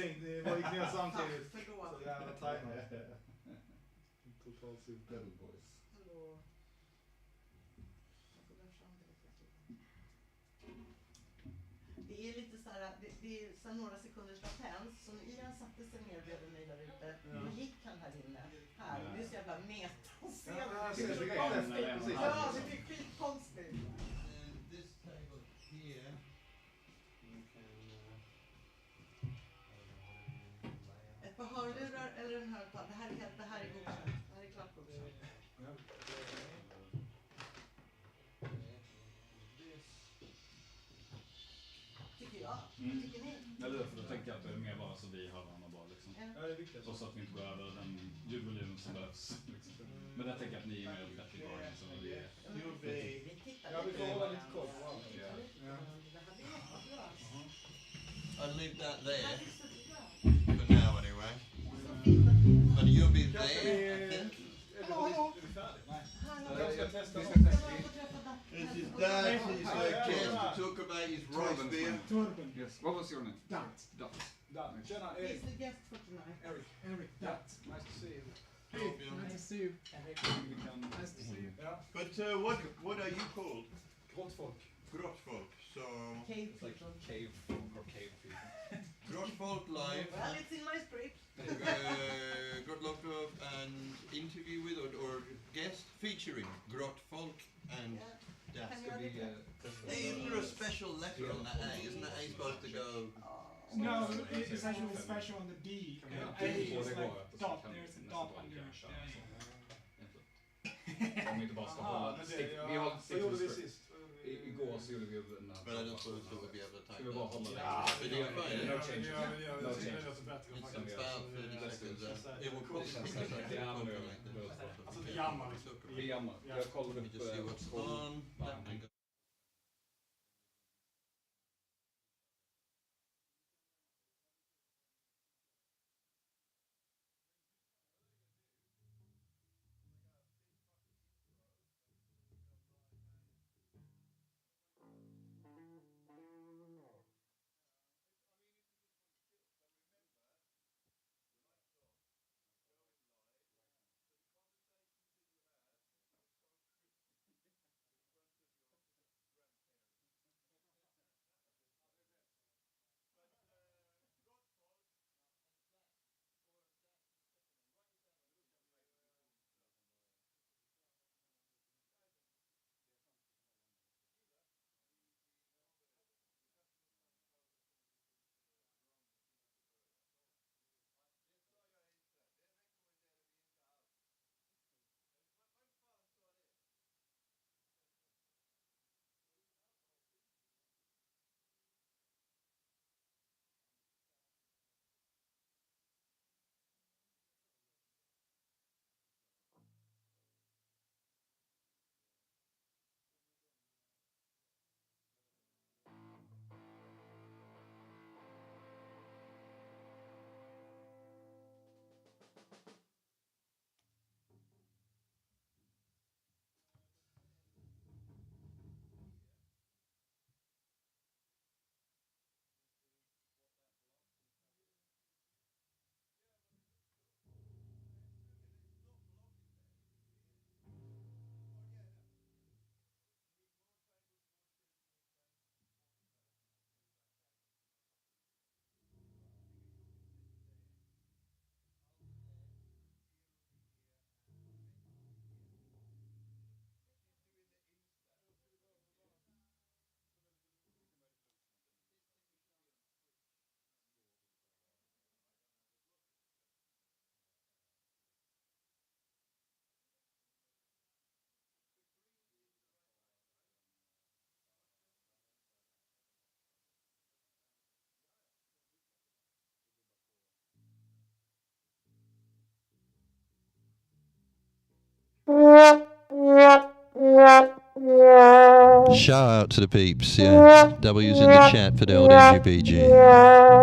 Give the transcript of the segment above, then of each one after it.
Det var gick ner samtidigt. Så jävla tajmat. Totalt super. Double voice. Hallå. Jag får dra fram det lite. Det är lite såhär, det är så några sekunders latens. Så när Ian satte sig ner bredvid mig där ute, då gick han här inne. Här, det är så jävla meta och se. Det är så konstigt. Ja, det är skitkonstigt. This table here. Ett par hörlurar eller en högtalare. Det här är godkänt. Det här är Tycker ni? Eller för då tänker jag att det är mer bara så vi hör varandra bara liksom. Ja, det är viktigt. Och så att vi inte går över den ljudvolymen som behövs. Liksom. Men jag tänker att ni är mer bättre garden som vi är. Vi tittar Ja, vi får hålla lite koll på varandra. Det här blir jättebra. I'll leave that Det there här blir superbra. for now anyway. Så fint att ni... But you'll be Kanske there, vi... I think. Är vi färdiga? Nej. Jag ska testa. This is Dad, he's a guest to talk about his rice beer. Torben. Yes. What was your name? Dat. Dan. Tjena, He's Erik. the guest for tonight. Eric. Dat. Nice to see you. Hey, nice to see you. Nice to see you. Ja. But what are you called? Grottfolk. Grottfolk. So Cave It's like people. cave or cave people. Grottfolk live. Well, it's in my script. Grottfolk an interview with or guest featuring Grottfolk and Yeah. Dat. Kan jag lite? Isn't there a special letter on that A? Isn't that A supposed to go? No, it's actually special on the D. A is like dot. There's a dot under it. Om vi inte bara ska hålla... Vi har Vad gjorde vi sist? Igår så gjorde vi den här... But I don't suppose that would be able to Ska type vi bara that. hålla But det? you're fine. No changes. No Det changes. låter bättre It's faktiskt. about 30 seconds. It will probably Det känns take like det är something nu. like that. Alltså det jammar liksom. Vi jammar. Jag kollar Let me upp... just see what's on. That shout out to the peeps, yeah. W's in the chat for the old NGBG.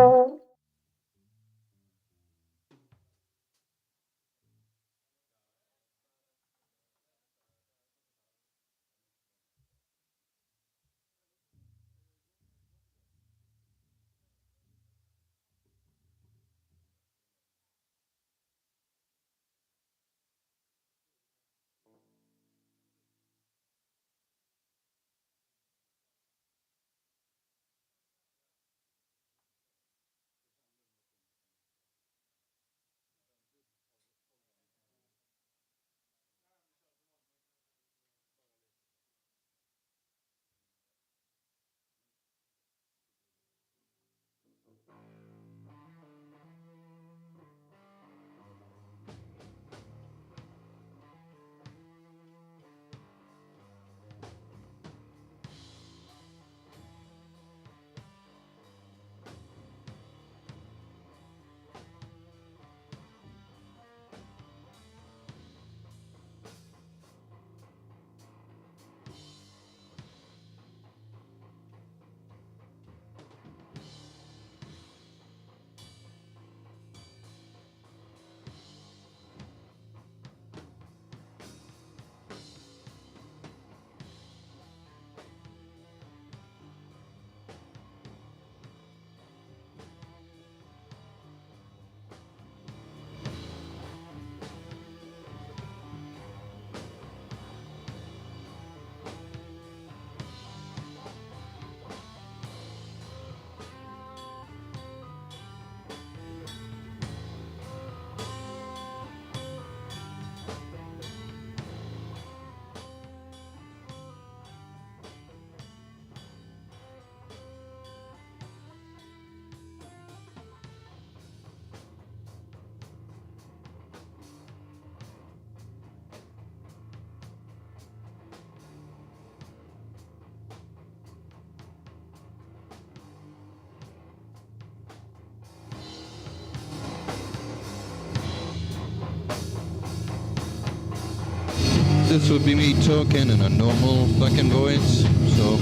this would be me talking in a normal fucking voice, so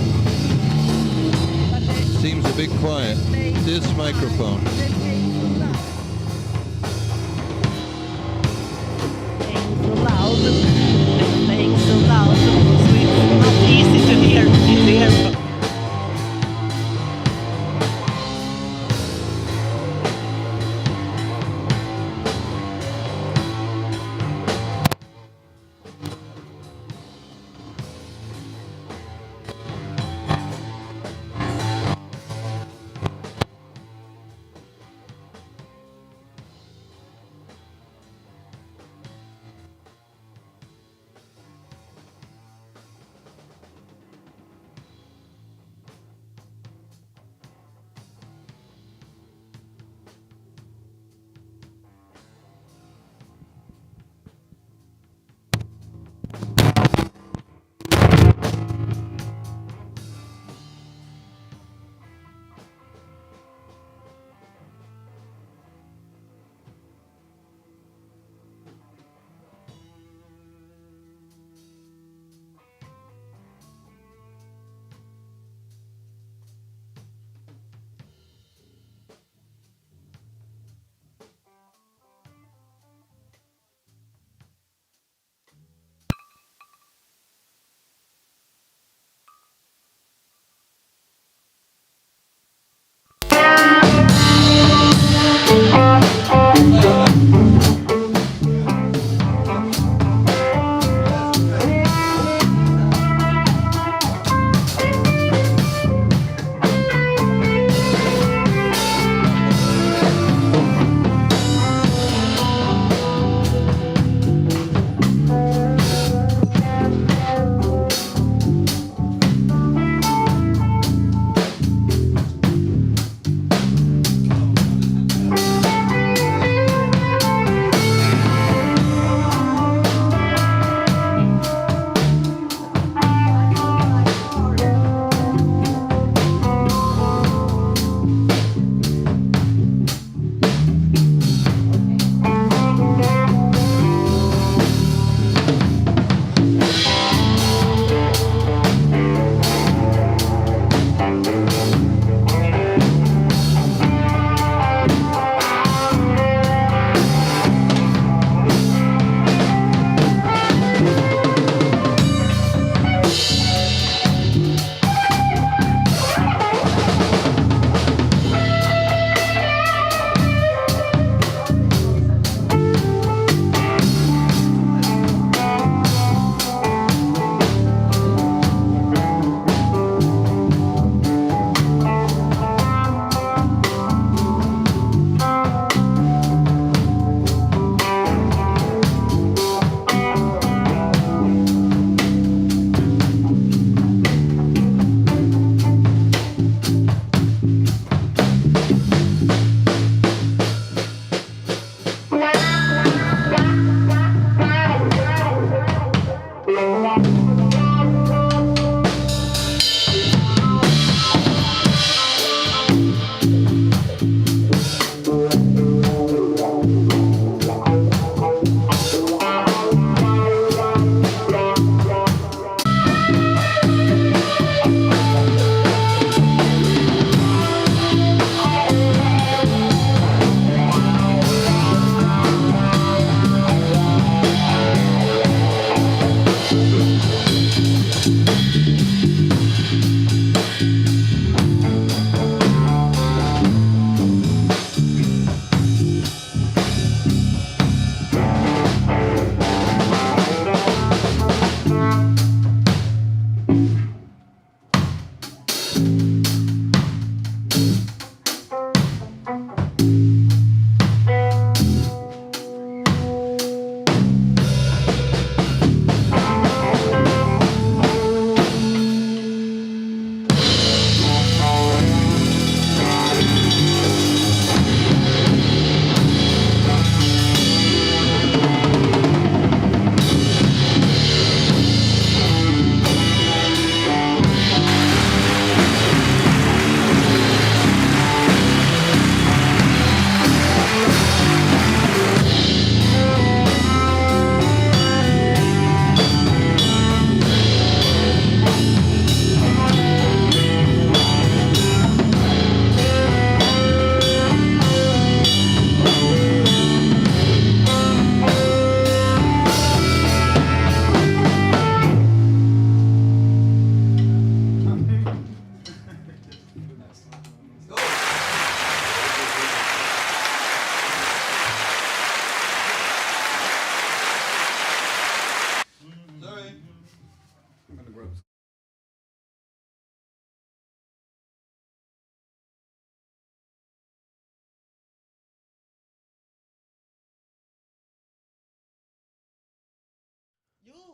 seems a bit quiet. This microphone. So loud, playing so loud, so it's not easy to hear in the earphone.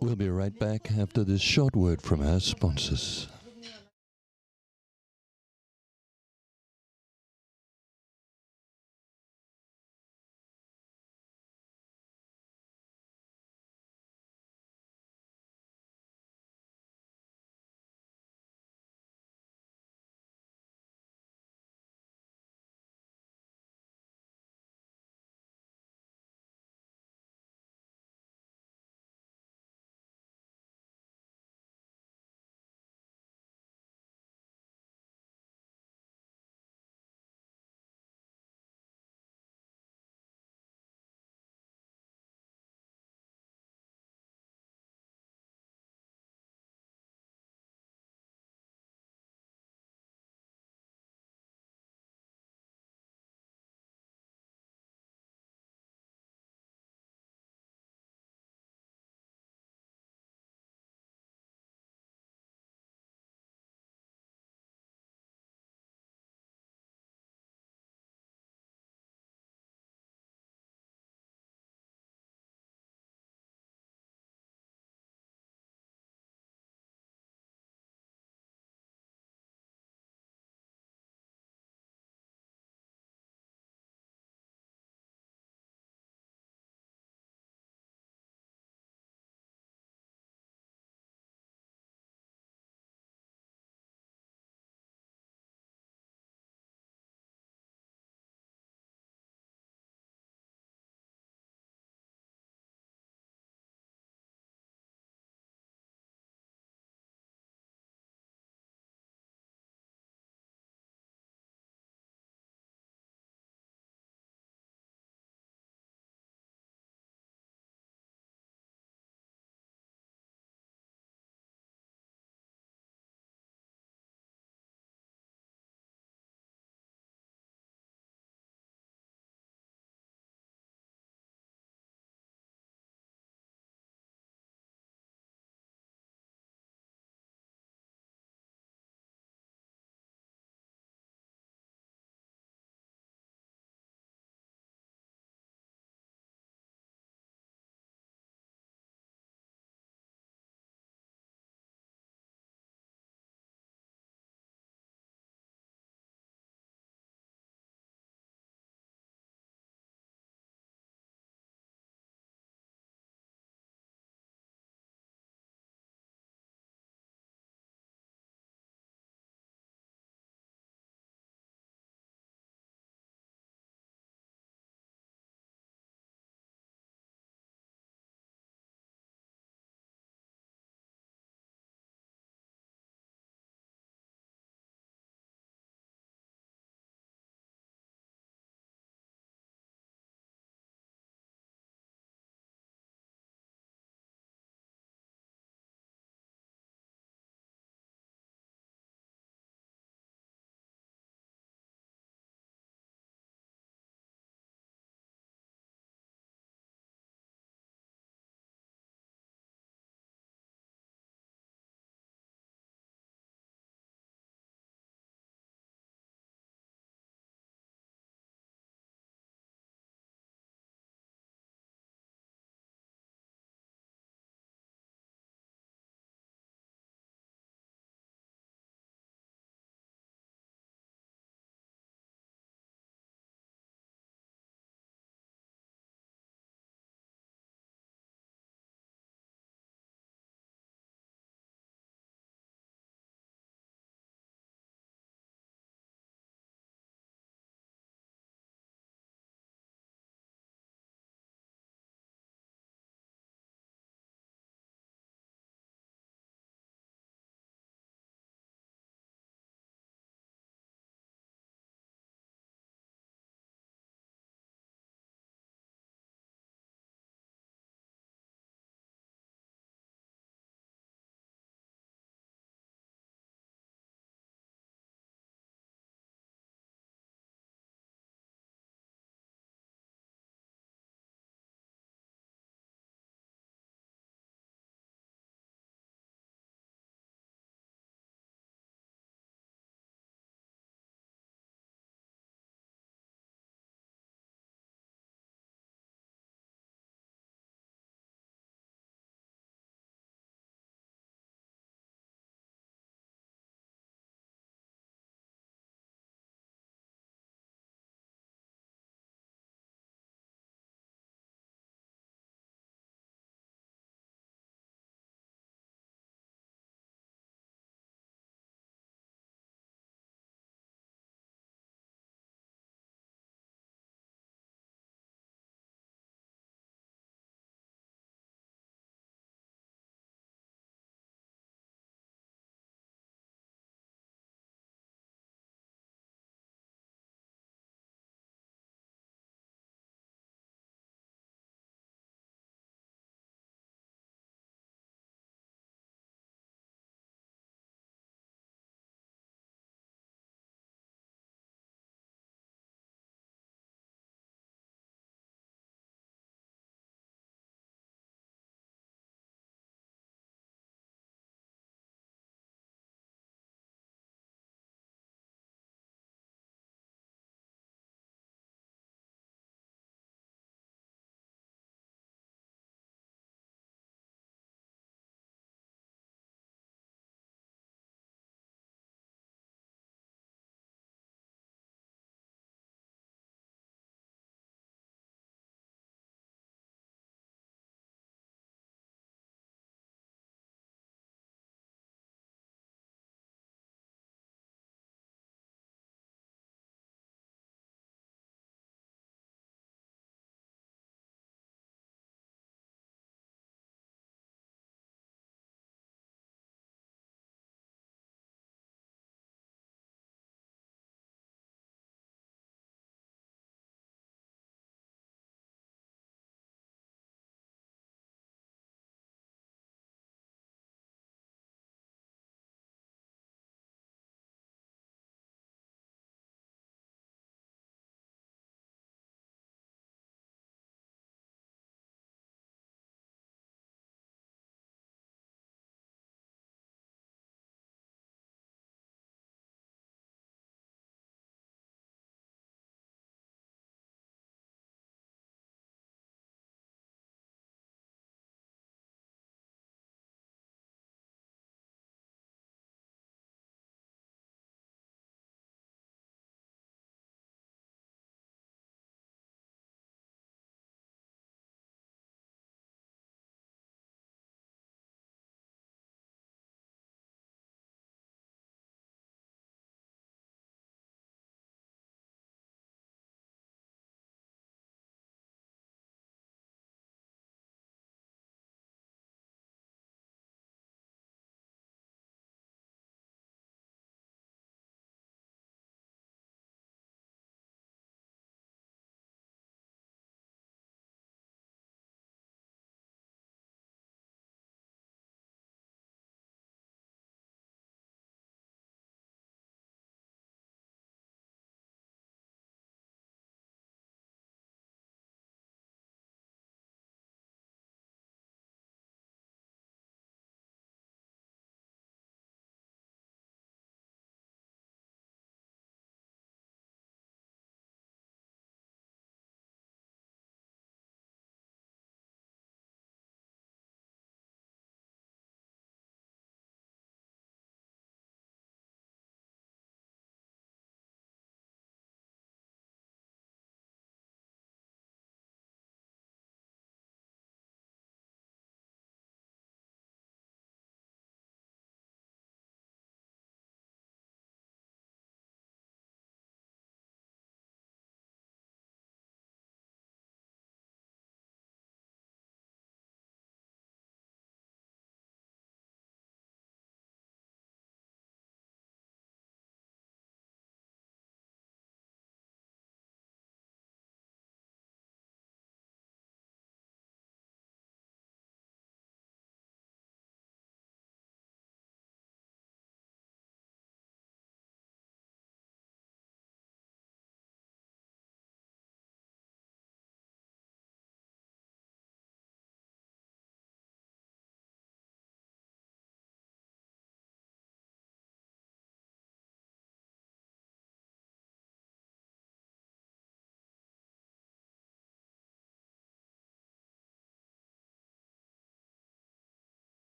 We'll be right back after this short word from our sponsors.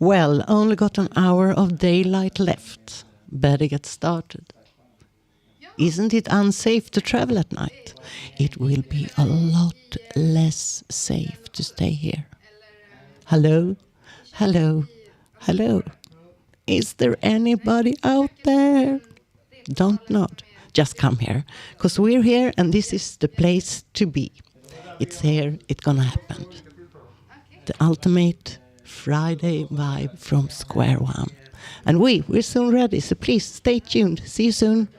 Well, only got an hour of daylight left. Better get started. Isn't it unsafe to travel at night? It will be a lot less safe to stay here. Hello? Hello? Hello? Is there anybody out there? Don't nod. Just come here. 'Cause we're here and this is the place to be. It's here, it's gonna happen. The ultimate Friday vibe from square one. And we're soon ready, so please stay tuned. See you soon.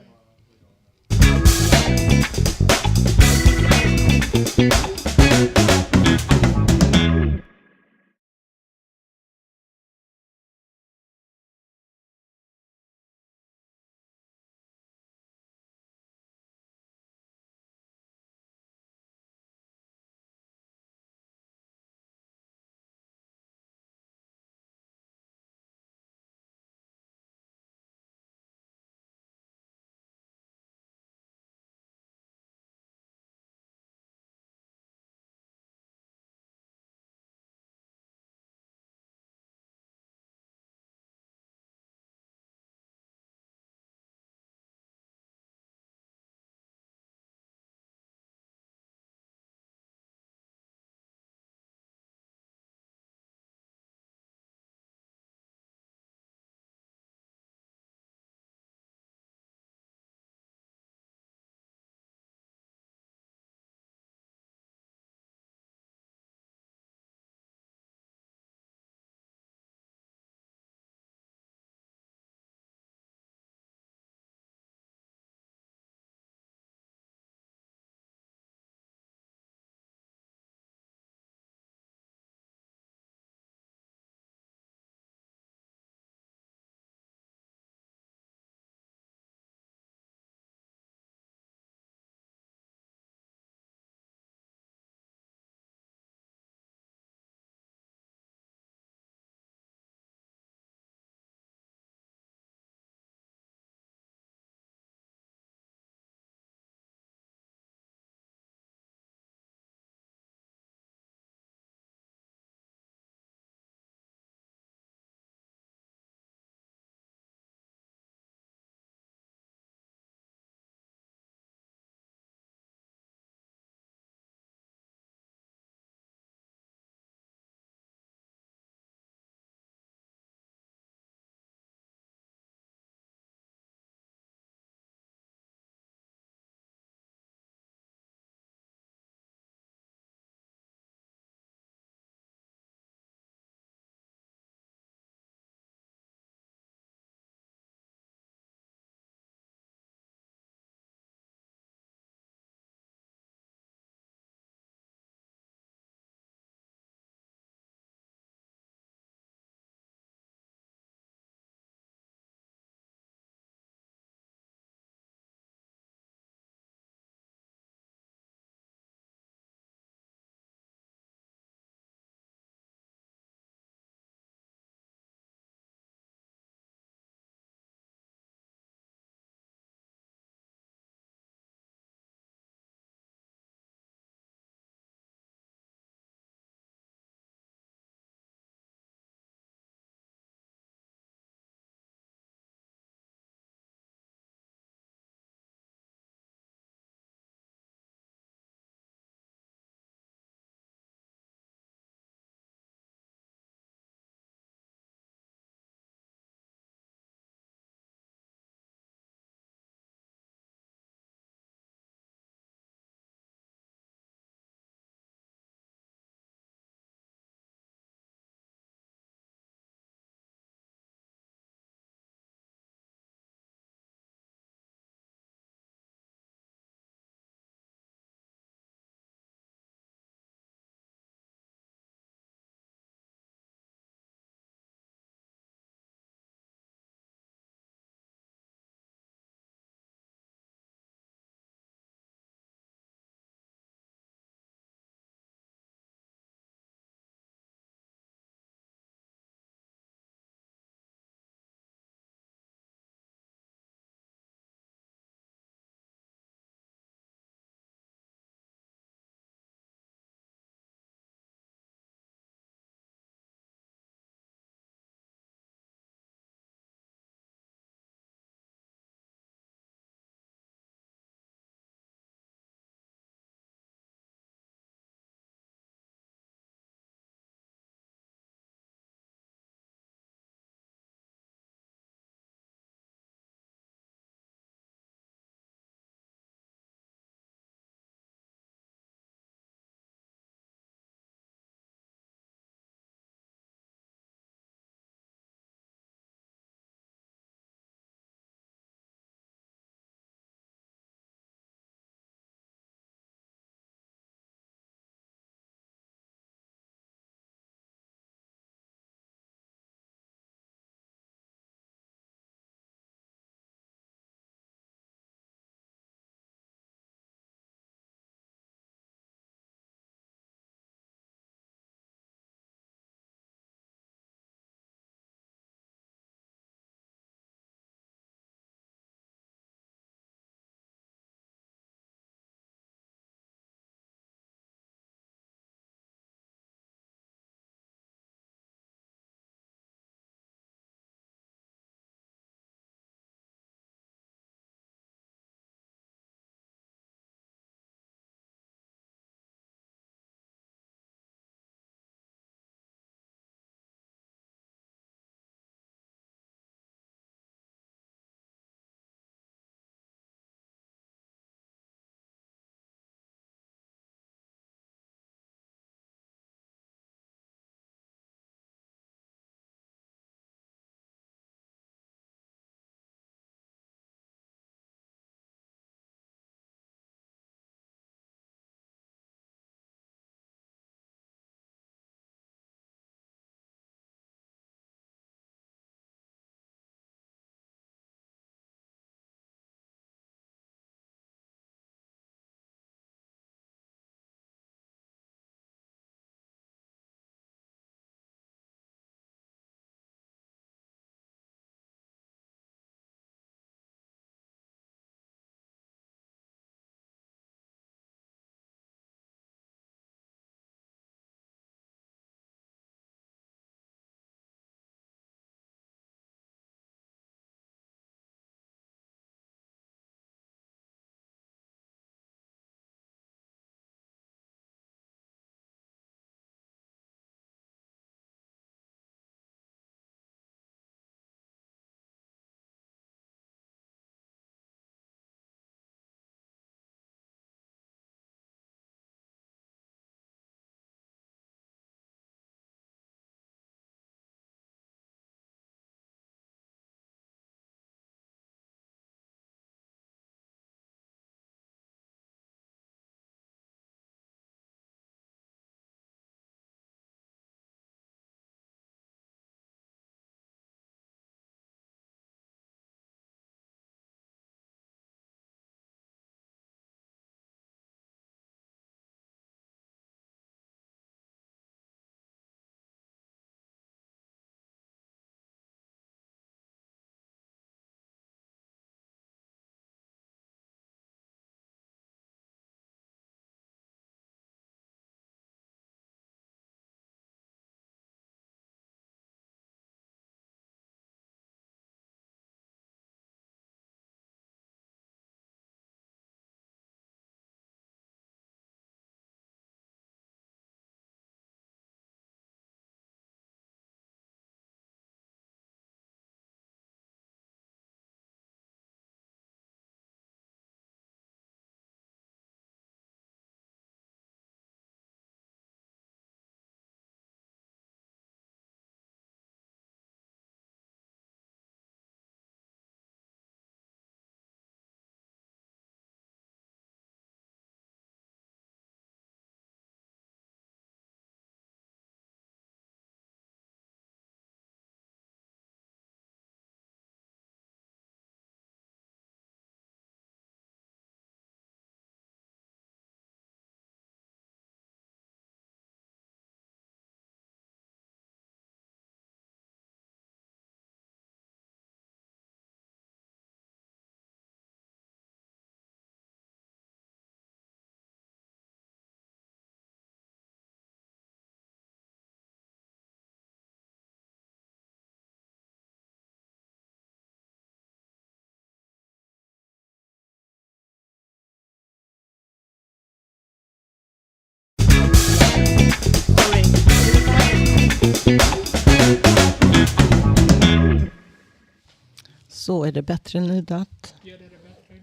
Så, är det bättre nu Dat? Ja, det är bättre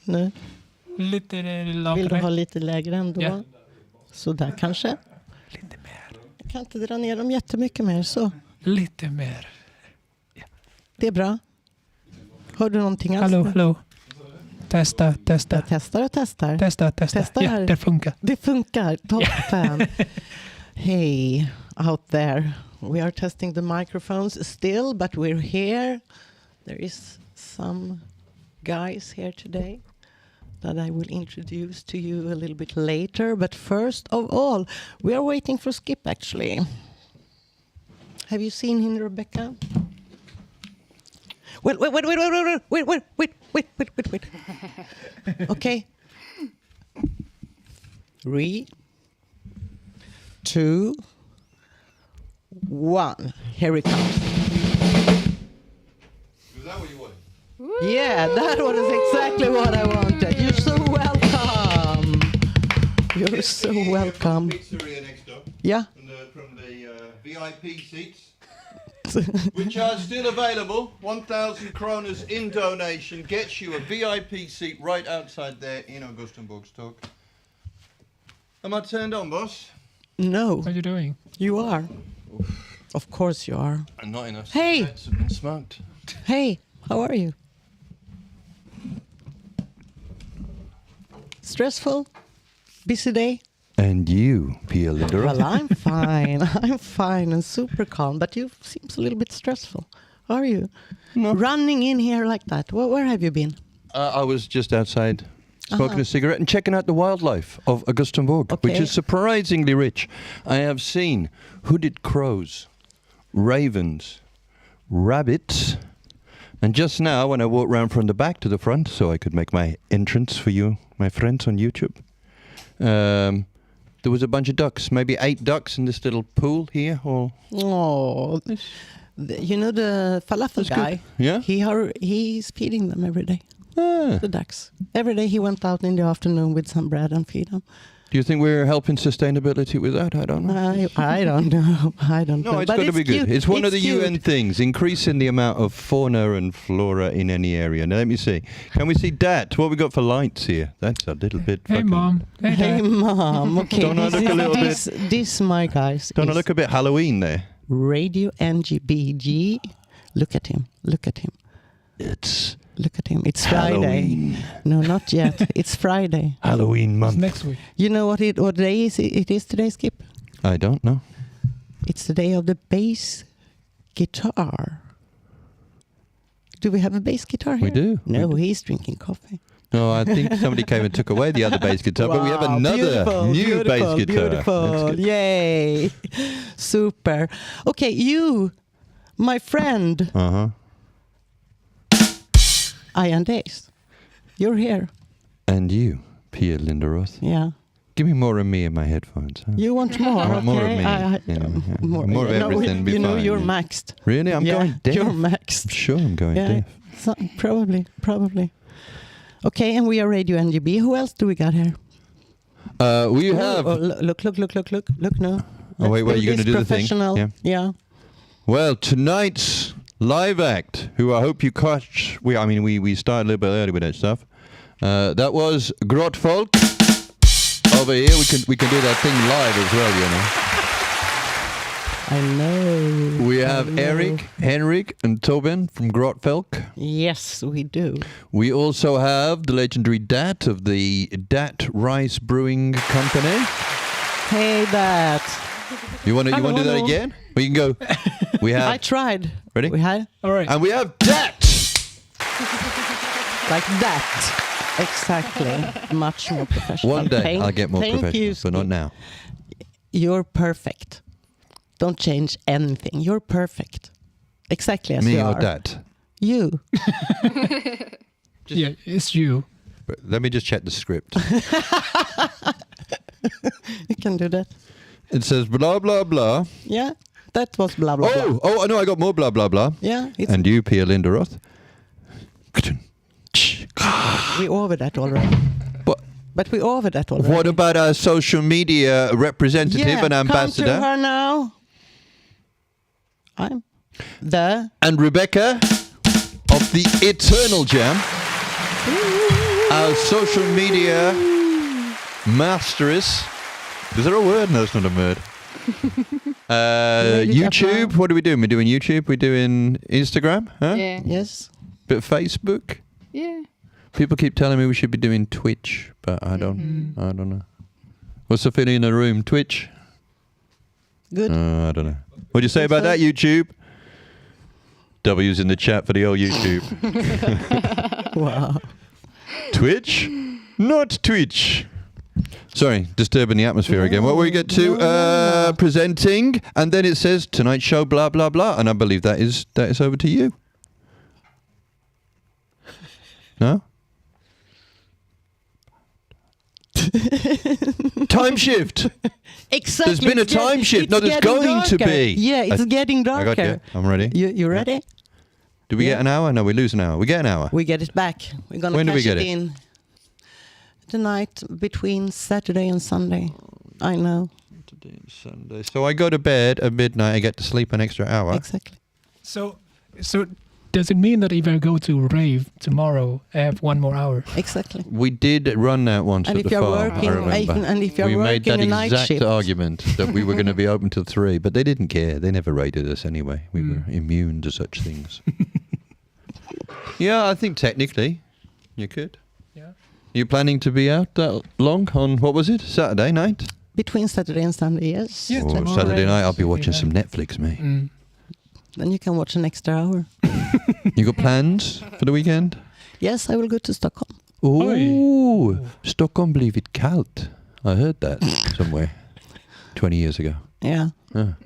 nu. Nu? Lite Vill lägre. du ha lite lägre ändå? Ja. Så där kanske? Lite mer. Jag kan inte dra ner dem jättemycket mer, så. Lite mer. Det är bra. Har du någonting alls? Hallå. Testa. Jag testar och testar. Testa. Testa Ja, här. det funkar. Det funkar. Toppen. Hey, out there. We are testing the microphones still, but we're here. There is some guys here today that I will introduce to you a little bit later. But first of all, we are waiting for Skip, actually. Have you seen him, Rebecca? Wait. Okay. 3, 2, 1. Here it comes. Was that what you wanted? Yeah, that was exactly what I wanted. You're so welcome. You're so welcome. Pizzeria next door. Yeah. From the VIP seats, which are still available. 1,000 kroners in donation gets you a VIP seat right outside there in Augustenborgstorget. Am I turned on, boss? No, What are you doing? you are. Of course you are. And not enough Hey! cigarettes have been smoked. Hey, how are you? Stressful? Busy day? And you, Pia Iain. Well, I'm fine. I'm fine and super calm, but you seems a little bit stressful. Are you? No. Running in here like that. Where have you been? I was just outside smoking Uh-huh. a cigarette and checking out the wildlife of Augustenborg, which Okay. is surprisingly rich. I have seen hooded crows, ravens, rabbits, and just now when I walked round from the back to the front so I could make my entrance for you, my friends on YouTube, there was a bunch of ducks, maybe 8 ducks in this little pool here. Or Oh, you know the falafel That's guy? good. Yeah? He's feeding them every day. Ah. The ducks. Every day he went out in the afternoon with some bread and feed them. Do you think we're helping sustainability with that? I don't know. I don't know. I don't know. No, it's But got to be good. cute. It's one of the cute. UN things, increasing the amount of fauna and flora in any area. Now, let me see. Can we see Dat? What we got for lights here? That's a little bit Hey, fucking... Mom. Hey, Hey, Dad. Mom. Okay, Don't I look a little bit- this, my guys, Don't I is look a bit Halloween there? Radio NGBG. Look at him. Look at him. It's Look at him. It's Friday. Halloween. No, not yet. It's Friday. Halloween It's month. next week. You know what day it is today, Skip? I don't know. It's the day of the bass guitar. Do we have a bass guitar here? We do. No, We do. he's drinking coffee. No, I think somebody came and took away the other bass guitar, but we have Wow, another beautiful, new bass beautiful, guitar. That's Beautiful. good. Yay. Super. Okay, you, my friend, Uh-huh. Ian Days. You're here. And you, Pia Linderoth. Yeah. Give me more of me in my headphones. Huh? You want more? I want more of okay. me. More of everything. Be you know, fine. you're maxed. Really? I'm Yeah, going deaf. You're maxed. Sure, I'm going Yeah, deaf. so, probably. Okay, and we are Radio NGB. Who else do we got here? We Oh, have. Look now. Oh, wait, Let's you're this going to do the thing? professional. Yeah. Well, tonight's live act, who I hope you catch. We started a little bit early with that stuff. That was Grottfolk. Over here, we can do that thing live as well, you know. I know. We I have know. Eric, Henrik, and Tobin from Grottfolk. Yes, we do. We also have the legendary Dat of the Dat Rice Brewing Company. Hey, that. You want to do that Hello. again? We can go. We I have tried. ready, We had All right. and we have Dat. like that. Exactly. Much more professional. One day I'll get more Thank professional, you, but not now. You're perfect. Don't change anything. You're perfect. Exactly as Me you or are. Dat? You. Yeah, it's you. But let me just check the script. You can do that. It says blah blah blah. Yeah. That was blah blah blah. Oh, no, I got more blah blah blah. Yeah. It's, And you, Pia Linderoth. we over that already. But But we over that already. what about our social media representative yeah, and ambassador? Come to her now. I'm the And Rebecca? of the Eternal Jam. Our social media masteress. Is there a word? No, it's not a word. YouTube. What are we doing? We're doing YouTube. We're doing Instagram. Huh? Yeah. Yes. Bit of Facebook. Yeah. People keep telling me we should be doing Twitch, but I don't know. What's the feeling in the room? Twitch? Good. I don't know. What'd you say about that, YouTube? W's in the chat for the old YouTube. Wow. Twitch? Not Twitch. Sorry, disturbing the atmosphere again. What will we get to? Presenting, and then it says tonight's show, blah blah blah, and I believe that is over to you. No? Time shift. Exactly. There's been a time shift. No, there's going to be. Yeah, it's getting I darker. got you. I'm ready. You ready? Do we get an hour? No, we lose an hour. We get an hour. We get it back. We're gonna When do we cash get it? in tonight between Saturday and Sunday. I know. Saturday and Sunday. So I go to bed at midnight. I get to sleep an extra hour. Exactly. So does it mean that if I go to rave tomorrow, I have 1 more hour? Exactly. We did run that once And at if the you're farm. working, I remember. and if you're we made working that a night exact shift, argument that we were going to be open till 3, but they didn't care. They never rated us anyway. We were immune to such things. Yeah, I think technically you could. Yeah. You planning to be out that long on, what was it, Saturday night? between Saturday and Sunday, yes. Yeah, Oh, tomorrow Saturday night I'll be is- watching yeah. some Netflix, mate. Then you can watch an extra hour. You got plans for the weekend? Yes, I will go to Stockholm. Oh, Stockholm blivit kallt. I heard that somewhere 20 years ago. Yeah,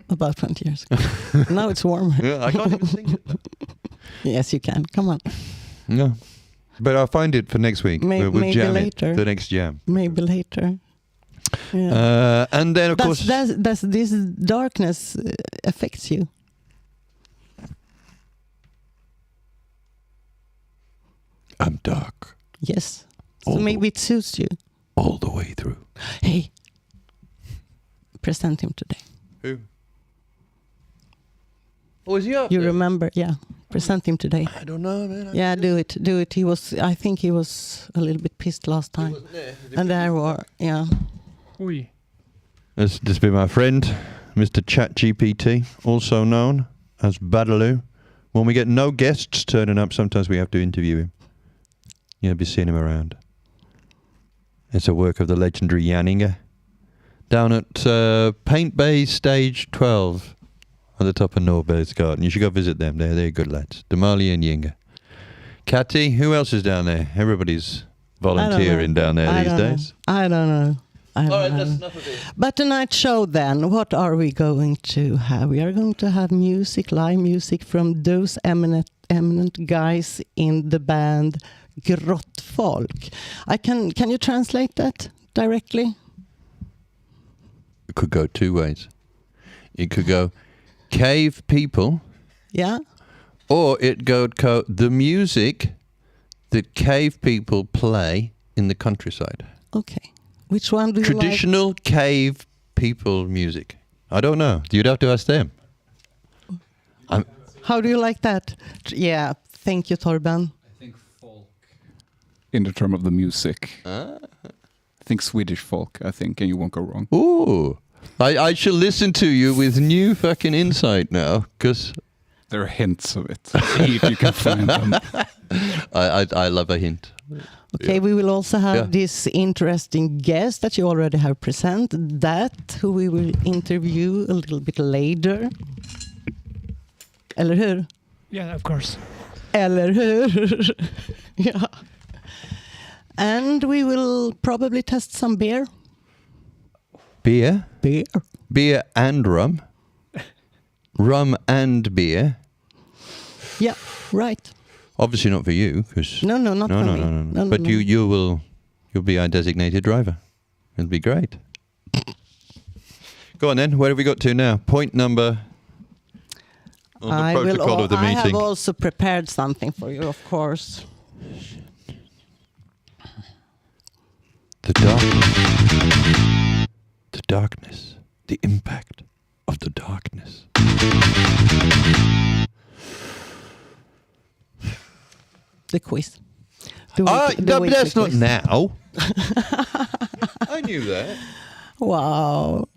about 20 years ago. Now it's warmer. Yeah, I can't even sing it. Yes, you can. Come on. No. But I'll find it for next week. We'll maybe jam later. it. The next jam. Maybe later. Yeah. And then, of course... Does this darkness affects you? I'm dark. Yes. So maybe it suits you. All the way through. Hey, present him today. Who? Oh, is he up You there? remember? Yeah. Present him today. I don't know, man. Yeah, do it. Do it. I think he was a little bit pissed last time. And there were, yeah. Oi. This be my friend, Mr. ChatGPT, also known as Badaloo. When we get no guests turning up, sometimes we have to interview him. You'll be seeing him around. It's a work of the legendary Janninger. Down at Paint Bay Stage 12 at the top of Norberg's Garden. You should go visit them. They're good lads. Damali and Yinger. Catty, who else is down there? Everybody's volunteering down there these days. I don't know. All right, that's enough of it. But tonight's show then, what are we going to have? We are going to have music, live music from those eminent guys in the band Grottfolk. Can you translate that directly? It could go two ways. It could go cave people. Yeah. Or it could go the music that cave people play in the countryside. Okay. Which one do you like? Traditional cave people music. I don't know. You'd have to ask them. How do you like that? Yeah. Thank you, Torben. I think folk. In the term of the music. I think Swedish folk, I think, and you won't go wrong. Ooh. I shall listen to you with new fucking insight now, because... There are hints of it. See if you can find them. I love a hint. Okay, we will also have this interesting guest that you already have presented, that who we will interview a little bit later. Eller hur? Yeah, of course. Eller hur? Yeah. And we will probably test some beer. Beer? Beer. Beer and rum. Rum and beer. Yeah, right. Obviously not for you, because... No, not for me. No, but no. you'll be our designated driver. It'll be great. Go on then, where have we got to now? Point number... on the protocol of the I meeting. have also prepared something for you, of course. The darkness. The darkness. The impact of the darkness. the quiz. But that's not quiz. now. I knew that. Wow.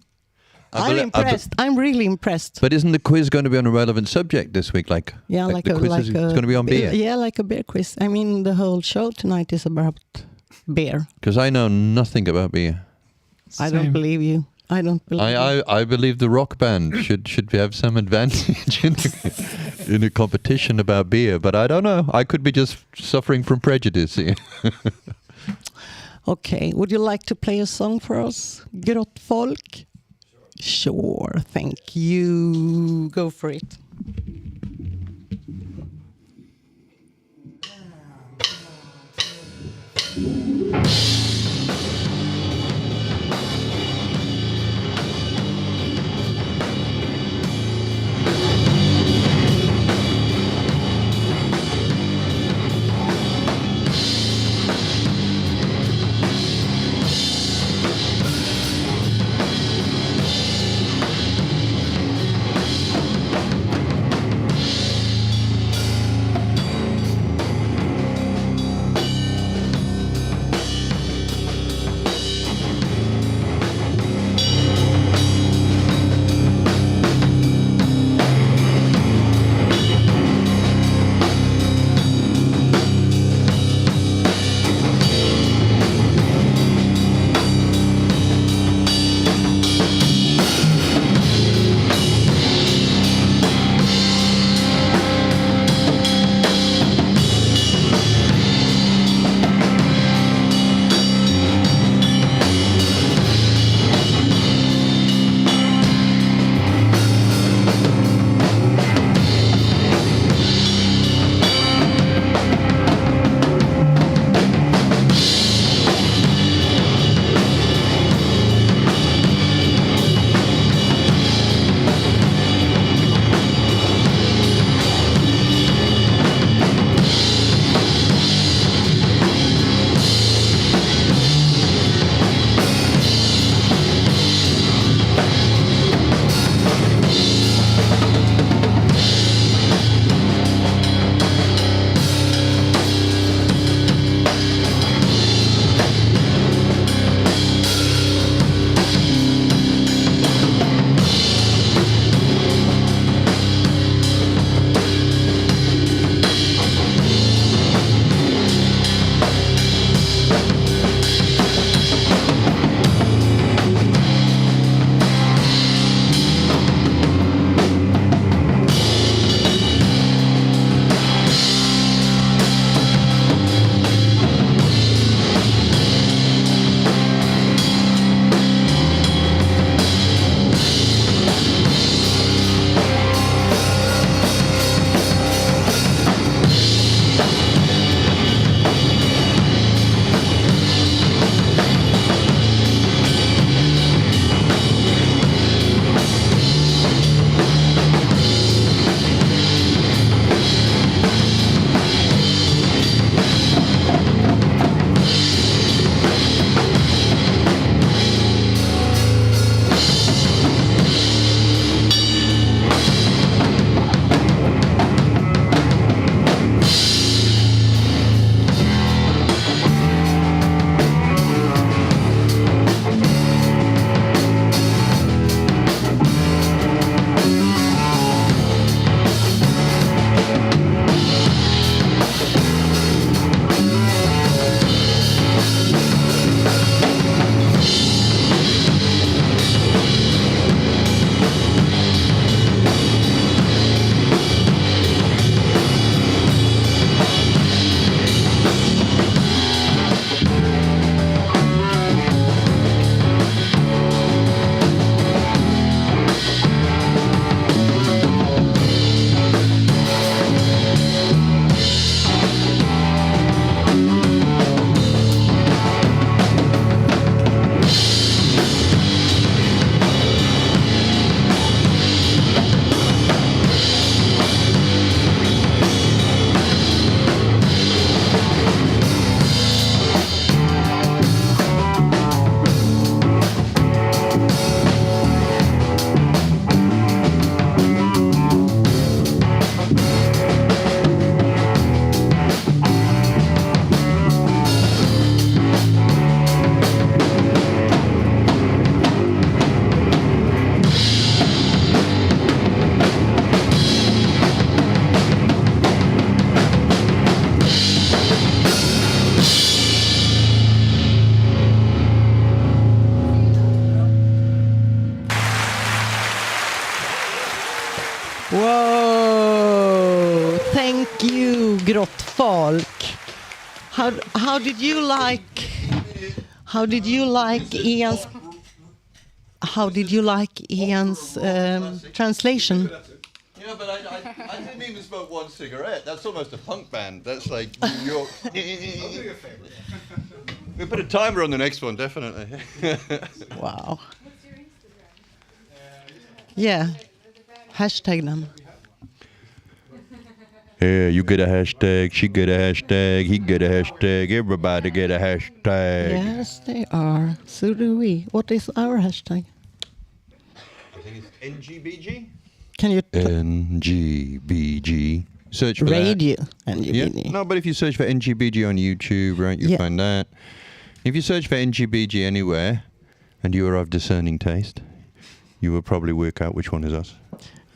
I'm impressed. I'm really impressed. But isn't the quiz going to be on a relevant subject this week? Like the quiz is going to be on beer? Yeah, like a beer quiz. I mean, the whole show tonight is about beer. Because I know nothing about beer. I don't believe you. I don't believe you. I believe the rock band should have some advantage in a competition about beer, but I don't know. I could be just suffering from prejudice here. Okay, would you like to play a song for us, Grottfolk? Sure, thank you. Go for it. Grottfolk. How did you like Ian's translation? Yeah, but I didn't even smoke one cigarette. That's almost a punk band. That's like New York. We put a timer on the next one, definitely. Wow. Yeah. Hashtag them. Yeah, you get a hashtag, she get a hashtag, he get a hashtag, everybody get a hashtag. Yes, they are. So do we. What is our hashtag? I think it's NGBG. Can you... NGBG. Search for Radio. that. NGBG. Yeah. No, but if you search for NGBG on YouTube, right, you'll find that. If you search for NGBG anywhere, and you are of discerning taste, you will probably work out which one is us.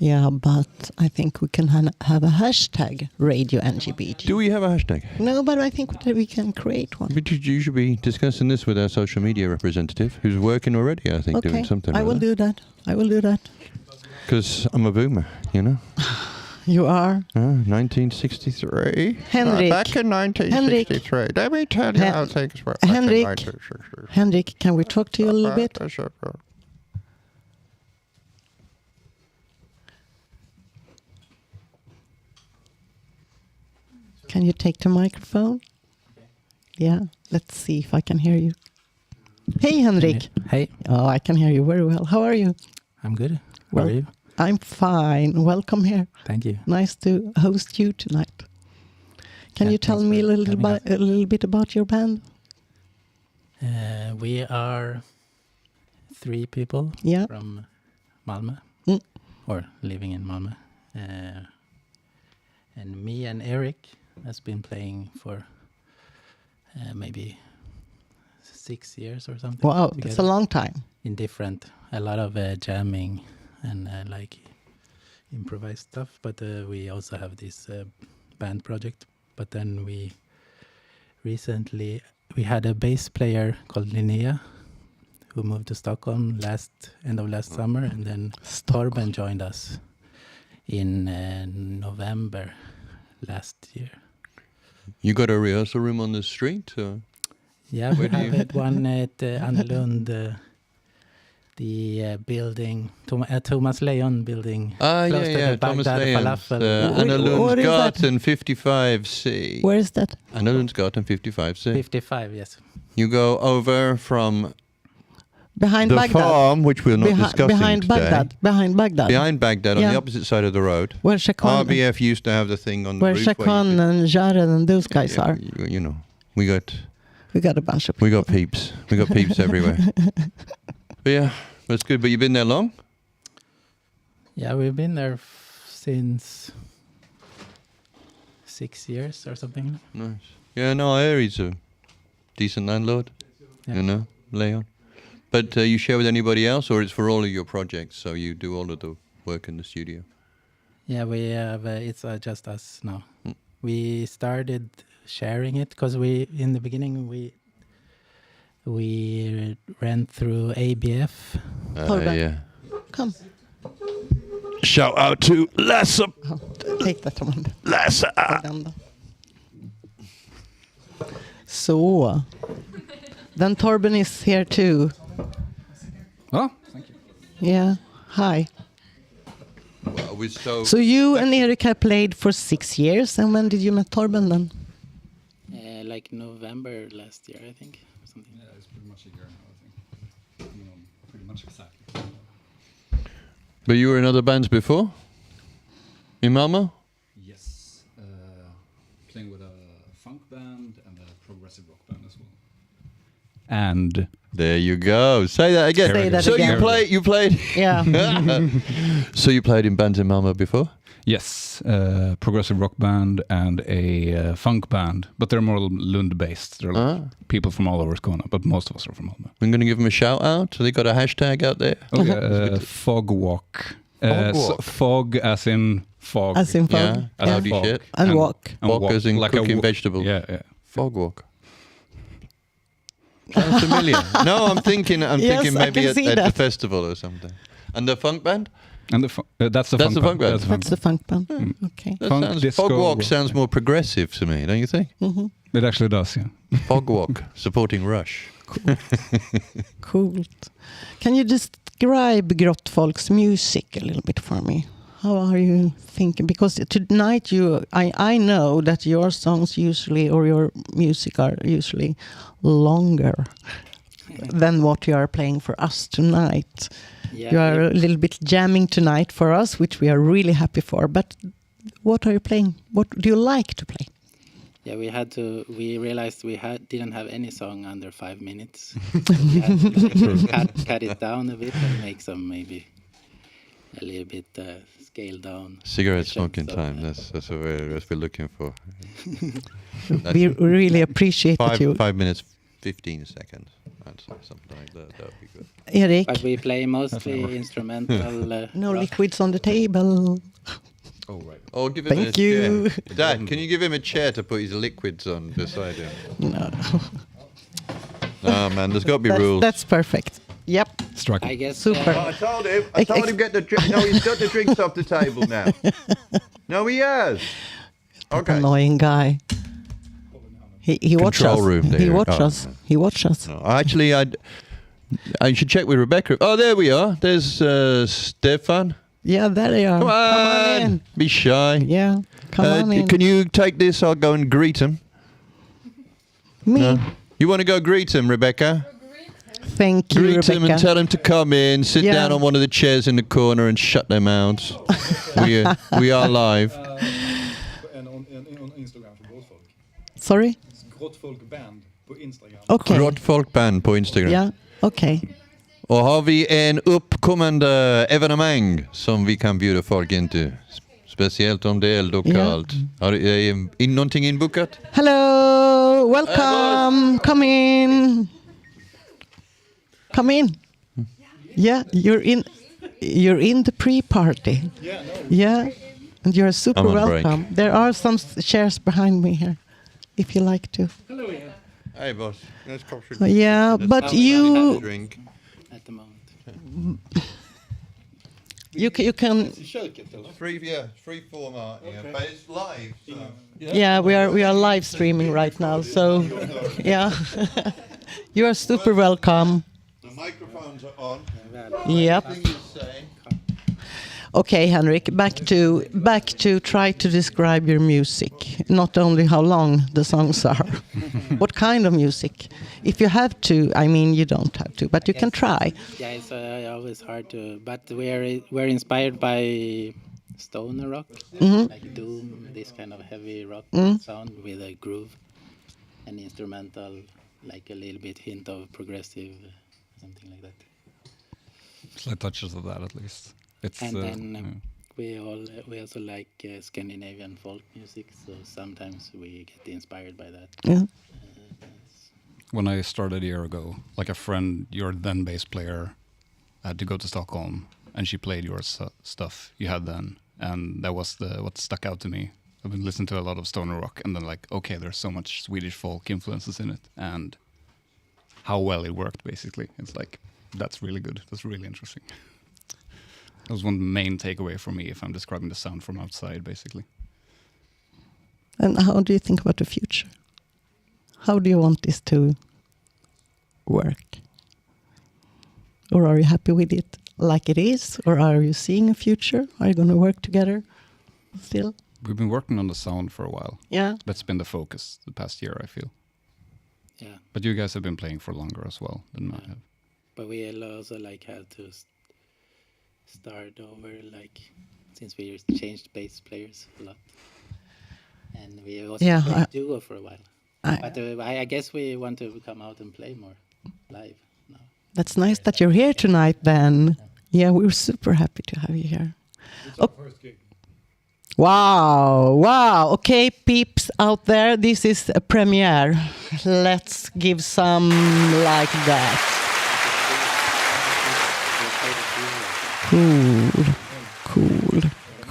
Yeah, but I think we can have a hashtag, Radio NGBG. Do we have a hashtag? No, but I think that we can create one. But you should be discussing this with our social media representative, who's working already, I think, doing something. I will do that. I will do that. Because I'm a boomer, you know. You are? 1963. Henrik. Back in 1963. Let me tell you how things were. Henrik, can we talk to you a little bit? Can you take the microphone? Yeah, let's see if I can hear you. Hey, Henrik. Hey. Oh, I can hear you very well. How are you? I'm good. How are you? I'm fine. Welcome here. Thank you. Nice to host you tonight. Can you tell me a little bit about your band? We are 3 people from Malmö, or living in Malmö. And me and Eric has been playing for maybe 6 years or something. Wow, that's a long time. In a lot of jamming and like improvised stuff. But we also have this band project. But then we had a bass player called Linnea who moved to Stockholm end of last summer, and then Torben joined us in November last year. You got a rehearsal room on the street? Or? Yeah, we have one at Annelund, the building, Thomas Lejon building. Ah, close to the Thomas Baghdad Lejon's. Falafel. Annelundsgatan 55C. Where is that? Annelundsgatan 55C. 55, yes. You go over from behind the Baghdad. Farm, which we're not discussing behind today. Baghdad. Behind Baghdad. On the opposite side of the road. Where Shakan, RBF used to have the thing on the where roof. Shakan and Jared and those guys are. You know, we got a bunch of people. We got peeps. We got peeps everywhere. But yeah, that's good. But you've been there long? Yeah, we've been there since 6 years or something. Nice. Yeah, no, I hear he's a decent landlord. Yeah. You know, Leon. But you share with anybody else, or it's for all of your projects, so you do all of the work in the studio? Yeah, we have, it's just us now. We started sharing it because in the beginning we ran through ABF. Yeah. Come. Shout out to Lasse. Oh, take that one. Lasse. So, then Torben is here too. Oh, thank you. Yeah. Hi. Well, so you and Erik have played for 6 years, and when did you meet Torben then? Like November last year, I think. Something. Yeah, it's pretty much a year now, I think. Pretty much exactly. But you were in other bands before? In Malmö? Yes. Playing with a funk band and a progressive rock band as well. And there you go. Say that again. Say that so again. you played. Yeah. So you played in bands in Malmö before? yes, progressive rock band and a funk band, but they're more Lund-based. They're like people from all over Skåne, but most of us are from Malmö. I'm going to give them a shout out. They got a hashtag out there. Okay, fog walk. Fog as in fog. As in fog. Yeah, cloudy shit. And walk. Walk as in like cooking vegetables. Yeah. Fog walk. Sounds familiar. No, I'm thinking Yes, thinking I maybe can at see the that. festival or something. And the funk band? And that's the funk band. That's the funk band. Okay. That Funk, sounds, disco, Fogwalk rock. sounds more progressive to me, don't you think? It actually does, yeah. Fogwalk, supporting Rush. Cool. Can you describe Grottfolk's music a little bit for me? How are you thinking? Because tonight I know that your songs usually, or your music are usually longer than what you are playing for us tonight. Yeah, You are a little bit jamming tonight for us, which we are really happy for. But what are you playing? What do you like to play? Yeah, we realized we didn't have any song under 5 minutes. We had to cut it down a bit and make some maybe a little bit scaled down. Cigarette version, smoking so, time, that's what we're looking for. We really appreciate that you... 5 minutes, 15 seconds. Something like that would be good. Erik, But we play mostly instrumental. no rock. liquids on the table. Oh, right. Oh, give him Thank a you. chair. Dad, can you give him a chair to put his liquids on beside him? No. No, man, there's got to be rules. That's perfect. Yep. Striking. I guess. Super. I told him get the drink. No, he's got the drinks off the table now. No, he has. Okay. Annoying guy. He watches Control us. room there. He watches Oh, us. He watches us. No, actually, I should check with Rebecca. Oh, there we are. There's Stefan. Yeah, there they are. Come on. in. Be shy. Yeah, come on in. Can you take this? I'll go and greet him. Me? No? You want to go greet him, Rebecca? Thank you, Greet Rebecca. him and tell him to come in, sit Yeah. down on one of the chairs in the corner and shut their mouths. we are live. And on Instagram for Grottfolk. Sorry? Grottfolk Band på Instagram. Okay. Grottfolk Band på Instagram. Ja, okej. Och har vi en uppkommande evenemang som vi kan bjuda folk in till. Speciellt om det är lokalt. Har du någonting inbokat? Hello, welcome. Come in. Come in. Yeah, you're in the pre-party. Yeah, and you're super I'm on break. welcome. There are some chairs behind me here, if you like to. Hello, yeah. Hey boss, let's come Yeah, but you drink. At the moment. you can. Free format, but it's live. So. Yeah, we are live streaming right now, so yeah, you are super welcome. The microphones are on. Yep. Everything you say. Okay, Henrik, back to try to describe your music. Not only how long the songs are, what kind of music. If you have to, I mean, you don't have to, but you can try. Yeah, it's always hard to. But we're inspired by stoner rock, like doom, this kind of heavy rock sound with a groove, and instrumental, like a little bit hint of progressive, something like that. Slight touches of that, at least. It's, And then we also like Scandinavian folk music, so sometimes we get inspired by that. Yeah. When I started a year ago, like a friend, your then bass player, had to go to Stockholm, and she played your stuff you had then, and that was what stuck out to me. I've been listening to a lot of stoner rock, and then like, okay, there's so much Swedish folk influences in it, and how well it worked. Basically, it's like that's really good. That's really interesting. That was one main takeaway for me if I'm describing the sound from outside, basically. And how do you think about the future? How do you want this to work? Or are you happy with it like it is? Or are you seeing a future? Are you going to work together still? We've been working on the sound for a while. Yeah. That's been the focus the past year, I feel. Yeah. But you guys have been playing for longer as well than I have. But we also like have to start over, like, since we changed bass players a lot, and we also played duo for a while. But I guess we want to come out and play more live now. That's nice that you're here tonight, then. Yeah, we're super happy to have you here. It's our first gig. Wow. Okay, peeps out there, this is a premiere. Let's give some like that.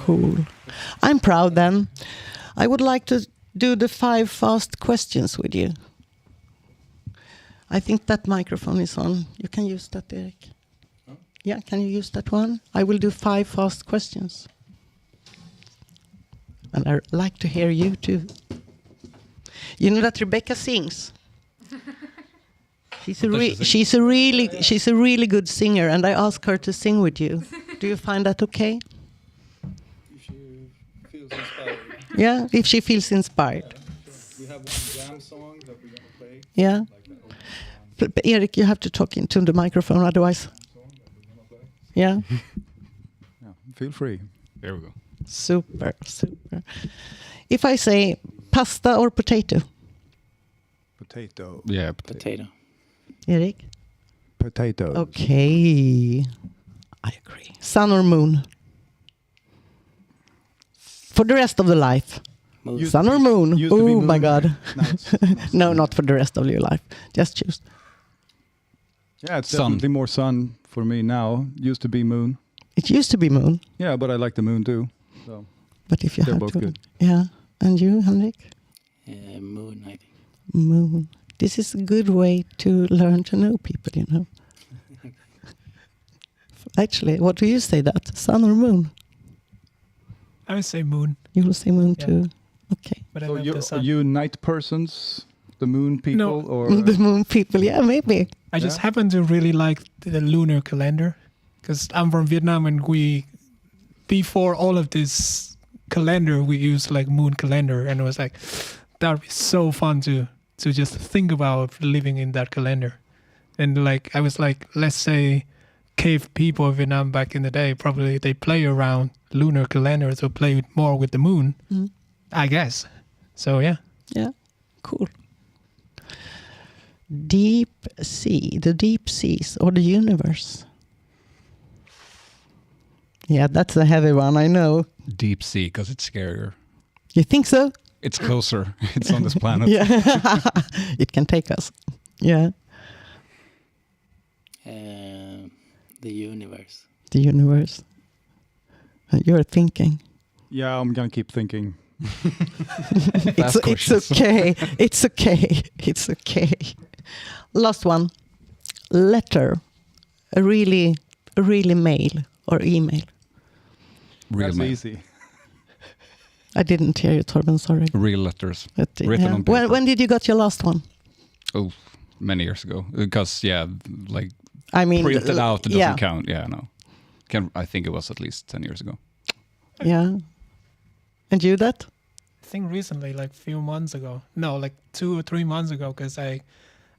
Cool. I'm proud then. I would like to do the 5 fast questions with you. I think that microphone is on. You can use that, Erik. Yeah, can you use that one? I will do 5 fast questions. And I like to hear you too. You know that Rebecca sings. She's a really good singer, and I asked her to sing with you. Do you find that okay? If she feels inspired. Yeah, if she feels inspired. We have one jam song that we're gonna play. Yeah. Erik, you have to talk into the microphone, otherwise. Yeah. Yeah, feel free. There we go. Super. If I say pasta or potato? Potato. Yeah, Potato. Erik? Potato. Okay. I agree. Sun or moon? For the rest of the life. Moon. Sun or moon? Used to be Oh my moon. God. Now it's No, not for the rest of your life. Just choose. yeah, it's Sun. definitely more sun for me now. Used to be moon. It used to be moon, Yeah, but I like the moon too. So but if you they're have both to, good. yeah. And you, Henrik? Moon, I think. Moon. This is a good way to learn to know people, you know. Actually, what do you say that? Sun or moon? I would say moon, You will say moon Yeah. too. Okay. but I So love you're, the are sun. you night persons? The moon people No. or The moon people, yeah, maybe. I just Yeah. happen to really like the lunar calendar because I'm from Vietnam, and before all of this calendar, we used like moon calendar, and it was like that would be so fun to just think about living in that calendar. And like I was like, let's say cave people of Vietnam back in the day, probably they play around lunar calendars or play more with the moon, Mm. I guess. So yeah. Yeah, cool. Deep sea, the deep seas or the universe? Yeah, that's a heavy one, I know. deep sea because it's scarier. You think so? It's closer. It's on this planet. Yeah, it can take us. Yeah, The universe. the universe. You're thinking. yeah, I'm gonna keep thinking. It's okay. It's okay. It's okay. Last one. Letter. A really mail or email. Real That's mail. easy. I didn't hear you, Torben. Sorry. Real letters. But, Written on paper. when did you got your last one? Oh, many years ago. Because like I mean, printed out doesn't yeah, count. Yeah, no. I think it was at least 10 years ago. yeah. And you that? I think recently, like few months ago. No, like 2 or 3 months ago, because I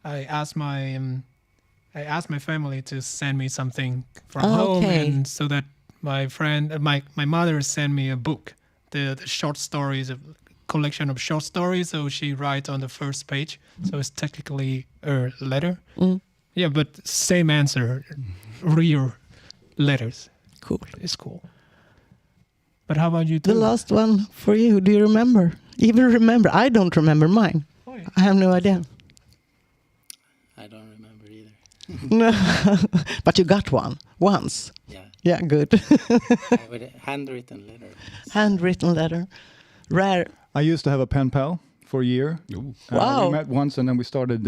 asked my family to send me something from home, Okay. and so that my friend, my mother sent me a book, the short stories, a collection of short stories. So she writes on the first page. So it's technically a letter. Mm. Yeah, but same answer, real letters. Cool. It's cool. But how about you? The Too? last one for you. Do you remember? Even remember? I don't remember mine. Oh, yeah. I have no idea. I don't remember either. No, but you got one once. Yeah. Yeah, good. With a handwritten letter. Handwritten letter. Rare. I used to have a pen pal for a year. Ooh. Wow. We met once, and then we started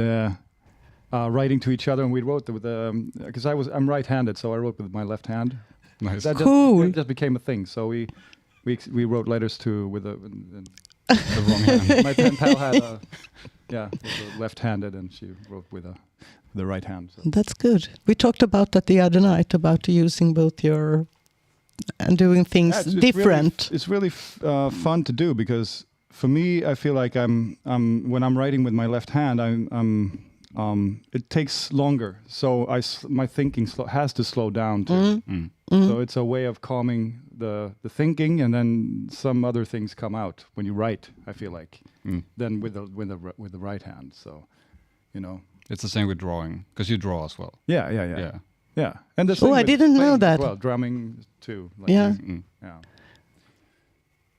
writing to each other, and we wrote with because I'm right-handed, so I wrote with my left hand. Nice. That Cool. just, it just became a thing. So we wrote letters with The wrong hand. my pen pal had was left-handed, and she wrote with the right hand. So. That's good. We talked about that the other night about using both your and doing things Yeah, it's different. It's really fun to do because for me, I feel like I'm when I'm writing with my left hand, it takes longer. So my thinking has to slow down too. Mm. So it's a way of calming the thinking, and then some other things come out when you write. I feel like then with the right hand. So, you know. It's the same with drawing because you draw as well. Yeah. And the Oh, same I with didn't know playing that. as well, drumming too. Like Yeah. Mm. Yeah.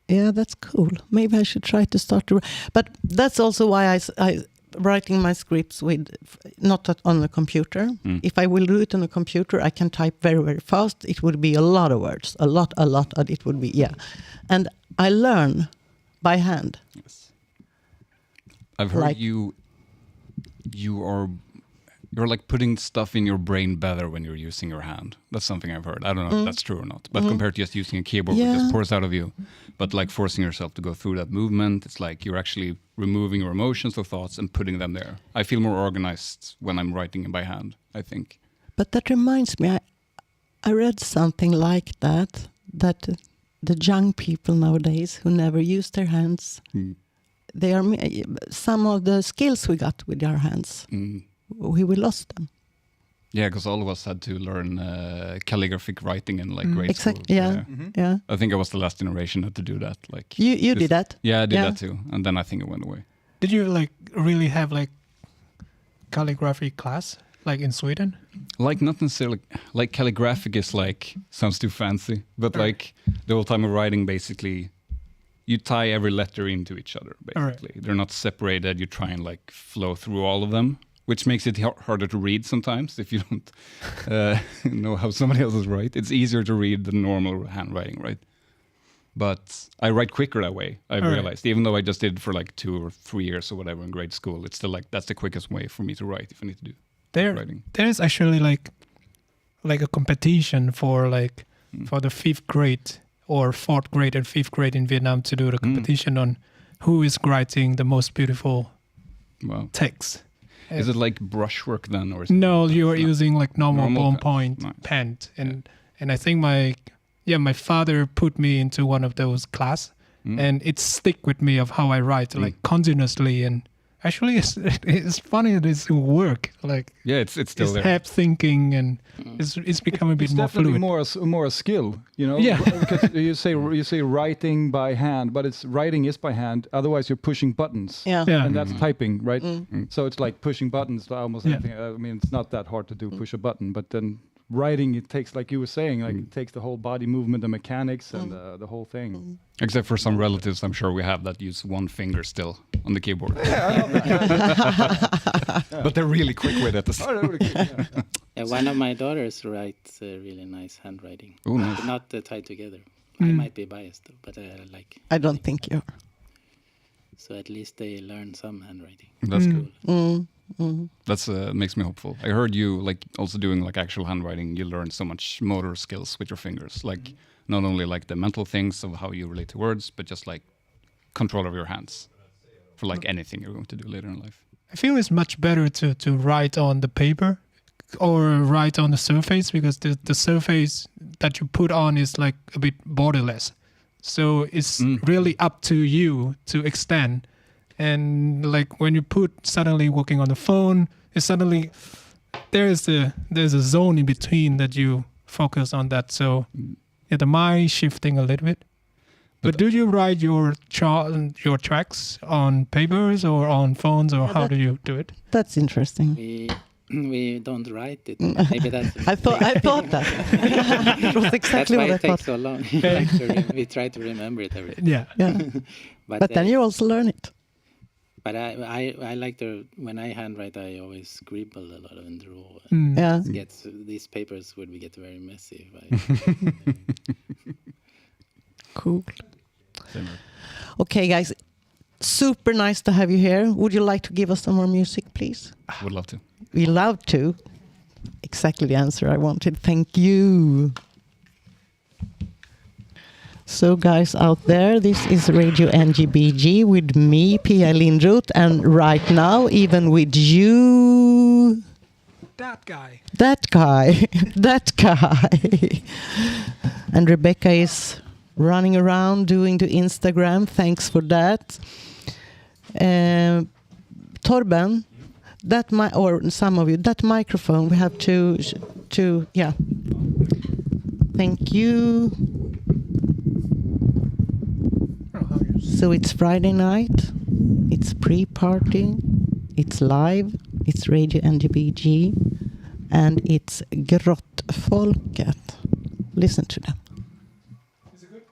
Yeah, that's cool. Maybe I should try to start to. But that's also why I writing my scripts with not on the computer. Mm. If I will do it on a computer, I can type very, very fast. It would be a lot of words, a lot. And it would be and I learn by hand. Yes. I've heard Like- you're like putting stuff in your brain better when you're using your hand. That's something I've heard. I don't know if that's true or not. But compared to just using a keyboard, it just pours out of you. But like forcing yourself to go through that movement, it's like you're actually removing your emotions or thoughts and putting them there. I feel more organized when I'm writing by hand, I think. But that reminds me, I read something like that the young people nowadays who never use their hands, they are some of the skills we got with our hands, we lost them. Yeah, because all of us had to learn calligraphic writing in like grade school. Yeah. Yeah. I think I was the last generation that to do that. Like you did that? Yeah, I did that too, and then I think it went away. Did you like really have like calligraphy class like in Sweden? Like not necessarily like calligraphic is like sounds too fancy, but like the whole time of writing, basically, you tie every letter into each other. Basically, they're not separated. You try and like flow through all of them, which makes it harder to read sometimes if you don't know how somebody else is write. It's easier to read than normal handwriting, right? But I write quicker that way, I realized. Even though I just did it for like 2 or 3 years or whatever in grade school, it's still like that's the quickest way for me to write if I need to do writing. There's actually like a competition for like for the 5th grade or 4th grade and 5th grade in Vietnam to do the competition on who is writing the most beautiful text. Is it like brushwork then, or is no? You are using like normal ballpoint pen, and I think my father put me into one of those class, and it stick with me of how I write like continuously, and actually it's funny that it's work like it's still there. Have thinking and it's become a bit more fluid. More a skill, you know. Yeah, because you say writing by hand, but writing is by hand. Otherwise, you're pushing buttons. And that's typing, right? So it's like pushing buttons. Almost anything. I mean, it's not that hard to do push a button, but then writing, it takes, like you were saying, like it takes the whole body movement, the mechanics, and the whole thing. Except for some relatives, I'm sure we have that use one finger still on the keyboard. But they're really quick with it. One of my daughters writes really nice handwriting. Oh, nice. Not tied together. I might be biased, though, but I don't think you are. So at least they learn some handwriting. That's cool. That's makes me hopeful. I heard you like also doing like actual handwriting. You learn so much motor skills with your fingers, like not only like the mental things of how you relate to words, but just like control of your hands for like anything you're going to do later in life. I feel it's much better to write on the paper or write on the surface, because the surface that you put on is like a bit borderless. So it's really up to you to extend. And like when you put suddenly working on the phone, it's suddenly there's a zone in between that you focus on that. So the mind shifting a little bit. But do you write your tracks on papers or on phones, or how do you do it? That's interesting. We don't write it. Maybe that's. I thought that. It was exactly what I thought. That's why it takes so long. We try to remember it every day. Yeah. But then you also learn it. But I like when I handwrite, I always scribble a lot and draw. These papers would get very messy. Cool. Okay, guys. Super nice to have you here. Would you like to give us some more music, please? Would love to. We love to. Exactly the answer I wanted. Thank you. So guys out there, this is Radio NGBG with me, Pia Iain, and right now even with you. That guy. That guy. And Rebecca is running around doing the Instagram. Thanks for that. Torben, or some of you, that microphone, we have to Thank you. So it's Friday night, it's pre-party, it's live, it's Radio NGBG, and it's Grottfolk Dat. Listen to them. Is it good?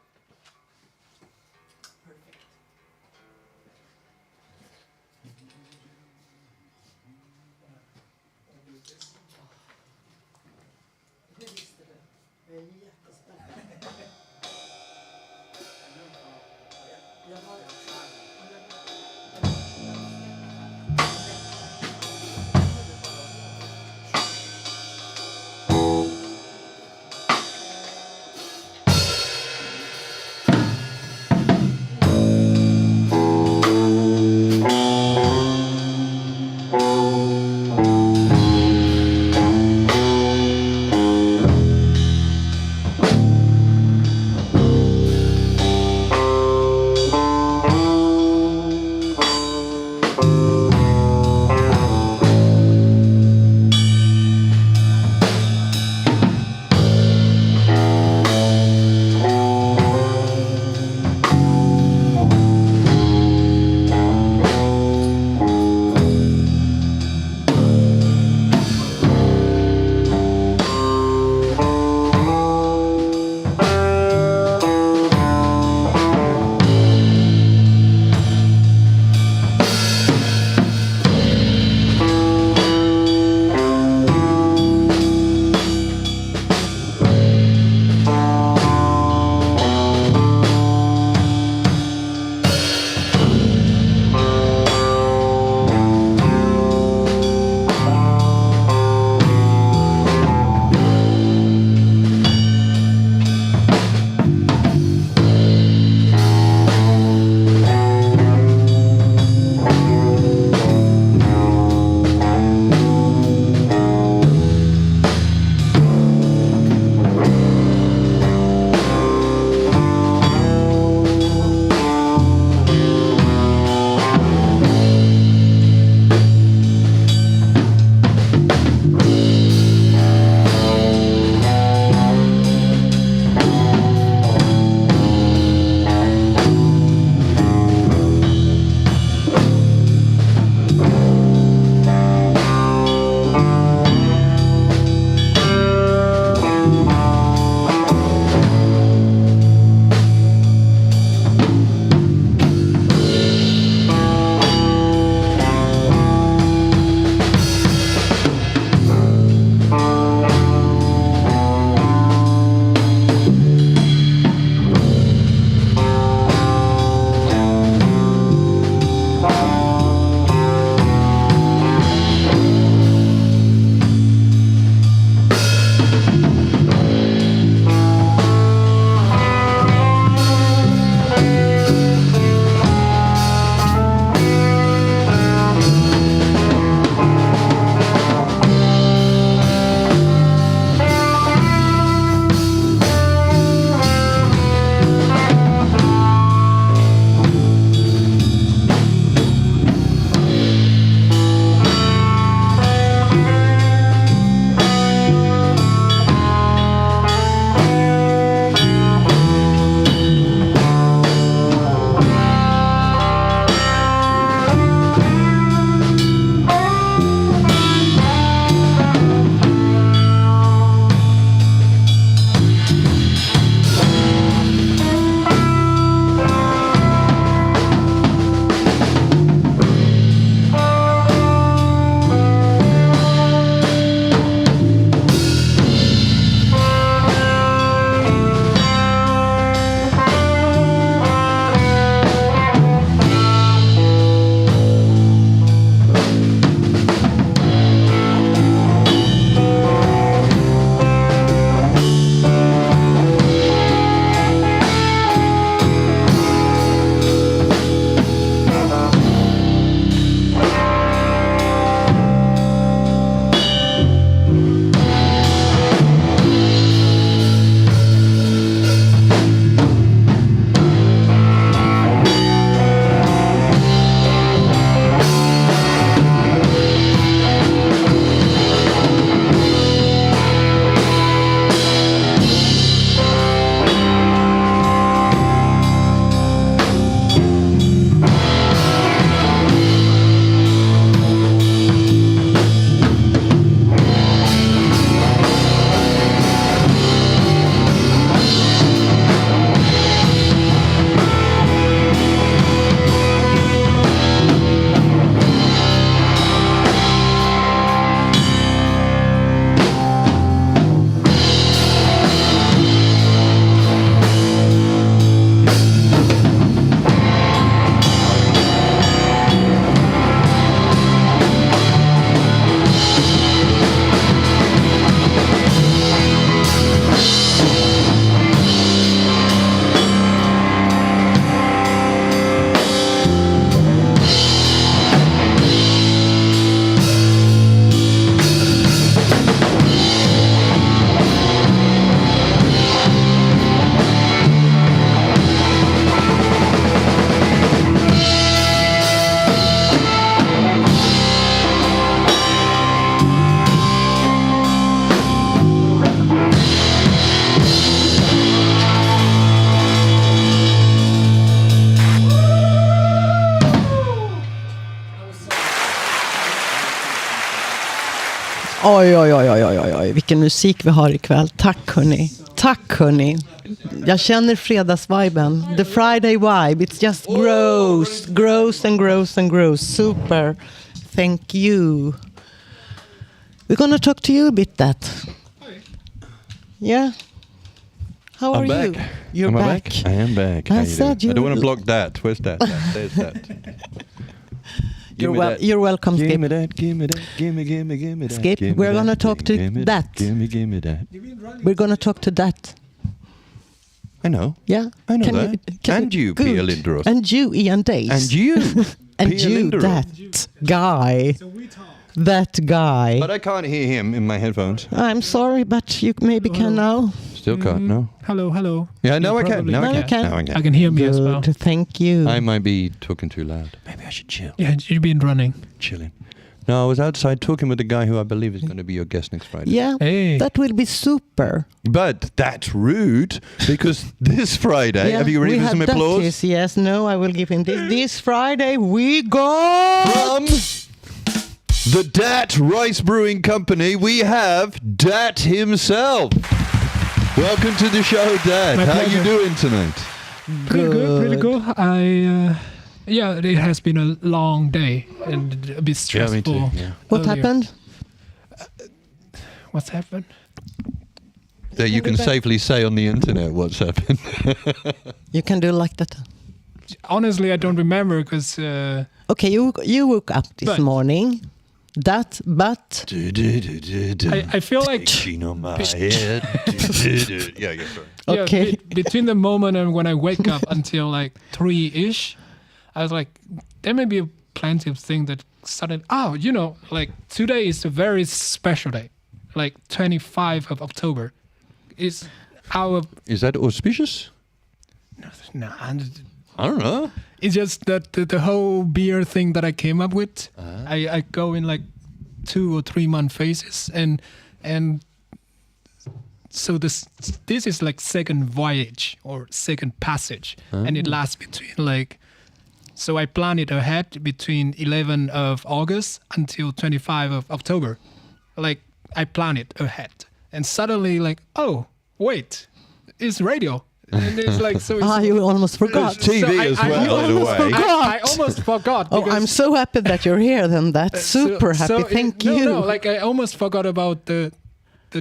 Oj, vilken musik vi har ikväll. Tack hörni. Jag känner fredagsviben. The Friday vibe. It just grows and grows. Super. Thank you. We're gonna talk to you a bit, that. Yeah. How are you? Back. You're Am I back. I am back. How I you said doing? I you- don't want to block that. Where's that? There's that. You're welcome, Give Skip. me that. Give me that. Give me that. Skip, Give me we're gonna that. talk to Give me that. Give me that. We're gonna talk to that. I know. Yeah. I know Can that. can And you, good. Pia Lindros. And you, Ian Days. And you. And Pia you, Lindros. that guy. That guy. But I can't hear him in my headphones. I'm sorry, but you maybe can now. Still can't, no. Hello. Yeah, now I can. probably- Now Now I you can. can. Now I I can. can hear me as well. Good, thank you. I might be talking too loud. Maybe I should chill. Yeah, you've been running. Chilling. No, I was outside talking with the guy who I believe is going to be your guest next Friday. Yeah, Hey. that will be super. But that's rude because this Friday, Yeah, have you ready we for some had applause? Dutties, yes, no, I will give him this. This Friday we go. From the Dat Rice Brewing Company, we have Dat himself. Welcome to the show, Dat. My How you pleasure. doing tonight? Pretty good. Yeah, it has been a long day and a bit stressful. Yeah. What earlier. happened? What's happened? That you can safely say on the internet what's happened. You can do like that. Honestly, I don't remember because Okay, you woke up this But- morning. But I feel like Touching on my head. Yeah, sorry. yeah, Okay. between the moment and when I wake up until like 3-ish, I was like, there may be plenty of things that suddenly, like today is a very special day, like 25th of October. It's our, Is that auspicious? no, I don't know. it's just that the whole beer thing that I came up with, I go in like 2 or 3 month phases and so this is like second voyage or second passage and it lasts between like, so I plan it ahead between 11 of August until 25 of October. Like I plan it ahead and suddenly like, oh wait, it's radio. And it's like, so it's, you almost forgot. It's TV So as well, by the way. I almost forgot. Oh, because- I'm so happy that you're here then. That's super happy. Thank you. No, like I almost forgot about the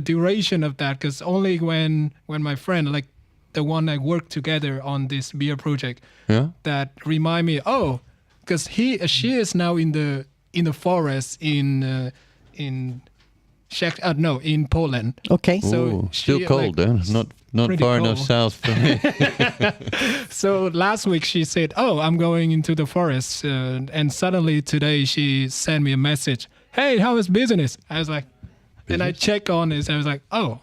duration of that because only when my friend, like the one I worked together on this beer project, Yeah. that remind me. Oh, because she is now in the forest in in Poland. Okay. So Ooh, she, still cold, like, then. Not pretty far enough cold. south for me. So last week she said, "Oh, I'm going into the forest," and suddenly today she sent me a message. Hey, how is business? I was like, and I check on it. I was like, oh,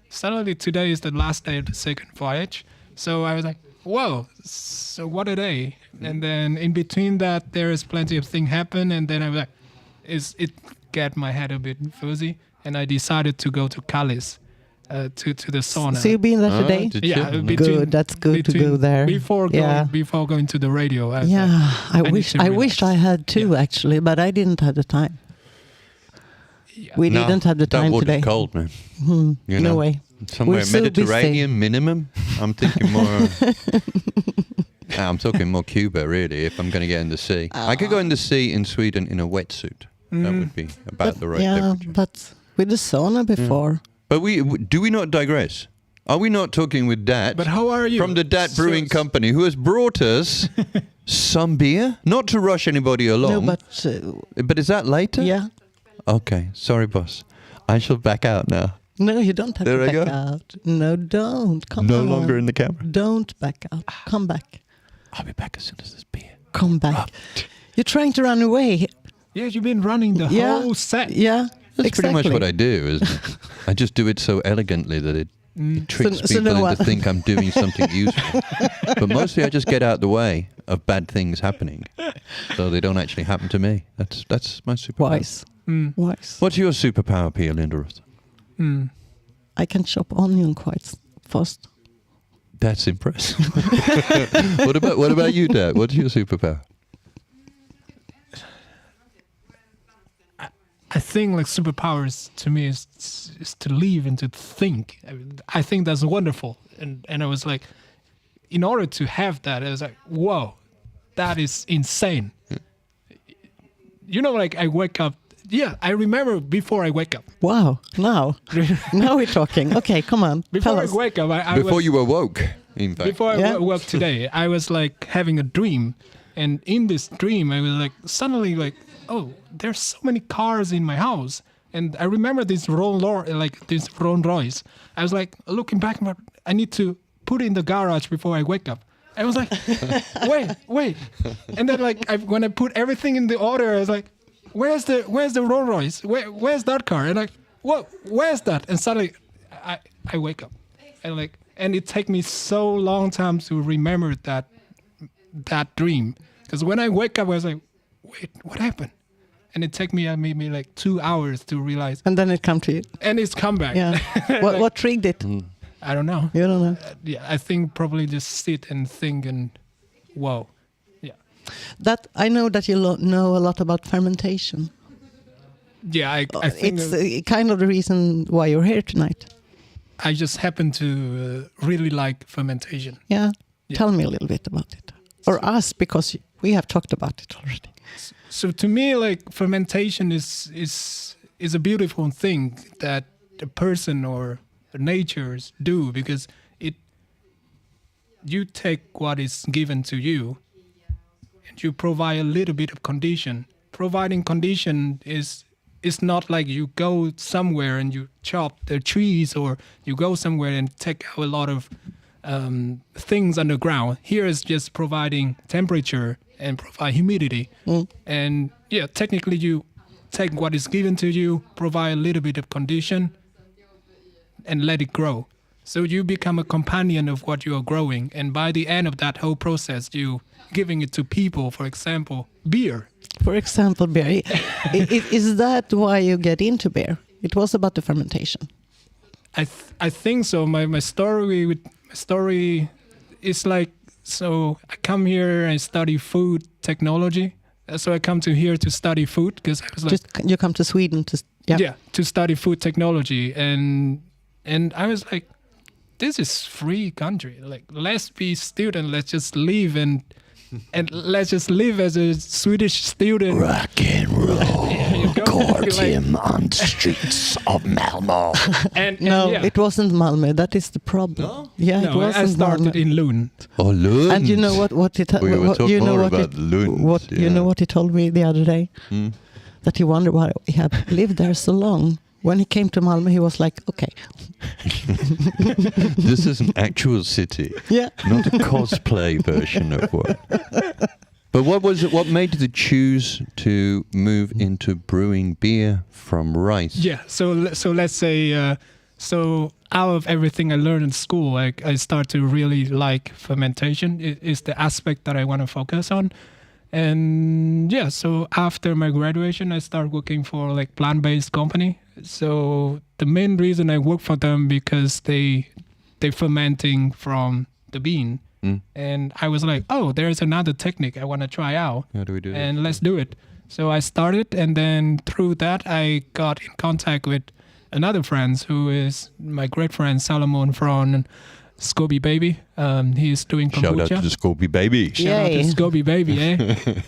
suddenly today is the last day of the second voyage. So I was like, whoa, so what a day! And then in between that, there is plenty of things happen. And then I was like, it got my head a bit fuzzy, and I decided to go to Calais. To the sauna. So you've been there today? did Yeah, you? Good, that's good to go there. Before going to the radio. I was Yeah, like, I need wish to I relax. wished I had too actually, but I didn't have the time. We No, didn't have the that time water's today. cold, man. You No know, way. Somewhere We're so Mediterranean minimum. I'm thinking more. I'm talking more Cuba, really. If I'm going to get in the sea, I could go in the sea in Sweden in a wetsuit. That would be about the right Yeah, temperature. but with the sauna before. But do we not digress? Are we not talking with Dat? But how are you? From the Dat Brewing Company, who has brought us some beer? Not to rush anybody along. No, But is that later? yeah. Okay, sorry, boss. I shall back out now. No, you don't have There to I back go. out. No, don't. Come No on. longer in the camera. Don't back out. Come back. I'll be back as soon as there's beer. Come back. You're trying to run away. Yeah, you've been running the Yeah. whole set. Yeah. That's exactly. pretty much what I do, isn't it? I just do it so elegantly that it tricks So people no into one- think I'm doing something useful. But mostly I just get out the way of bad things happening, so they don't actually happen to me. That's my superpower. Wise. Wise. What's your superpower, Pia Lindros? I can chop onion quite fast. That's impressive. What about you, Dad? What's your superpower? I think like superpowers to me is to live and to think. I think that's wonderful. And I was like, in order to have that, I was like, whoa, that is insane. You know, like I wake up. Yeah, I remember before I wake up. Wow, now we're talking. Okay, come on. Before tell I us. wake up, Before you awoke, in fact. Before I woke today, I was like having a dream. And in this dream, I was like suddenly like, oh, there's so many cars in my house. And I remember this Rolls Royce. I was like looking back, I need to put it in the garage before I wake up. I was like, wait. And then like when I put everything in the order, I was like, where's the Rolls Royce? Where's that car? And like, what? Where's that? And suddenly, I wake up, and it take me so long time to remember that dream. Because when I wake up, I was like, wait, what happened? And it took me maybe like 2 hours to realize. And then it come to you. And it's come back. Yeah. What triggered it? I don't know. You don't know. Yeah, I think probably just sit and think and wow. Yeah. That I know that you know a lot about fermentation. Yeah, I think it's kind of the reason why you're here tonight. I just happen to really like fermentation. Yeah. Tell me a little bit about it. Or us, because we have talked about it already. So to me, like fermentation is a beautiful thing that a person or natures do, because you take what is given to you and you provide a little bit of condition. Providing condition is not like you go somewhere and you chop the trees, or you go somewhere and take out a lot of things underground. Here is just providing temperature and provide humidity. And yeah, technically you take what is given to you, provide a little bit of condition, and let it grow. So you become a companion of what you are growing. And by the end of that whole process, you giving it to people, for example, beer. For example, beer. Is that why you get into beer? It was about the fermentation. I think so. My story is like, so I come here and study food technology. So I come to here to study food, because I was like, you come to Sweden to to study food technology, and I was like, this is free country. Like, let's be student. Let's just live and let's just live as a Swedish student. Rock and roll. Court him on the streets of Malmö. It wasn't Malmö. That is the problem. No? Yeah, it wasn't. I started Malmö. in Lund. Oh, Lund. And you know what it? We were talking more about Lund. You know what he told me the other day? That he wondered why he had lived there so long. When he came to Malmö, he was like, okay. This is an actual city, not a cosplay version of what. But what was it? What made you choose to move into brewing beer from rice? Yeah, so let's say, so out of everything I learned in school, I start to really like fermentation. It is the aspect that I want to focus on. And yeah, so after my graduation, I started working for like plant-based company. So the main reason I work for them, because they fermenting from the bean. And I was like, oh, there's another technique I want to try out. How do we do and that? let's do it. So I started, and then through that, I got in contact with another friend who is my great friend, Salomon from Scoby Baby. He is doing kombucha. Shout out to the Scoby Baby. Shout out to Scoby Baby, eh?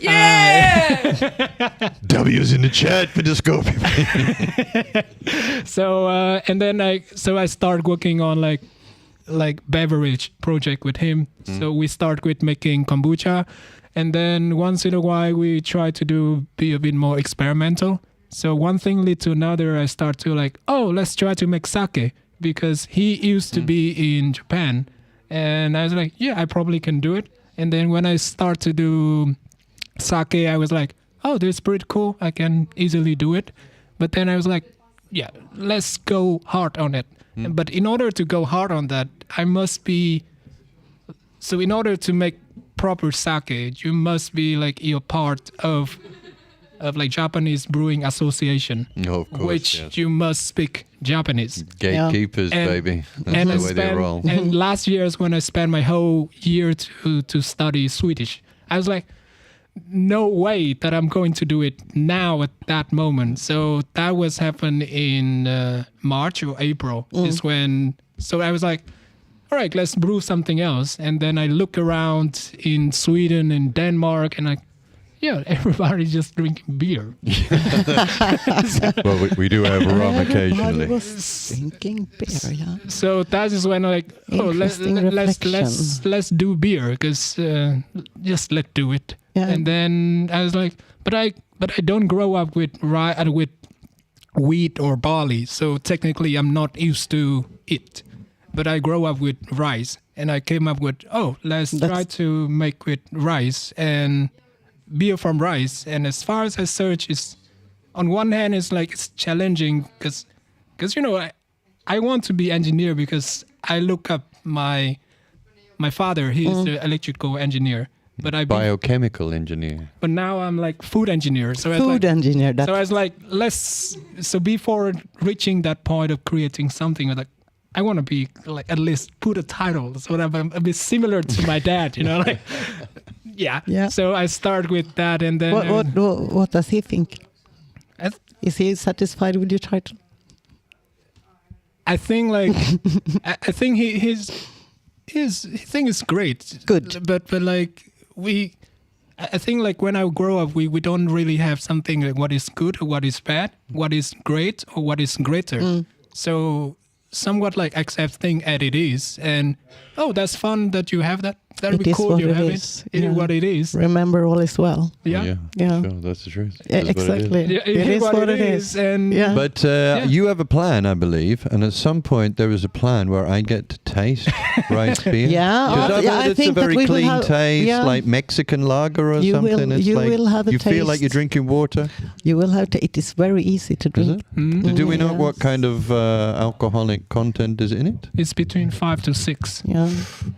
Yeah! W's in the chat for the Scoby Baby. So, and then I started working on like beverage project with him. So we start with making kombucha, and then once in a while we try to be a bit more experimental. So one thing led to another. I start to like, oh, let's try to make sake, because he used to be in Japan, and I was like, yeah, I probably can do it. And then when I start to do sake, I was like, oh, this is pretty cool. I can easily do it. But then I was like, yeah, let's go hard on it. But in order to go hard on that, so in order to make proper sake, you must be like you're part of like Japanese Brewing Association, of course, which you must speak Japanese. Gatekeepers, baby. That's the way they roll. And last year is when I spent my whole year to study Swedish. I was like, no way that I'm going to do it now at that moment. So that was happened in March or April is when, so I was like, all right, let's brew something else. And then I look around in Sweden and Denmark and everybody's just drinking beer. Well, we do have rum Everybody occasionally. was drinking beer, yeah. So that is when I'm like, let's do beer because just let's do it. Yeah. And then I was like, but I don't grow up with wheat or barley, so technically I'm not used to it. But I grow up with rice, and I came up with let's try to make with rice and beer from rice. And as far as I search, is on one hand it's challenging because I want to be engineer because I look up my father. He's the electrical engineer, but Biochemical engineer. But now I'm like food engineer. So engineer. So I was like, so before reaching that point of creating something, I want to be like at least put a title so that I'm a bit similar to my dad, like. Yeah. So I start with that, and then what does he think? Is he satisfied with your title? I think I think his thing is great. Good. But like I think like when I grow up, we don't really have something like what is good or what is bad, what is great or what is greater. So somewhat like accept thing as it is, and that's fun that you have that. That'd be cool. You have it. It is what it is. Remember, all is well. Yeah. Sure, that's the truth. Exactly. It is what it is. And But you have a plan, I believe, and at some point there is a plan where I get to taste rice beer. I it's think a very that we will clean have, taste, like Mexican lager or something. It's you like will have a you feel like taste. you're drinking water. You will have to. It is very easy to drink. Do we know what kind of alcoholic content is in it? It's between 5 to 6. Yeah,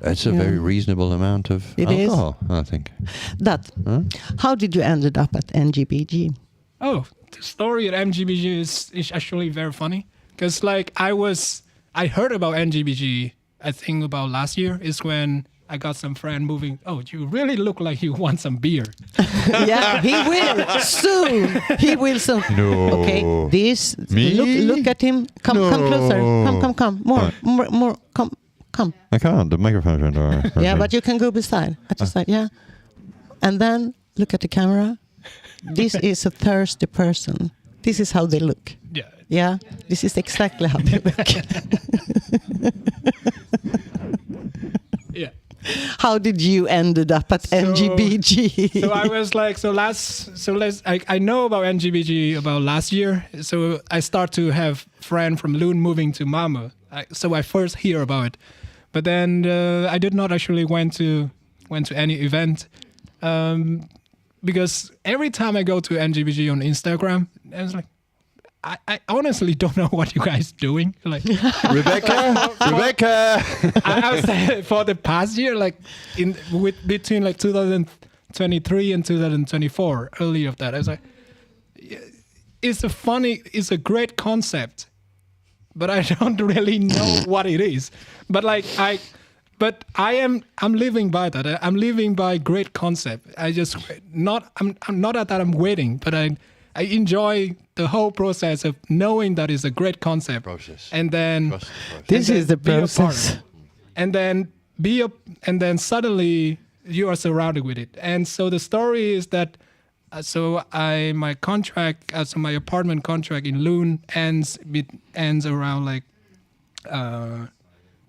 It's a very reasonable amount of alcohol, I think. How did you ended up at NGBG? The story at NGBG is actually very funny because like I heard about NGBG I think about last year is when I got some friend moving. You really look like you want some beer. Yeah, he will soon. He will soon. No. Okay, this. Me? Look at him. Come closer. Come. More. Come. I can't. The microphone's on. Yeah, but you can go beside. At your side. Yeah, and then look at the camera. This is a thirsty person. This is how they look. Yeah. Yeah. This is exactly how they look. Yeah. How did you ended up at NGBG? So I was like, I know about NGBG about last year. So I start to have friend from Lund moving to Malmö. So I first hear about it, but then I did not actually went to any event because every time I go to NGBG on Instagram, I was like, I honestly don't know what you guys doing. Like Rebecca. I was like, for the past year, like between like 2023 and 2024, early of that, I was like, it's a great concept, but I don't really know what it is. But like I'm living by that. I'm living by great concept. I'm not that I'm waiting, but I enjoy the whole process of knowing that it's a great concept. And then this is the process. And then and then suddenly you are surrounded with it. And so the story is that my apartment contract in Lund ends around like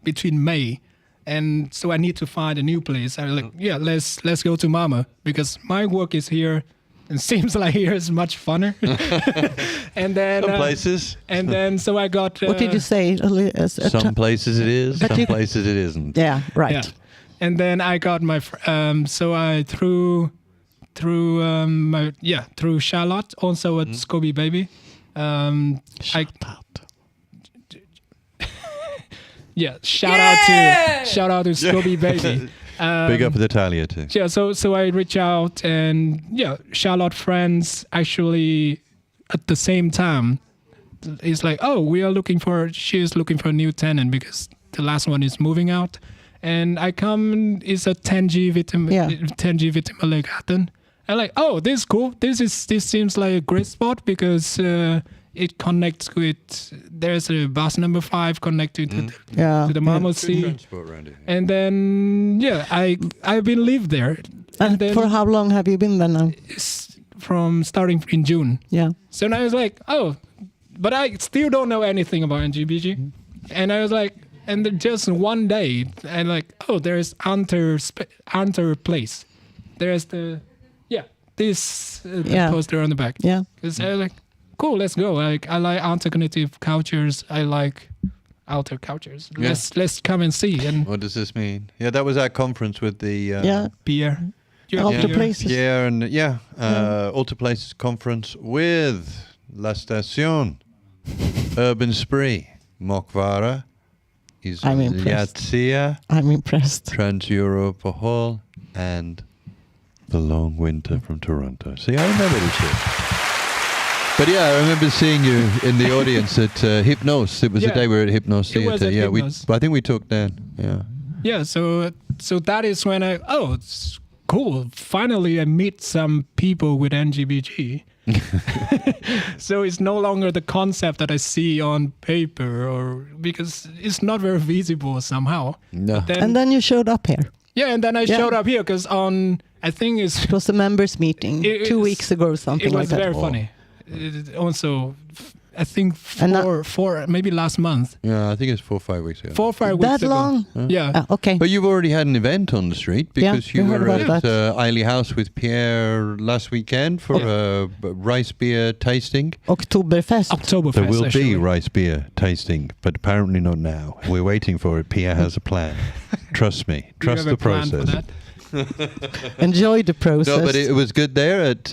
between May. And so I need to find a new place. I was like, let's go to Malmö because my work is here. It seems like here is much funner. And then some places. And then so I got. What did you say? Some plaplaces it is. Some places it isn't. Yeah, right. Yeah. And then I got my. So I through Charlotte also at Scooby Baby. Shout out. Shout out to Scooby Baby. Big up with Italia too. Yeah, so I reach out and Charlotte friends actually at the same time. It's like, she's looking for a new tenant because the last one is moving out. And I come, it's a 10G Vitamalegaten. I'm like, oh, this is cool. This seems like a great spot because it connects with. There's a bus number 5 connected to the Malmö Sea, and then I've been lived there. And then, for how long have you been there now? From starting in June. Yeah. So now I was like, oh, but I still don't know anything about NGBG, and I was like, and then just one day, and like, oh, there's Ante Place. There's this poster on the back. Yeah. Because I was like, cool, let's go. Like, I like alternative cultures. I like outer cultures. Yeah. Let's come and see. And what does this mean? Yeah, that was our conference with the Pierre. Alter Places. Pierre and Alter Places conference with La Station, Urban Spree, Mokvara, Izolyatsiya, I'm impressed. Trans-Europa Hall, and The Long Winter from Toronto. See, I remember this shit. But yeah, I remember seeing you in the audience at Hypnos. It was the day we were at Hypnos Theatre. Was at Hypnos. I think we took that. Yeah. Yeah. So that is when it's cool. Finally, I meet some people with NGBG. So it's no longer the concept that I see on paper, or because it's not very visible somehow. No. And then you showed up here. Yeah, and then I showed up here because I think it was a members meeting 2 weeks ago or something like that. It was very funny. Also, I think four maybe last month. Yeah, I think it's 4 or 5 weeks ago. 4 or 5 weeks that ago. long? Yeah. Okay. But you've already had an event on the street because you were at that. Eiley House with Pierre last weekend for a rice beer tasting. Oktoberfest. There will be rice beer tasting, but apparently not now. We're waiting for it. Pierre has a plan. Trust me. Trust the process. Enjoy the process. No, but it was good there at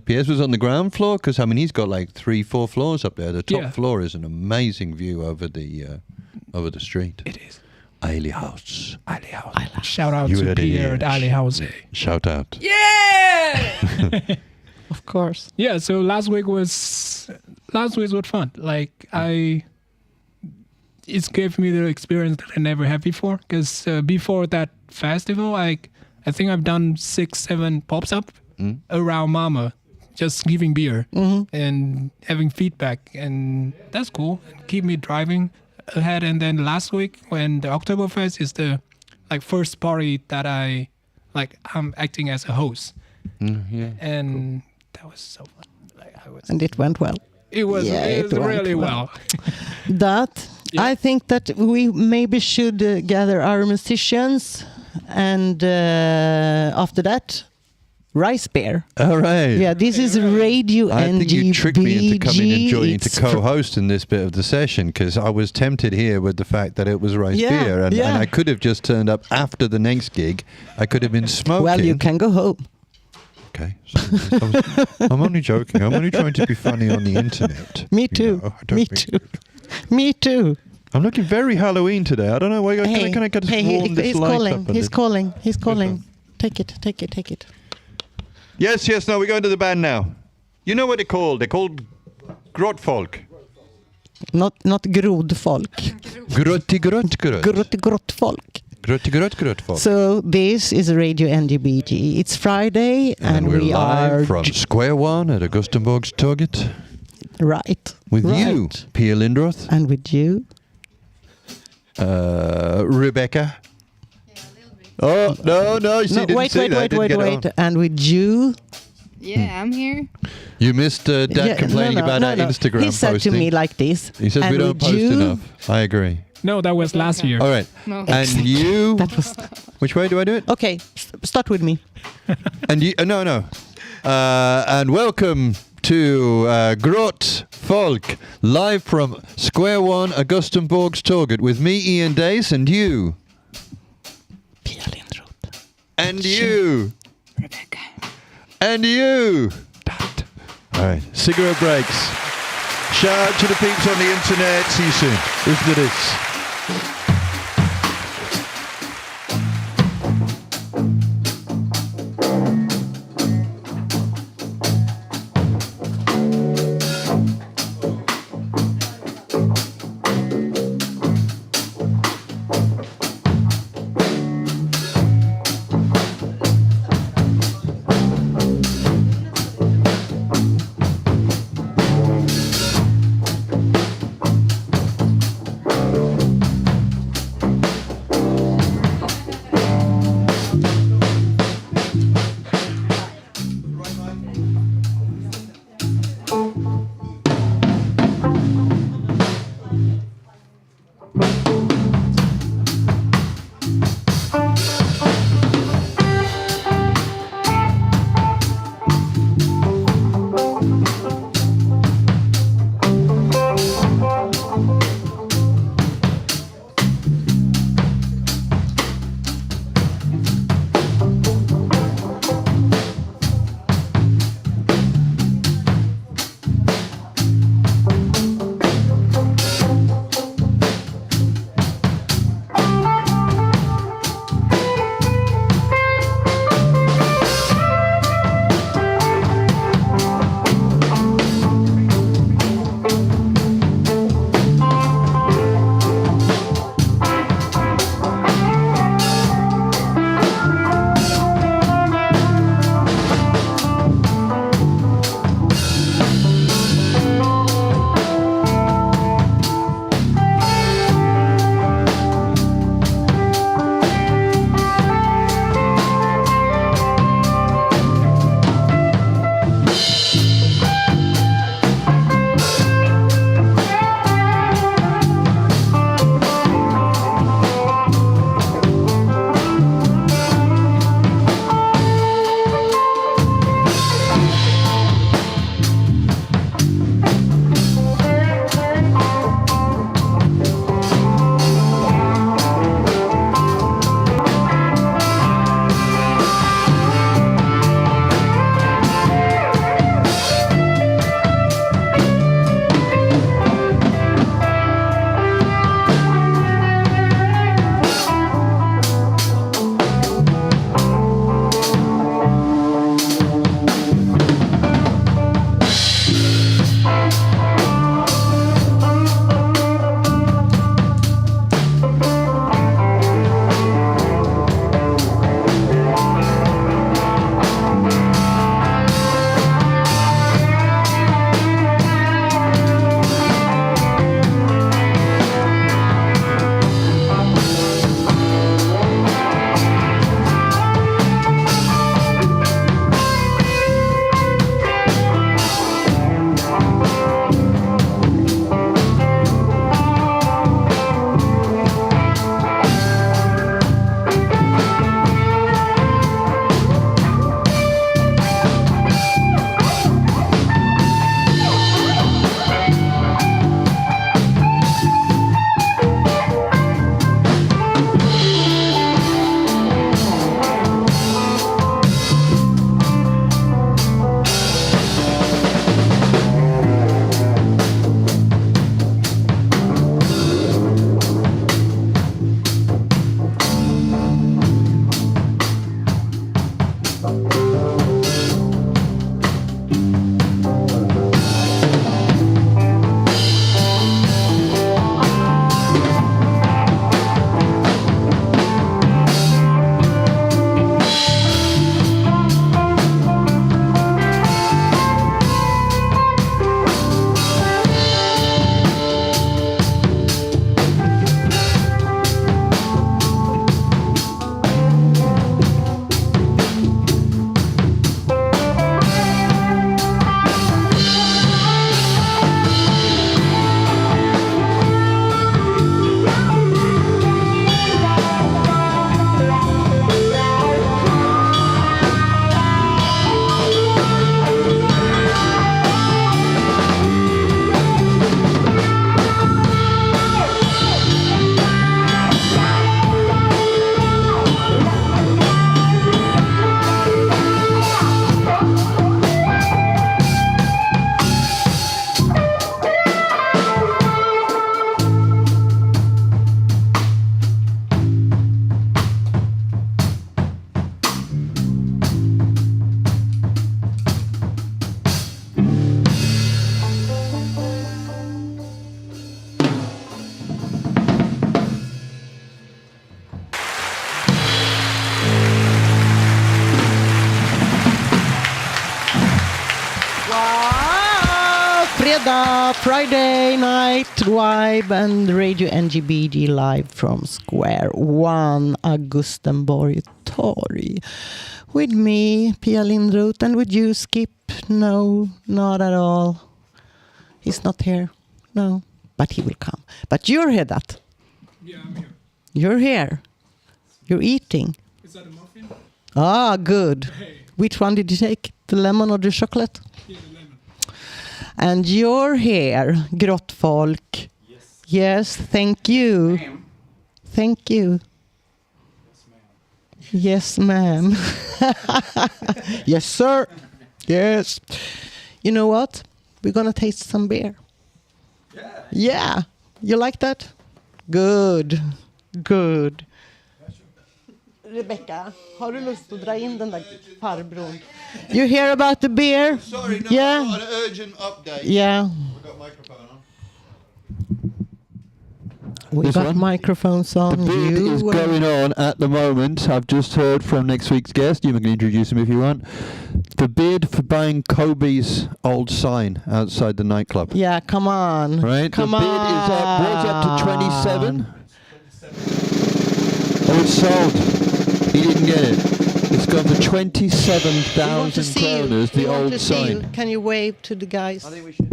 Pierre's. Was on the ground floor because I mean he's got like 3-4 floors up there. The top floor is an amazing view over the street. It is. Eiley House. Eiley House. Shout out to Pierre at Eiley House. Shout out. Yeah. Of course. Yeah. So last week was fun. Like it gave me the experience that I never had before. Because before that festival, I think I've done 6-7 pops up around Malmö, just giving beer and having feedback, and that's cool. Keep me driving ahead. And then last week, when the Oktoberfest is the first party that I'm acting as a host, and that was so fun. And it went well. It was really well. I think that we maybe should gather our musicians. And after that, rice beer. All right. Yeah, this is Radio NGBG. I think you tricked me into coming and joining to co-host in this bit of the session because I was tempted here with the fact that it was rice beer, and I could have just turned up after the next gig. I could have been smoking. Well, you can go home. Okay. I'm only joking. I'm only trying to be funny on the internet. Me too. Me too. Me too. I'm looking very Halloween today. I don't know why. Can I get this light up? He's calling. Take it. Yes. No, we're going to the band now. You know what they're called? They're called Grottfolk. Not Grottfolk. Grottfolk. So this is Radio NGBG. It's Friday and we're we live are from Square One at Augustenborgstorget. Right. With you, Pia Lindroth. And with you. Rebecca. Oh, no, you didn't say that. Wait. And with you. Yeah, I'm here. You missed Dad complaining about our Instagram posting. He said to me like this. He says we don't post enough. I agree. No, that was last year. All right. No. And you... Which way do I do it? Okay, start with me. And you... No. And welcome to Grottfolk, live from Square One, Augustenborgstorget, with me, Ian Dace, and you. Pia Lindroth. And you. Rebecca. And you. Dad. All right, cigarette breaks. Shout out to the peeps on the internet. See you soon. Listen to this. Fredag, Friday night vibe and Radio NGBG live from Square 1, Augustenborgstorget. With me, Pia Iain, and with you, Skip. No, not at all. He's not here. No, but he will come. But you're here, Dat. Yeah, I'm here. You're here. You're eating. Is that a muffin? Ah, good. Hey. Which one did you take? The lemon or the chocolate? Yeah, the lemon. And you're here, Grottfolk. Yes, thank you. Thank you. Yes, ma'am. Yes, sir. Yes. You know what? We're gonna taste some beer. Yeah. You like that? Good. Good. Rebecca, har du lust att dra in den där farbrorn? You hear about the beer? Sorry, no, Yeah. I've got an urgent update. Yeah. We've got microphone on. We This got one? microphones on. The bid You is were- going on at the moment. I've just heard from next week's guest. You can introduce him if you want. The bid for buying Kobe's old sign outside the nightclub. Yeah, come on. Right? Come the bid is up. What's up to 27? Oh, it's sold. He didn't get it. It's gone for We want to 27,000 see you. kroners, We the want old to see you. sign. Can you wave to the guys? I think we should.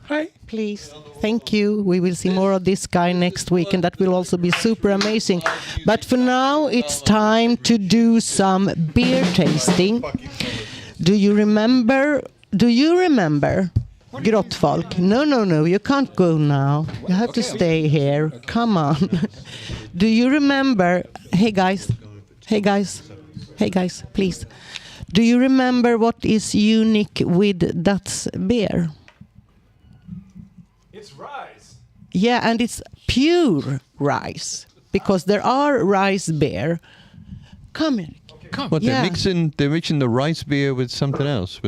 Hi. Please. Thank you. We will see more of this guy next week, and that will also be super amazing. But for now, it's time to do some beer tasting. Do you remember? Grottfolk? No, you can't go now. You have to stay here. Come on. Do you remember? Hey guys, please. Do you remember what is unique with Dat's beer? It's rice. Yeah, and it's pure rice because there are rice beer. Come here. Come. What, Yeah. they're mixing the rice beer with something else.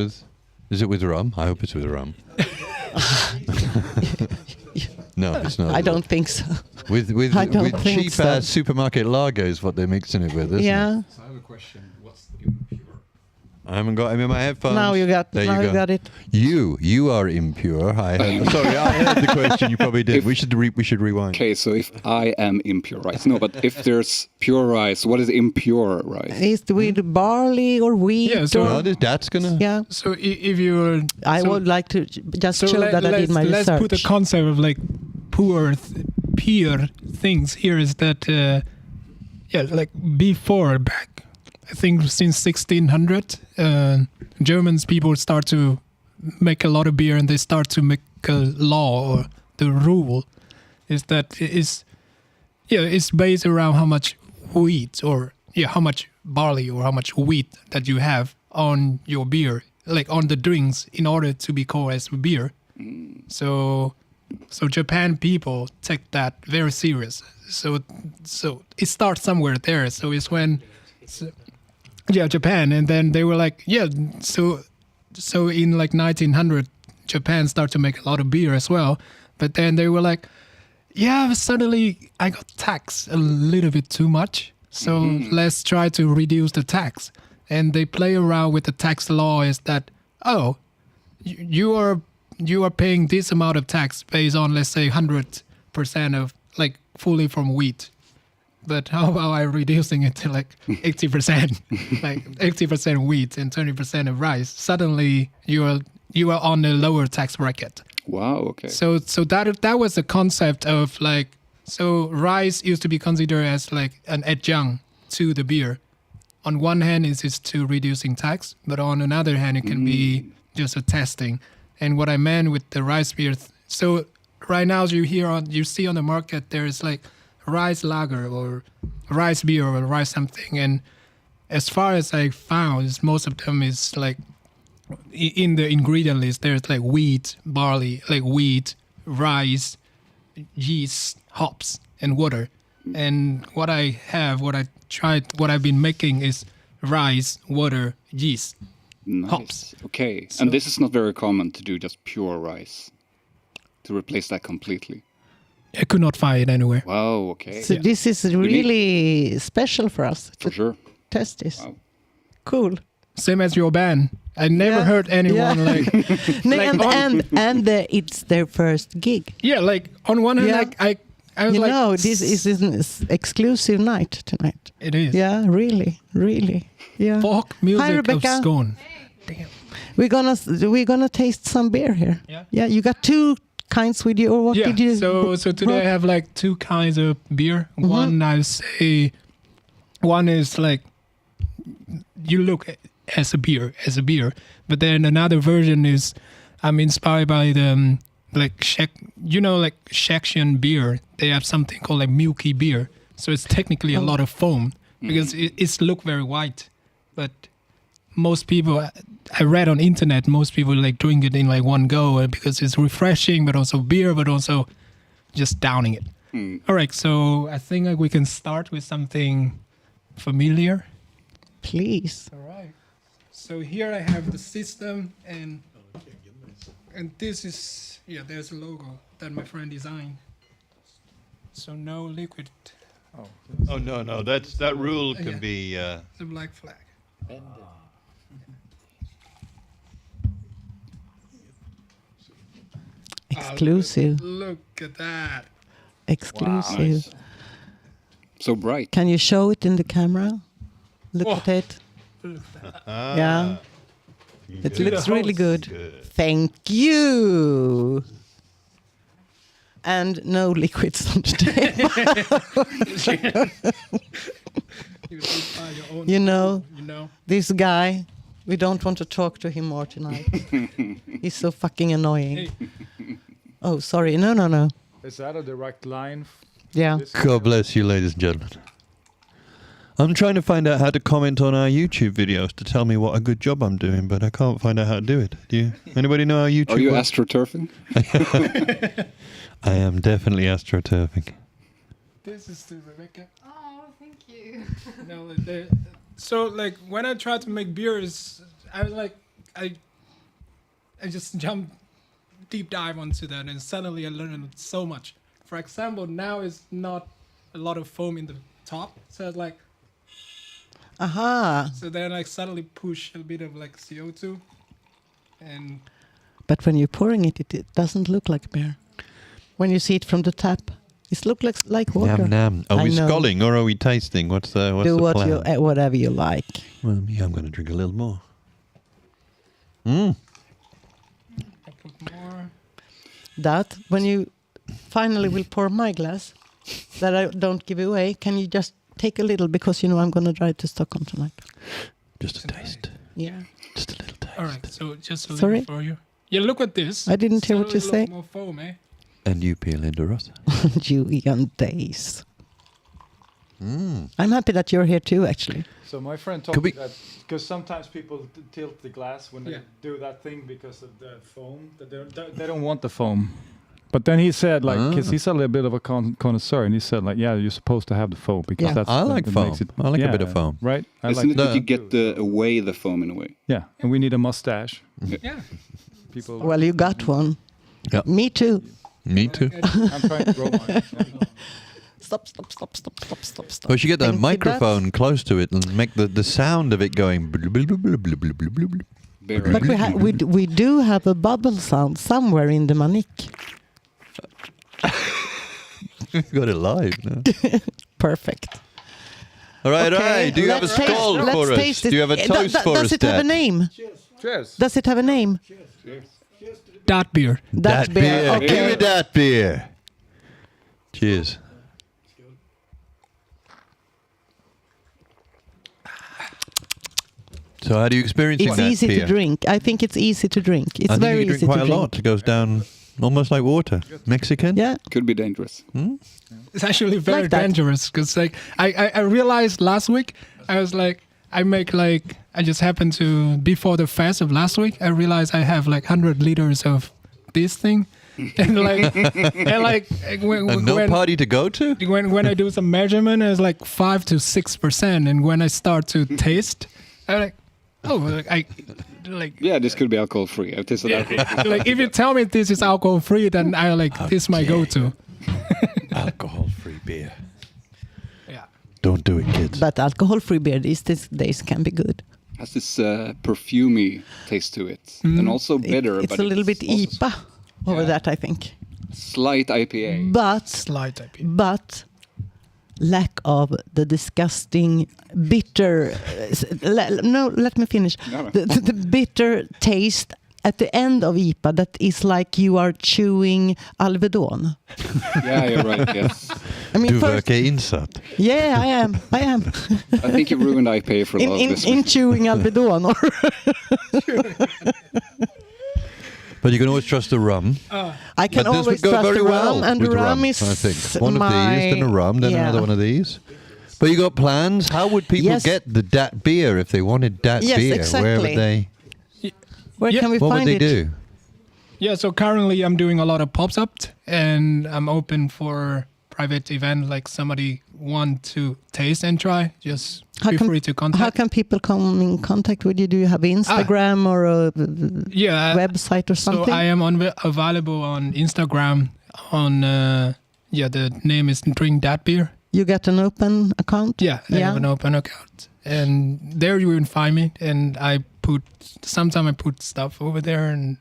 Is it with rum? I hope it's with rum. No, it's not. I don't think so. With I don't think cheap so. Supermarket lager is what they're mixing it with, isn't Yeah. it? So I have a question. What's impure? I haven't got him in my headphones. Now you got. There now you you go. got it. You are impure. Sorry, I heard the question. You probably did. We should rewind. Okay, so if I am impure rice, no, but if there's pure rice, what is impure rice? Is it with barley or wheat? Yeah, so- or, Well, that's gonna. yeah. So if you're... I so- would like to just show let- that I did my let's research. put a concept of like pure things here is that like before back I think since 1600 Germans people start to make a lot of beer, and they start to make a law, or the rule is that it's based around how much wheat or how much barley or how much wheat that you have on your beer, like on the drinks, in order to be called as beer. So Japan people take that very serious. So it starts somewhere there. So it's when, Japan, and then they were like, so in like 1900, Japan started to make a lot of beer as well. But then they were like, suddenly I got taxed a little bit too much. So let's try to reduce the tax. And they play around with the tax law is that, you are paying this amount of tax based on, let's say, 100% of like fully from wheat. But how about I reducing it to like 80%, like 80% wheat and 20% of rice? Suddenly you are on a lower tax bracket. Wow, okay. So that was the concept of like, so rice used to be considered as like an adjunct to the beer. On one hand, it's to reducing tax, but on another hand, it can be just a testing. And what I meant with the rice beer, so right now you see on the market, there's like rice lager or rice beer or rice something. And as far as I found, most of them is like, in the ingredient list, there's like wheat, barley, like wheat, rice, yeast, hops, and water. And what I've been making is rice, water, yeast, Nice. hops. Okay, So- and this is not very common to do just pure rice, to replace that completely. I could not find it anywhere. Wow, okay. So this is really special for us For to sure. test this. Wow. Cool. same as your band. I never heard anyone like, it's their first gig. Yeah, like on one hand, like I was you like, know, this is an exclusive night tonight. It is. Yeah, really. Yeah. Folk music Hi, of Rebecca. Skåne. Damn. We're gonna taste some beer here. Yeah. You got 2 kinds with you, or what did you? So today I have like 2 kinds of beer. One I say, one is like you look as a beer, but then another version is I'm inspired by the like Czechia beer. They have something called like milky beer, so it's technically a lot of foam because it's look very white, but most people I read on internet, most people like drink it in like one go because it's refreshing, but also beer, but also just downing it. All right, so I think like we can start with something familiar. Please. All right. So here I have the system, and this is there's a logo that my friend designed. So no liquid. Oh no, that rule can be. The black flag. Exclusive. Look at that. Exclusive. Wow. Nice. So bright. Can you show it in the camera? Look at it. Yeah. It looks really good. Thank you. And no liquids on the table. You know, this guy, we don't want to talk to him more tonight. He's so fucking annoying. Oh, sorry. No. Is that a direct line? Yeah. God bless you, ladies and gentlemen. I'm trying to find out how to comment on our YouTube videos to tell me what a good job I'm doing, but I can't find out how to do it. Do you? Anybody know how YouTube Are you works? astroturfing? I am definitely astroturfing. This is to Rebecca. Oh, thank you. No, so like when I tried to make beers, I was like, I just jumped deep dive onto that, and suddenly I learned so much. For example, now it's not a lot of foam in the top, so it's like. Aha. So then I suddenly push a bit of like CO2, and. But when you're pouring it, it doesn't look like beer. When you see it from the tap, it looks like water. Nam. Are we sculling or are we tasting? What's the plan? Whatever you like. Well, yeah, I'm going to drink a little more. I put more. That when you finally will pour my glass, that I don't give away, can you just take a little, because you know I'm going to drive to Stockholm tonight. Just a taste. Yeah. Just a little taste. All right, so just a Sorry? little for you. Yeah, look at this. I didn't hear what you Suddenly say. more foam, eh? And you, Pia Iain. Julian Days. I'm happy that you're here too, actually. So my friend told me that because sometimes people tilt the glass when they do that thing because of the foam. That they don't want the foam. But then he said, like, because he's a little bit of a connoisseur, and he said, like, yeah, you're supposed to have the foam because that's. I like foam. Makes it, I like a bit of foam. Right? Isn't it that you get away the foam in a way? Yeah, and we need a mustache. Yeah. People. Well, you got one. Yeah. Me too. Me too. I'm trying to grow mine. Stop. Well, you should get the Thank you, microphone close to it and make the sound of it going. But we do have a bubble sound somewhere in the manic. We've got it live now. Perfect. All right. Do you have a skull for us? Do you have a toast for us, Does it have a name? Cheers. Does it have a name? Dat beer. Dat beer. Okay. Give me that beer. Cheers. So how do you experience that? It's easy beer? to drink. I think it's easy to drink. It's I think very you drink easy quite to a drink. lot. It goes down almost like water. Mexican? Yeah. Could be dangerous. It's actually very Like that. dangerous because like I realized last week I was like I just happened to before the fest of last week I realized I have like 100 liters of this thing and when no party to go to? when I do some measurement it's like 5 to 6%, and when I start to taste I'm like yeah, this could be alcohol free. I've tasted alcohol. like if you tell me this is alcohol free, then I this my go-to. Alcohol-free beer. Yeah. Don't do it, kids. But alcohol-free beer these days can be good. has this perfumey taste to it, and also bitter. It's but a little bit also IPA over that, I think. Slight IPA. Slight IPA. But lack of the disgusting bitter. Let me finish. No. The bitter taste at the end of IPA that is like you are chewing Alvedon. Yeah, you're right. Yes. I mean, Du verkar insatt. Yeah, I am. I think you ruined IPA for a lot of in chewing Alvedon. But you can always trust the rum. I can but this always would go trust very the well rum, and with the rum is I think one of these, then a rum, then another one of these. But you got plans? How would people get the Dat beer if they wanted Dat beer? Exactly. Where would they? Where can we what find would they do? Yeah, so currently I'm doing a lot of pops up, and I'm open for private event, like somebody want to taste and try. Just feel free to contact. How can people come in contact with you? Do you have Instagram or a website or something? So I am available on Instagram. On the name is Drink Dat Beer. You got an open account? Yeah, I have an open account, and there you will find me. And sometimes I put stuff over there, and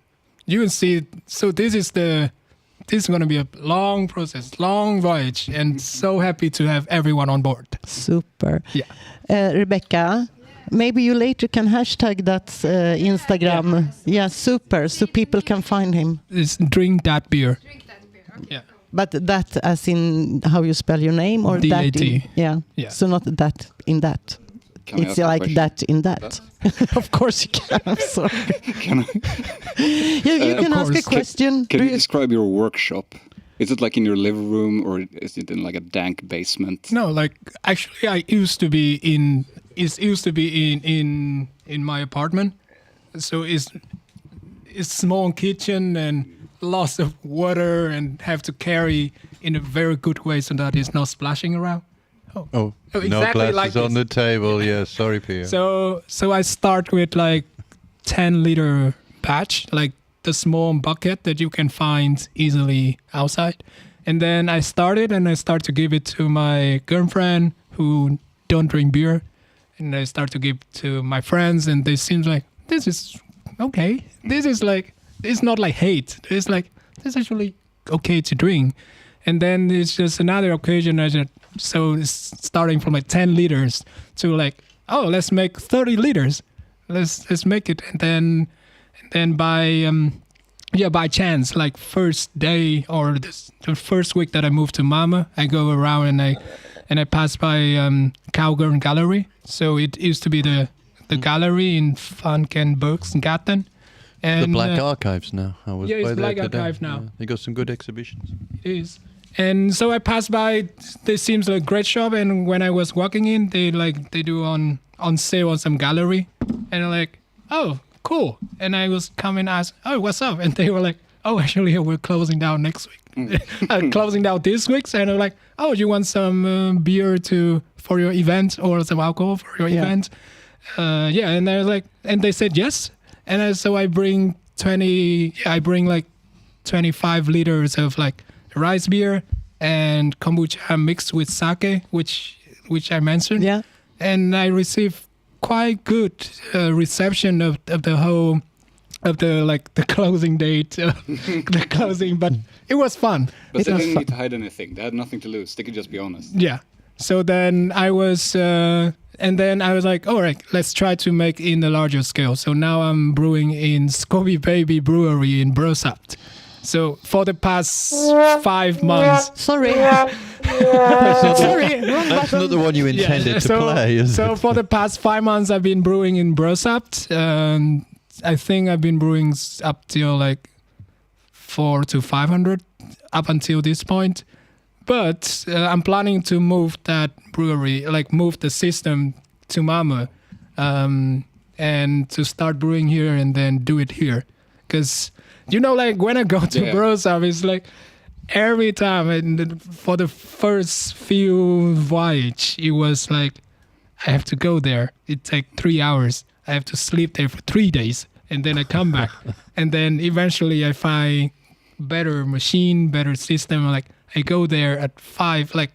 you can see it. So this is going to be a long process, long voyage, and so happy to have everyone on board. Super. Yeah. Rebecca, maybe you later can hashtag that Instagram. Yeah, super. So people can find him. It's Drink Dat Beer. Yeah. But that as in how you spell your name or that? D-A-T. Yeah. So not that in that. Can I it's ask a like question? that in that. Of course you can. I'm sorry. Can I? You can ask a question. Can you describe your workshop? Is it like in your living room, or is it in like a dank basement? No, like actually, I used to be in. It used to be in my apartment, so it's small kitchen and lots of water, and have to carry in a very good way so that it's not splashing around. Oh, exactly no glasses like on this. the table. Yeah, sorry, Pia. So I start with like 10-liter batch, like the small bucket that you can find easily outside. And then I start to give it to my girlfriend who don't drink beer. And I start to give to my friends, and they seem like, this is okay. This is like, it's not like hate. It's like, this is actually okay to drink. And then it's just another occasion. So it's starting from like 10 liters to like, oh, let's make 30 liters. Let's make it. And then by chance, like first day or the first week that I moved to Malmö, I go around and I pass by Cowgirl Gallery. So it used to be the gallery in Augustenborgstorget. The Black Archives now. I was by it's there Black today. Archive now. Yeah, they got some good exhibitions. It is. And so I passed by. This seems like a great shop. And when I was walking in, they do on sale on some gallery, and I'm like, oh, cool. And I was coming and asked, oh, what's up? And they were like, oh, actually, we're closing down next week. Closing down this week. And I'm like, oh, you want some beer for your event or some alcohol for your event? And I was like, and they said yes. And so I bring like 25 liters of like rice beer and kombucha mixed with sake, which I mentioned. Yeah. And I received quite good reception of the whole of the closing date, the closing. But it was fun. But they didn't need to hide anything. They had nothing to lose. They could just be honest. Yeah. So then I was. And then I was like, all right, let's try to make in the larger scale. So now I'm brewing in Scooby Baby Brewery in Brosapt. So for the past 5 months... Sorry. Sorry. That's not the one you intended to play, is so it? for the past 5 months, I've been brewing in Brosapt. I think I've been brewing up till like 400 to 500 up until this point. But I'm planning to move that brewery, like move the system to Malmö, and to start brewing here and then do it here. Because, like when I go to Brosapp, it's like every time, and for the first few voyage, it was like, I have to go there. It takes 3 hours. I have to sleep there for 3 days. And then I come back. And then eventually I find better machine, better system. Like, I go there at 5, I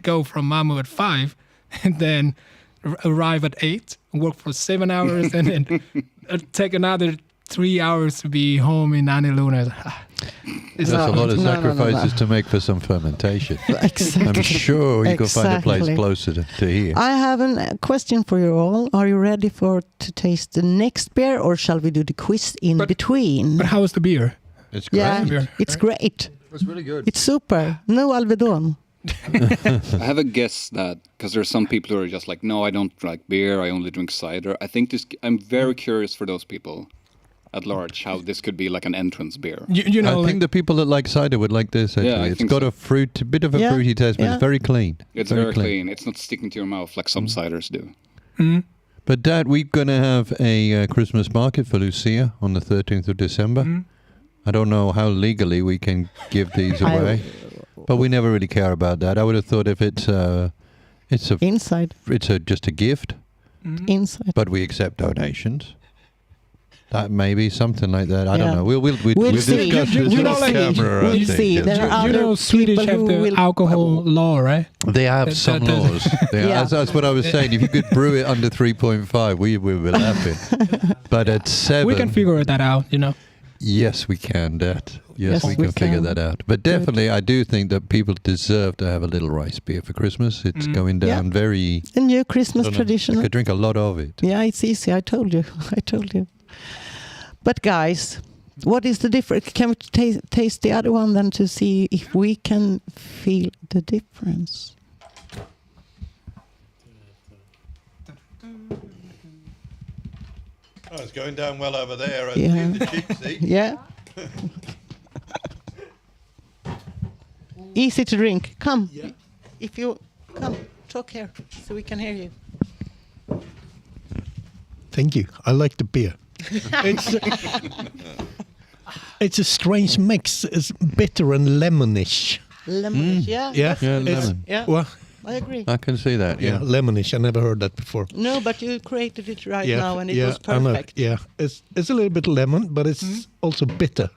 go from Malmö at 5 and then arrive at 8, work for 7 hours and then take another 3 hours to be home in Annaluna. There's a lot of sacrifices to make for some fermentation. Exactly. I'm sure you can find a place closer to here. I have a question for you all. Are you ready to taste the next beer, or shall we do the quiz in between? But how is the beer? It's great. Yeah, Beer, it's great. It's really good. It's super. No Alvedon. I have a guess that because there are some people who are just like, no, I don't like beer. I only drink cider. I think I'm very curious for those people at large how this could be like an entrance beer. You know, I think the people that like cider would like this. Actually, I it's think got so. a bit of a fruity taste, but it's very clean. It's very clean. It's not sticking to your mouth like some ciders do. But Dad, we're going to have a Christmas market for Lucia on the 13th of December. I don't know how legally we can give these away, but we never really care about that. I would have thought if it's inside, it's just a gift, inside. but we accept donations. That may be something like that. I don't know. We'll see. discuss this off camera. We'll see. There are other Swedish have the alcohol law, right? They have some laws. That's what I was saying. If you could brew it under 3.5, we will be laughing. But at 7, we can figure that out. You know. Yes, we can, Dad. Yes, we can figure that out. But definitely, I do think that people deserve to have a little rice beer for Christmas. It's going down very... A new Christmas tradition. I could drink a lot of it. Yeah, it's easy. I told you. But guys, what is the difference? Can we taste the other one then to see if we can feel the difference? Oh, it's going down well over there. I see the cheap seat. Yeah. Easy to drink. Come. Yeah. If you come, talk here so we can hear you. Thank you. I like the beer. It's a strange mix. It's bitter and lemonish. Lemonish, yeah. Yeah, lemon. Yeah. Well, I agree. I can see that. Yeah, lemonish. I never heard that before. No, but you created it now, and it was I know. perfect. Yeah, it's a little bit lemon, but it's also bitter.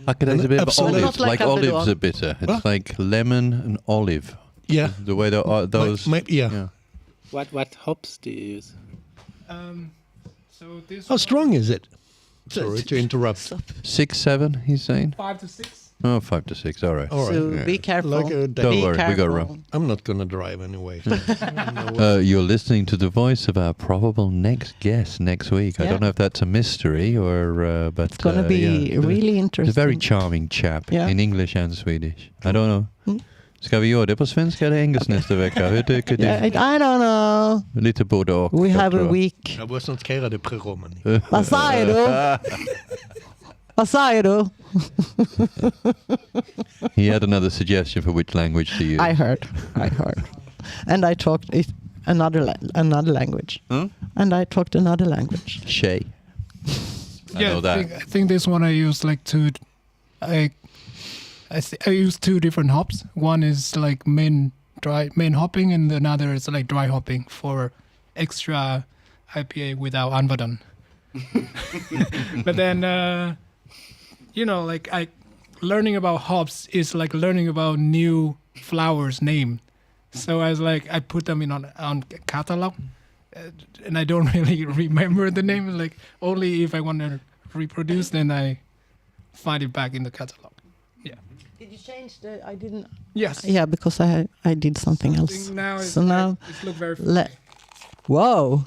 I can taste a bit of Absolutely. olives. Not like olives are bitter. It's like lemon and olive. Yeah. The way those. Yeah. What hops do you use? So this. How strong is it? Sorry to interrupt. 6, 7, he's saying? 5 to 6. Oh, 5 to 6, all right. So be careful. Don't worry, we got around. I'm not going to drive anyway. You're listening to the voice of our probable next guest next week. I don't know if that's a mystery or... but it's going to be really interesting. He's a very charming chap in English and Swedish. I don't know. Ska vi göra det på svenska eller engelska nästa vecka? Hur tycker du? I don't know. Lite både och. We have a week. Jag var kär i pre-roman. Vad säger du? Vad säger du? He had another suggestion for which language to use. I heard. And I talked another language. Huh? And I talked another language. Shay. I know that. I think this one I use like two. I use 2 different hops. One is like main hopping, and another is like dry hopping for extra IPA without Anvadan. But then, like learning about hops is like learning about new flowers' name. So I put them in on catalog, and I don't really remember the name. Like only if I want to reproduce, then I find it back in the catalog. Did you change the? I didn't. Yes. Yeah, because I did something else. Now so now it's look very funny. Whoa.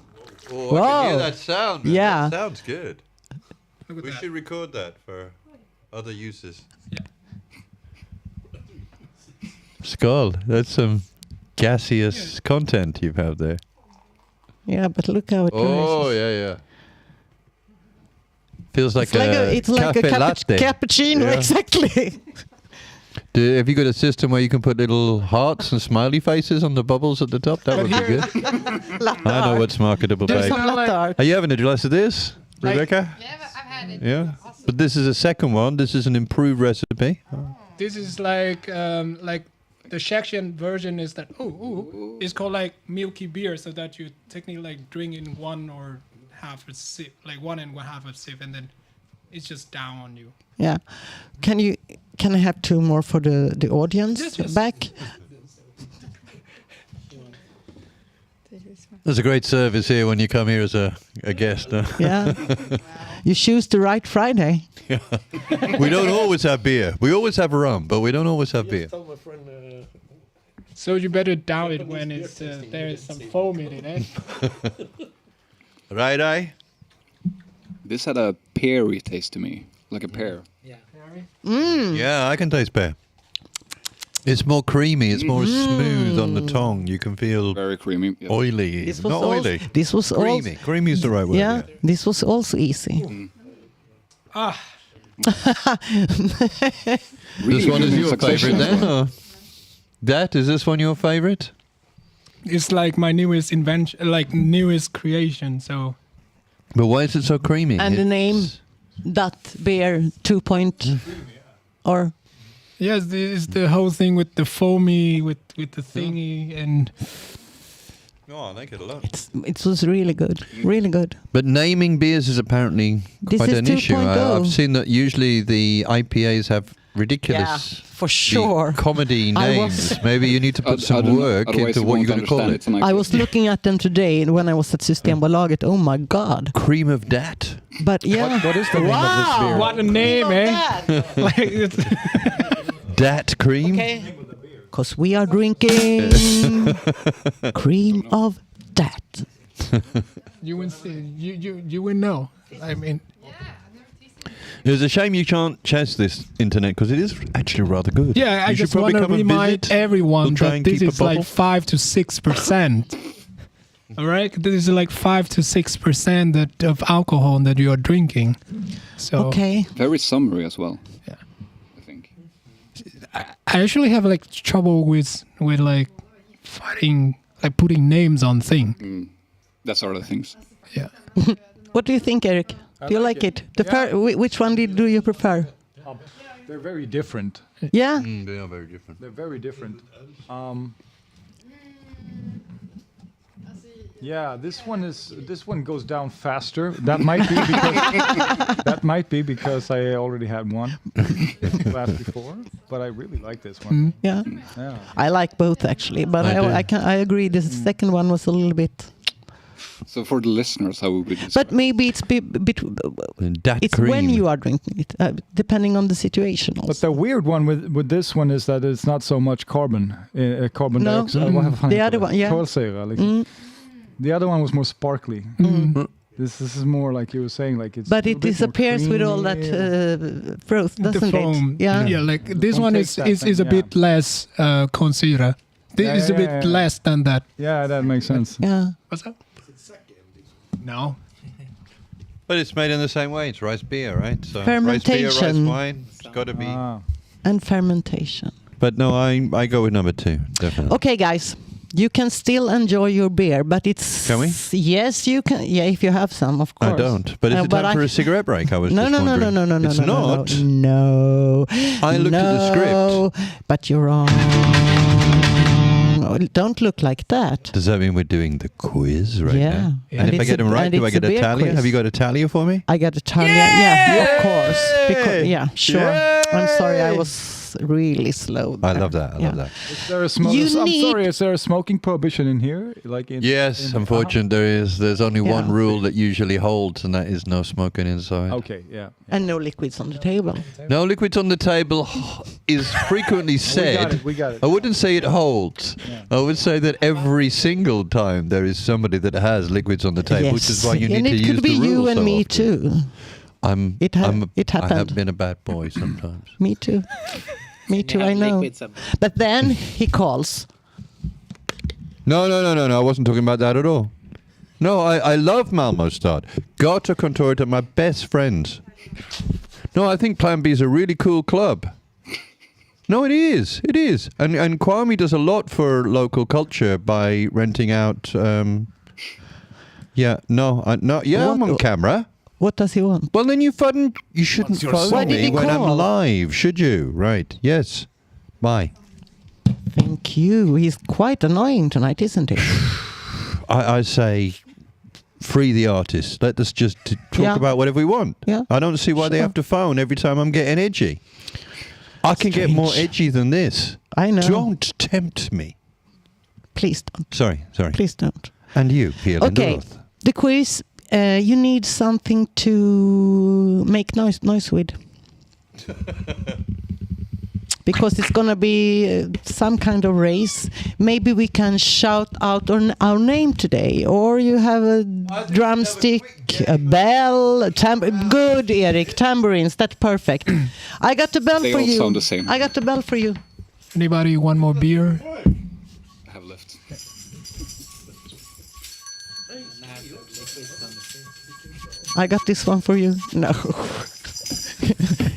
Oh, I can hear that sound. Man. Yeah. That sounds good. Look at We that. should record that for other uses. Skull, that's some gaseous content you have there. Yeah, but look how it Oh, rises. yeah. Feels like It's like a latte. cappuccino, Yeah. exactly. Have you got a system where you can put little hearts and smiley faces on the bubbles at the top? That would be good. I know what's marketable, Do babe. some latte art. Are you having a glass of this, Like- Rebecca? Yeah, but I've had it. Yeah. But this is a second one. This is an improved recipe. This is like the Czechia version is that it's called like milky beer, so that you technically like drink in 1 or half a sip, like 1 and 1/2 a sip, and then it's just down on you. Yeah. Can I have 2 more for the audience Yes. back? This is There's a great service here when you come here as a guest. Yeah. You choose the right Friday. Yeah. We don't always have beer. We always have rum, but we don't always have beer. So you better doubt it when it's there is some foam in it, eh? Right, eh? This had a peary taste to me, like a pear. Yeah. Yeah, I can taste pear. It's more creamy. It's more smooth on the tongue. You can feel very creamy, yes. oily. This was Not also- oily. this was also- creamy. Creamy is the right word. Yeah, this was also easy. This one is your favorite then? Or? That, is this one your favorite? It's like my newest invention, like newest creation. So. But why is it so creamy? And the name, that beer 2. Or Yes, it's the whole thing with the foamy, with the thingy, and Oh, I like it a lot. it was really good, really good. But naming beers is apparently This quite is an issue. 2.0. I've seen that usually the IPAs have ridiculous Yeah, for sure. comedy I names. was- Maybe you need to put some work into what you're going to call it. I was looking at them today when I was at Systembolaget. Oh my God. Cream of Dat. But yeah. What is the name of this beer? what a name, eh? like it's Dat cream? Okay. Because we are drinking cream of dat. you will see, you will know. I mean, It's a shame you can't chase this internet because it is actually rather good. yeah, I You should just want probably to come and remind visit. everyone We'll try that and this keep a is like bottle. 5 to 6%. All right, this is like 5 to 6% that of alcohol that you are drinking. So Okay. Very summery as well. Yeah. I think. I actually have like trouble with like fighting, like putting names on things. That sort of things. Yeah. What do you think, Eric? Do you like it? Which one do you prefer? They're very different. Yeah? They are very different. They're very different. Yeah, this one goes down faster. That might be because I already had one glass before, but I really like this one. Yeah. Yeah. I like both actually, but I agree. The second one was a little bit. So for the listeners, how would we describe? But maybe it's Dat it's cream. when you are drinking it, depending on the situation. Also. But the weird one with this one is that it's not so much carbon No. dioxide. The other one, yeah. Kolsyra, liksom. The other one was more sparkly. This is more like you were saying, like it's. But a it bit more disappears with all that creamy. froth, The doesn't foam. it? Yeah. Like this Don't one take is that is, thing, is a yeah. bit less consyra. This is a bit yeah. less than that. Yeah, that makes sense. Yeah. What's that? No. But it's made in the same way. It's rice beer, right? So rice Fermentation. beer, rice wine. It's got to be. And fermentation. But no, I go with number 2, definitely. Okay, guys. You can still enjoy your beer, but it's... Can we? Yes, you can. Yeah, if you have some, of course. I don't. But is it but time for a cigarette break? I was No, just no, no, wondering. no, no, no, It's no, no, not. No. I looked at the script. But you're wrong. Don't look like that. Does that mean we're doing the quiz right Yeah. now? Yeah. And if I it's get a- them right, and do I it's get a a beer tally? quiz. Have you got a tally for me? I got Italian. Yeah, of course. Because, yeah, sure. I'm sorry, I was really slow. I love that. I love that. Is there a You I'm need- sorry. Is there a smoking prohibition in here? Like in Yes, in- unfortunately there is. There's only Yeah. one rule that usually holds, and that is no smoking inside. Okay. Yeah. And no liquids on the table. No liquids on the table is frequently said. We got it. I wouldn't say it holds. I would say that every single time there is somebody that has liquids on the table, which is why you need and to it use could be the you rules and so me often. too. It I happened. have been a bad boy sometimes. Me too. Me too, I know. But then he calls. No. I wasn't talking about that at all. No, I love Malmo Stad. Gatukontoret are my best friends. No, I think Plan B is a really cool club. No, it is. It is. And Kwame does a lot for local culture by renting out... I'm on camera. What does he want? Well, then you shouldn't phone Why did me he when I'm call? live, should you? Right. Yes. Bye. Thank you. He's quite annoying tonight, isn't he? I say, free the artist. Let us just talk Yeah. about whatever we want. Yeah. I don't see why they Sure. have to phone every time I'm getting edgy. I can get more Strange. edgy than this. I know. Don't tempt me. Please don't. Sorry. Please don't. And you, Pia Okay, the quiz. You need something to make noise with. Because it's gonna be some kind of race. Maybe we can shout out our name today, or you have a drumstick, a bell, good, Erik, tambourines. That's perfect. I got the bell They for all you. sound the same. I got the bell for you. Anybody want more beer? I have left. I got this one for you. No,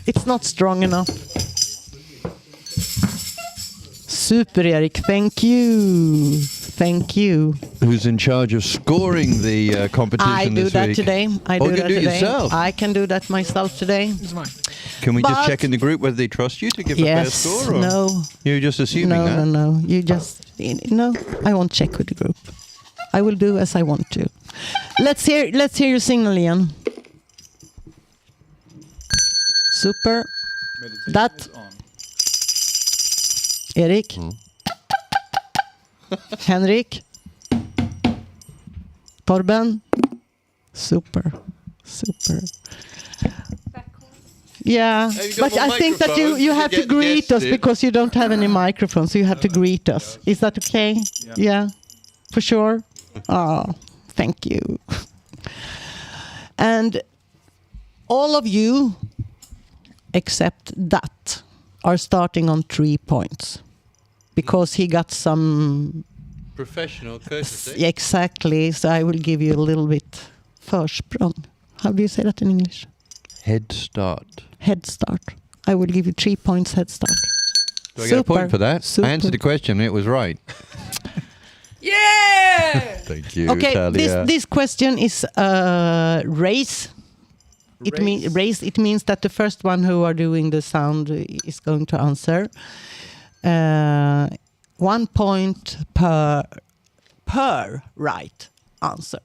it's not strong enough. Super, Erik. Thank you. Thank you. Who's in charge of scoring the competition I do this that week? today. I do you that can do it today. yourself. I can do that myself today. It's mine. Can we just But- check in the group whether they trust you to give a fair Yes. score? Or No. You're just assuming that? No. You just no. I won't check with the group. I will do as I want to. Let's hear your signal, Ian. Super. That. Erik. Henrik. Torben. Super. Yeah, Have you got but more I think that microphones? you You have to get greet us guested. because you don't have any microphones, so you have to greet us. Is that okay? Yeah, for sure. Oh, thank you. And all of you, except that, are starting on 3 points because he got some. Professional courtesy. Exactly. So I will give you a little bit försprång. How do you say that in English? Head start. Head start. I will give you 3 points head start. Do I get a point for that? Super. I answered the question and it was right. Yeah! Thank you, Okay, Talia. this question is race. It means race. It means that the first one who are doing the sound is going to answer. 1 point per right answer.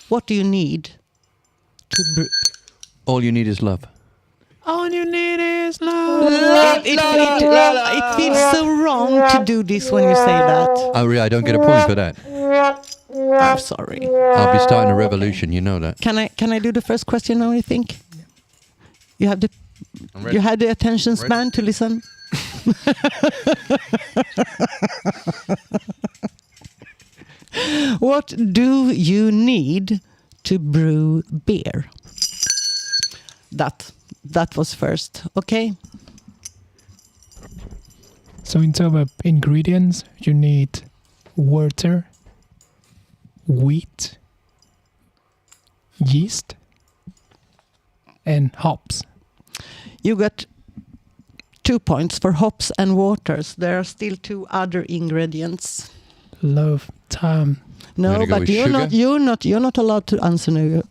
What do you need to? All you need is love. All you need is love. It feels so wrong to do this when you say that. Oh, really? I don't get a point for that. I'm sorry. I'll be starting a revolution. You know that. Can I do the first question now? You think you have ready. you had the attention span to listen. What do you need to brew beer? That was first. Okay. So in terms of ingredients, you need water, wheat, yeast, and hops. You got 2 points for hops and waters. There are still 2 other ingredients. Love, time. No, gonna go but with you're not allowed to answer now.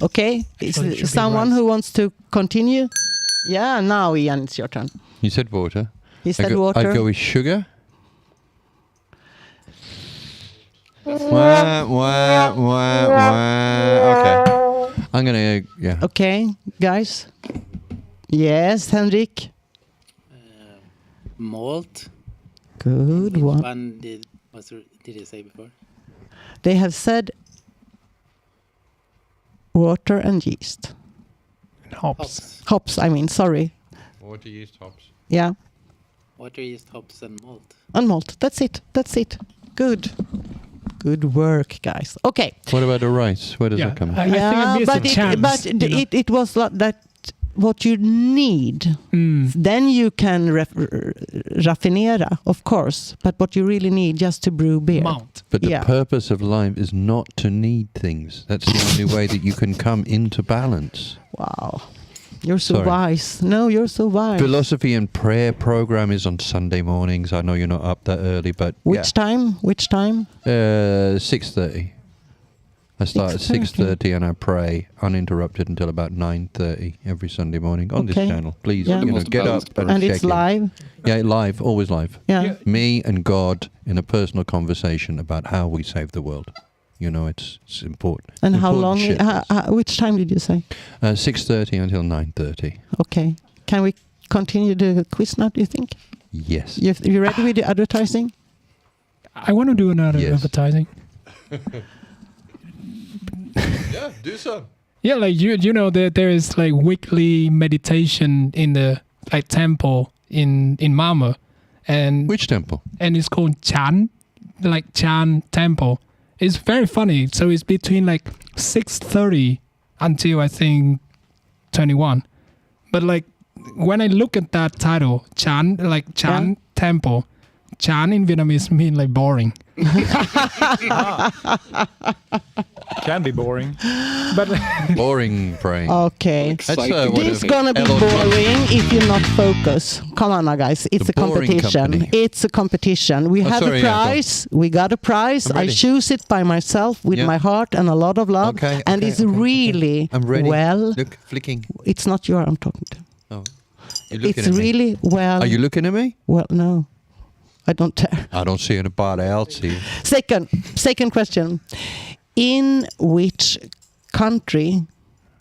Okay, is Well, it should be someone rice. who wants to continue? Yeah, now Ian, it's your turn. You said water. He said water. I'd go with sugar. Wah, wah, wah, wah. Okay. I'm gonna yeah. Okay, guys. Yes, Henrik. Malt. Good one. One did you say before? They have said water and yeast. And hops. Hops, I mean, sorry. Water, yeast, hops. Yeah, Water, yeast, hops, and malt. and malt. That's it. Good. Good work, guys. Okay. What about the rice? Where does Yeah, that come? I think I missed but a chance. you know. it was that what you need. Mm. Then you can raffinera, of course. But what you really need just to brew beer. Mount. But the Yeah. purpose of life is not to need things. That's the only way that you can come into balance. Wow. You're so Sorry. wise. No, you're so wise. Philosophy and prayer program is on Sunday mornings. I know you're not up that early, but Which time? 6:30. I start at 6:30 and I pray uninterrupted until about 9:30 every Sunday morning on this Okay. channel. Please, Yeah. get up and And check it's in. live. Yeah, live, always live. Yeah. Me and God in a personal conversation about how we save the world. You know, it's important. And how Important long? shit. Which time did you say? 6:30 until 9:30. Okay. Can we continue the quiz now? Do you think? Yes. You ready with the advertising? I want to do another advertising. Yeah, do so. Yeah, like you know that there is like weekly meditation in the like temple in Malmö, and which temple? And it's called Chan, like Chan Temple. It's very funny. So it's between like 6:30 until I think 21. But like when I look at that title, Chan, like Chan Temple, Chan in Vietnamese mean like boring. Can be boring. But boring brain. Okay. This is gonna be boring if you not focus. Come on now, guys. It's a competition. Company. It's a competition. We have a prize. We got a prize. I choose it by myself with my heart and a lot of love. Okay, and it's really I'm ready. well. Look, flicking. It's not you I'm talking to. Oh. You're looking It's at me. really well. Are you looking at me? Well, no. I don't dare. I don't see anybody else here. Second question. In which country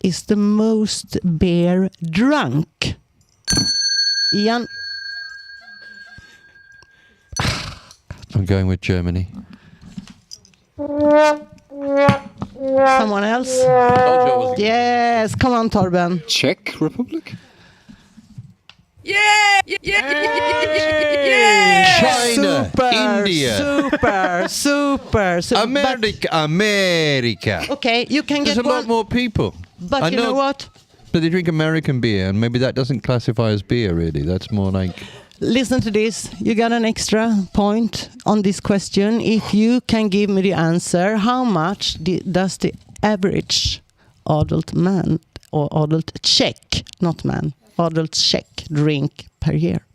is the most beer drunk? Ian? I'm going with Germany. Someone else? Yes, come on, Torben. Czech Republic? China, Super, India, super. America. Okay, you can There's get a lot more people. But I you know what? But they drink American beer, and maybe that doesn't classify as beer, really. That's more like... Listen to this. You got an extra point on this question. If you can give me the answer, how much does the average adult man or adult Czech, not man, adult Czech drink per year?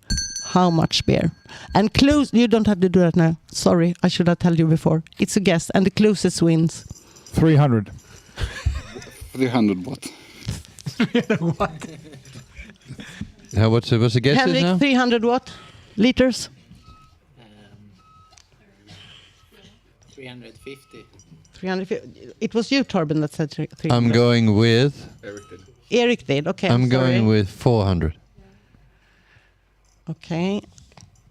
How much beer? And clues, you don't have to do that now. Sorry, I should have told you before. It's a guess, and the closest wins. 300. 300 what? 300 what? What's the guess Henrik, now? 300 what? Liters? 350. 350. It was you, Torben, that said 300. I'm going with... Eric did. Okay, I'm sorry. going with 400. Okay.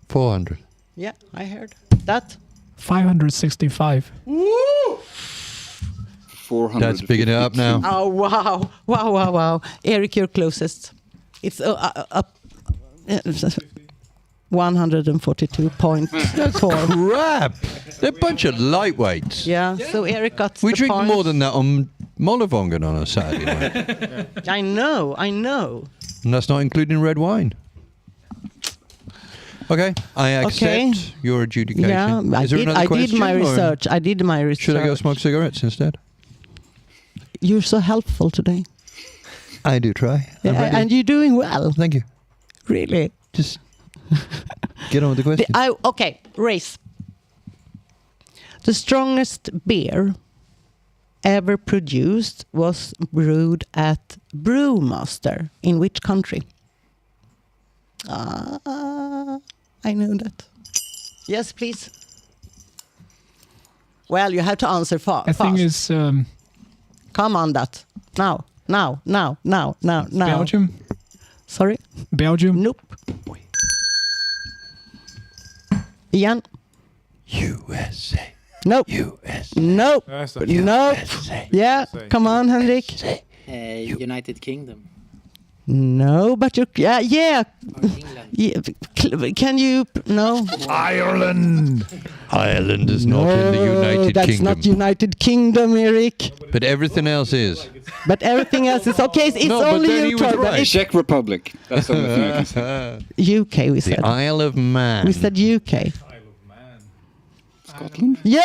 400. Yeah, I heard that. 565. Woo! 400. That's picking it up now. Oh, wow. Eric, you're closest. It's 142.4. That's crap. They're a bunch of lightweights. Yeah, so Eric got We the drink point. more than that on Mollevongen on a Saturday night. I know. And that's not including red wine. Okay, I accept your adjudication. Yeah, Is there another I question, did my or research. I did my research. Should I go smoke cigarettes instead? You're so helpful today. I do try. I'm ready. And you're doing well. Thank you. Really. Just get on with the question. Okay, race. The strongest beer ever produced was brewed at Brewmaster. In which country? I know that. Yes, please. Well, you have to answer fast. I think it's Come on, that. Now. Belgium. Sorry? Belgium. Nope. Ian? USA. Nope. USA. Nope. Nope. Yeah, come on, Henrik. United Kingdom. No, but you... Yeah. Yeah, can you... No. Ireland. Ireland is not in the United that's Kingdom. not United Kingdom, Eric. But everything else is. But everything else is okay. It's No, but only then he you, was Torben. right. It's Czech Republic. That's the only thing I can say. UK, we said. The Isle of Man. We said UK. Scotland? Yay!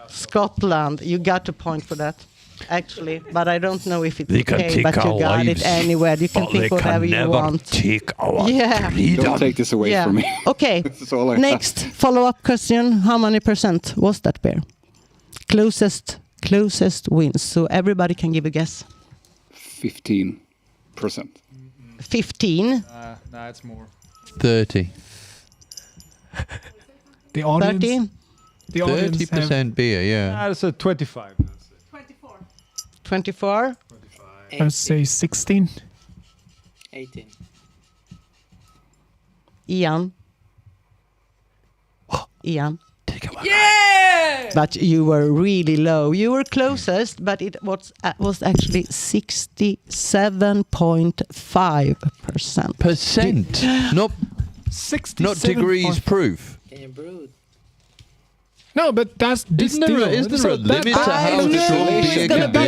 Scotland. You got a point for that, actually. But I don't know if it's They can okay, take but you our got lives, it anywhere. You can but think they can whatever you never want. take our Yeah. freedom. Don't take this away from me. Okay. That's all I Next follow-up question. How many percent was that beer? Closest wins. So everybody can give a guess. 15%. 15. Nah, it's more. 30. The audience. 30. The audience 30% beer, yeah. Nah, it's a 25. 24. I'd say 16. 18. Ian. Ian. Yeah! But you were really low. You were closest, but it was actually 67.5%. Percent, not 67. not degrees proof. Can you brew it? No, but that's Isn't there a limit to how strong beer can be?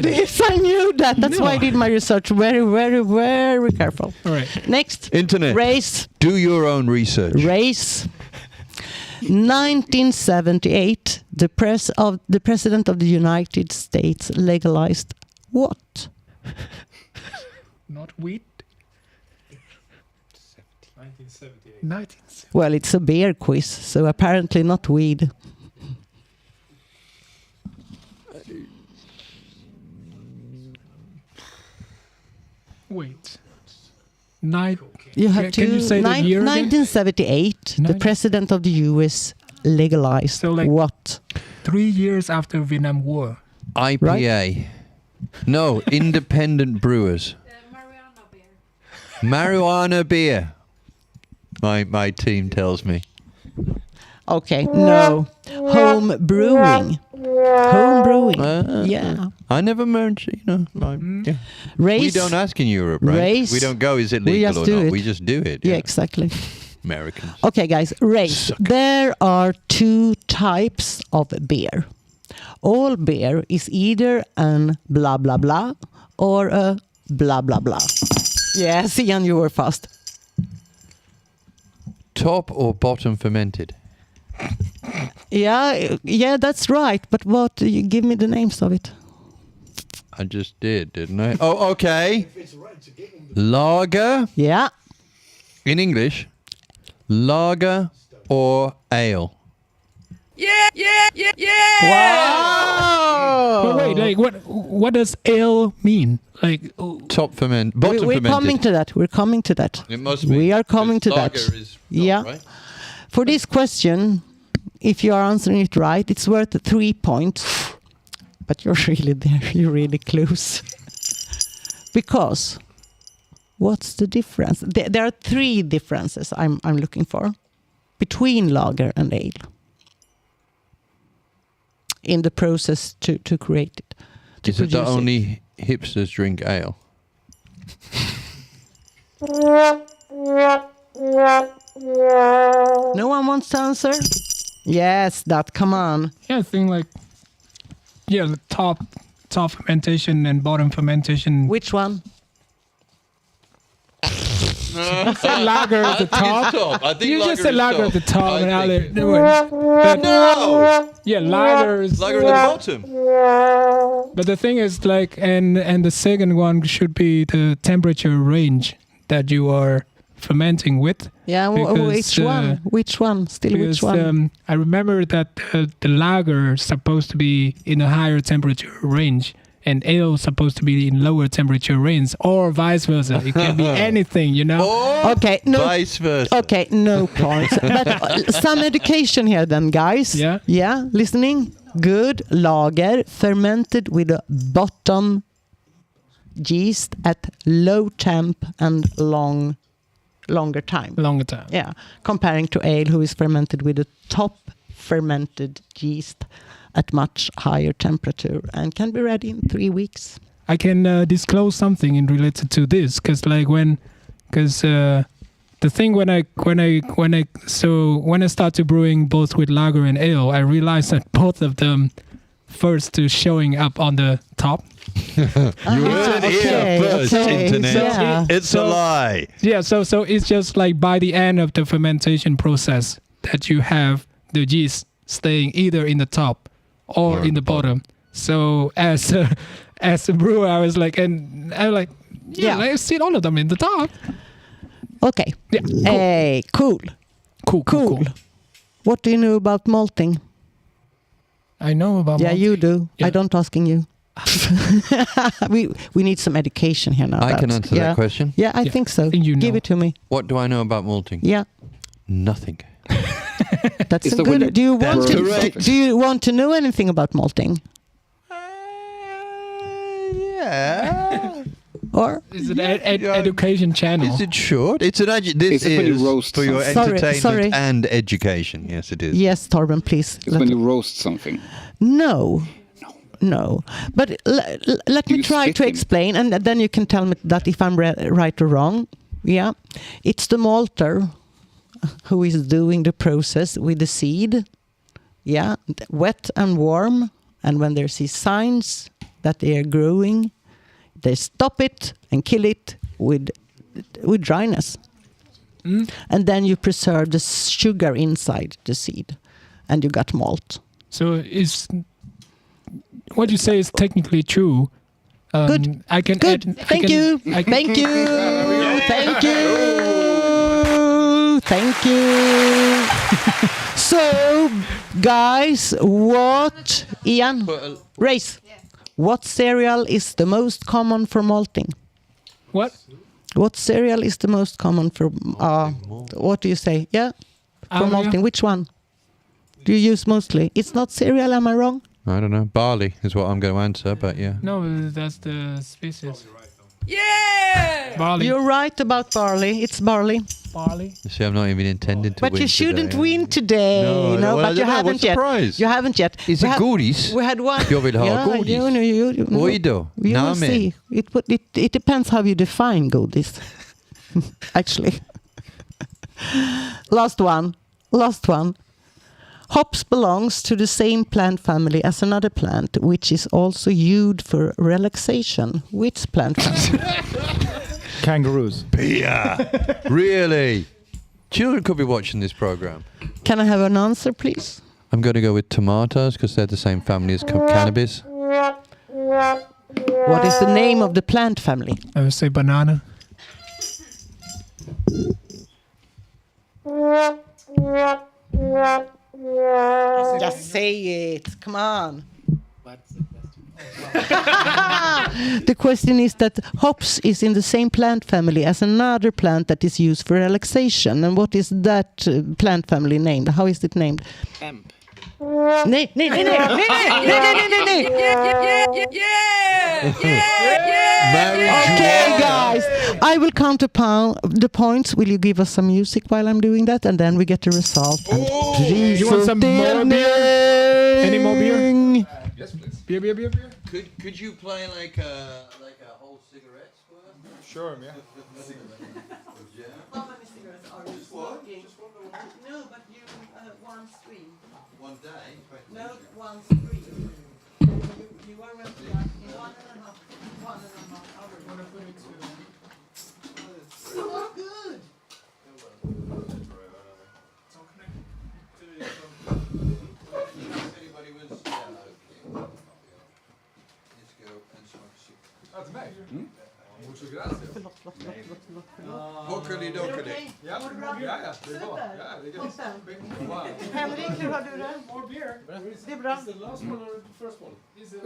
Yes, I knew that. That's why I did my research very, very, very careful. All right. Next. Internet. Race. Do your own research. Race. 1978, the president of the United States legalized what? Not weed. 1978. Well, it's a beer quiz, so apparently not weed. Wait. You have Can you say the year again? 1978, the president of the US legalized what? 3 years after Vietnam War. IPA. No, independent brewers. Marijuana beer. My team tells me. Okay, no. Home brewing. Home brewing. Yeah. I never mentioned, yeah. Race. We don't ask in Europe, right? Race. We don't go, is it We legal just or do not? it. We just do it. Yeah, exactly. Americans. Okay, guys, race. There are 2 types of beer. All beer is either an blah blah blah or a blah blah blah. Yes, Ian, you were fast. Top or bottom fermented? Yeah, that's right. But what? You give me the names of it. I just did, didn't I? Oh, okay. Lager. Yeah. In English, lager or ale. Yeah! Wow! But wait, like what does ale mean? Like top ferment, bottom we're fermented. coming to that. We're coming to that. It must be. We are coming to that. Lager is not, yeah. right? For this question, if you are answering it right, it's worth 3 points. But you're really there. You're really close. Because what's the difference? There are 3 differences I'm looking for between lager and ale in the process to create it. Is it that only hipsters drink ale? No one wants to answer? Yes, that. Come on. Yeah, I think the top fermentation and bottom fermentation. Which one? You said lager at the top. I think you lager just said is lager at the top and other. No! Yeah, lager is lager at the bottom. But the thing is, and the second one should be the temperature range that you are fermenting with. Yeah, which one? Which one? Still, which one? I remember that the lager is supposed to be in a higher temperature range, and ale is supposed to be in lower temperature range, or vice versa. It can be anything, Okay, no. Vice versa. Okay, no points. But some education here, then, guys. Yeah. Yeah, listening. Good lager fermented with a bottom yeast at low temp and longer time. Longer time. Yeah, comparing to ale, who is fermented with a top fermented yeast at much higher temperature and can be ready in 3 weeks. I can disclose something in related to this, because the thing when I started brewing both with lager and ale, I realized that both of them first to showing up on the top. You heard it here first, internet. Yeah. It's a lie. Yeah, so it's just like by the end of the fermentation process that you have the yeast staying either in the top or in the bottom. So as a brewer, I was like, let's see all of them in the top. Okay. Yeah. Cool. Hey, cool. Cool. What do you know about malting? I know about malting. You do. Yeah. I don't asking you. we need some education here now. I can answer that question. Yeah, I think so. You know. Give it to me. What do I know about malting? Yeah. Nothing. That's Is a that when good. you- Do you want to know anything about malting? Yeah. Or is it education channel? Is it short? It's an this It's when you is roast for your something. entertainment Sorry. and education. Yes, it is. yes, Torben, please. It's when you roast something. No. But let me you try spit to in it? explain, and then you can tell me that if I'm right or wrong. Yeah, it's the malter who is doing the process with the seed. Yeah, wet and warm, and when they see signs that they are growing, they stop it and kill it with dryness. And then you preserve the sugar inside the seed, and you got malt. So is what you say is technically true. Good. I can Good. add. Thank you. Thank you. Thank you. Thank you. So, guys, what Ian race? What cereal is the most common for malting? What cereal is the most common for what do you say? Yeah, for malting. Which one do you use mostly? It's not cereal, am I wrong? I don't know. Barley is what I'm going to answer, but yeah. No, that's the species. Yeah! Barley. You're right about barley. It's barley. Barley. You see, I'm not even intending to But win you shouldn't today. win today. No, No, well, I but you don't know. haven't What's the yet. prize? You haven't yet. Is it godis? We had one. Jag vill ha Yeah, godis. you Oj då. You will see. It depends how you define godis. Actually. Last one. Hops belongs to the same plant family as another plant, which is also used for relaxation. Which plant family? Kangaroos. Pia! Really? Children could be watching this program. Can I have an answer, please? I'm going to go with tomatoes because they're the same family as cannabis. What is the name of the plant family? I would say banana. Just say it. Come on. The question is that hops is in the same plant family as another plant that is used for relaxation. And what is that plant family named? How is it named? Hemp. Nej. Okay, guys. I will count the points. Will you give us some music while I'm doing that? And then we get the result. You want some more beer? Any more beer? Yes, please. Beer. Could you play like a whole cigarette? Sure, yeah. How many cigarettes are you smoking? No, but you one stream. One day? No, one stream. You are renting in 1.5 hours. So good! Anybody was... Let's go and smoke a cigarette. Till mig? Muchas gracias. Förlåt. Hockeli-dockeli. Ja, det är bra. Ja, det är bra. Ja, det är gött. Wow. Henrik, hur har du det? More beer. Det är bra. Is the last one or the first one?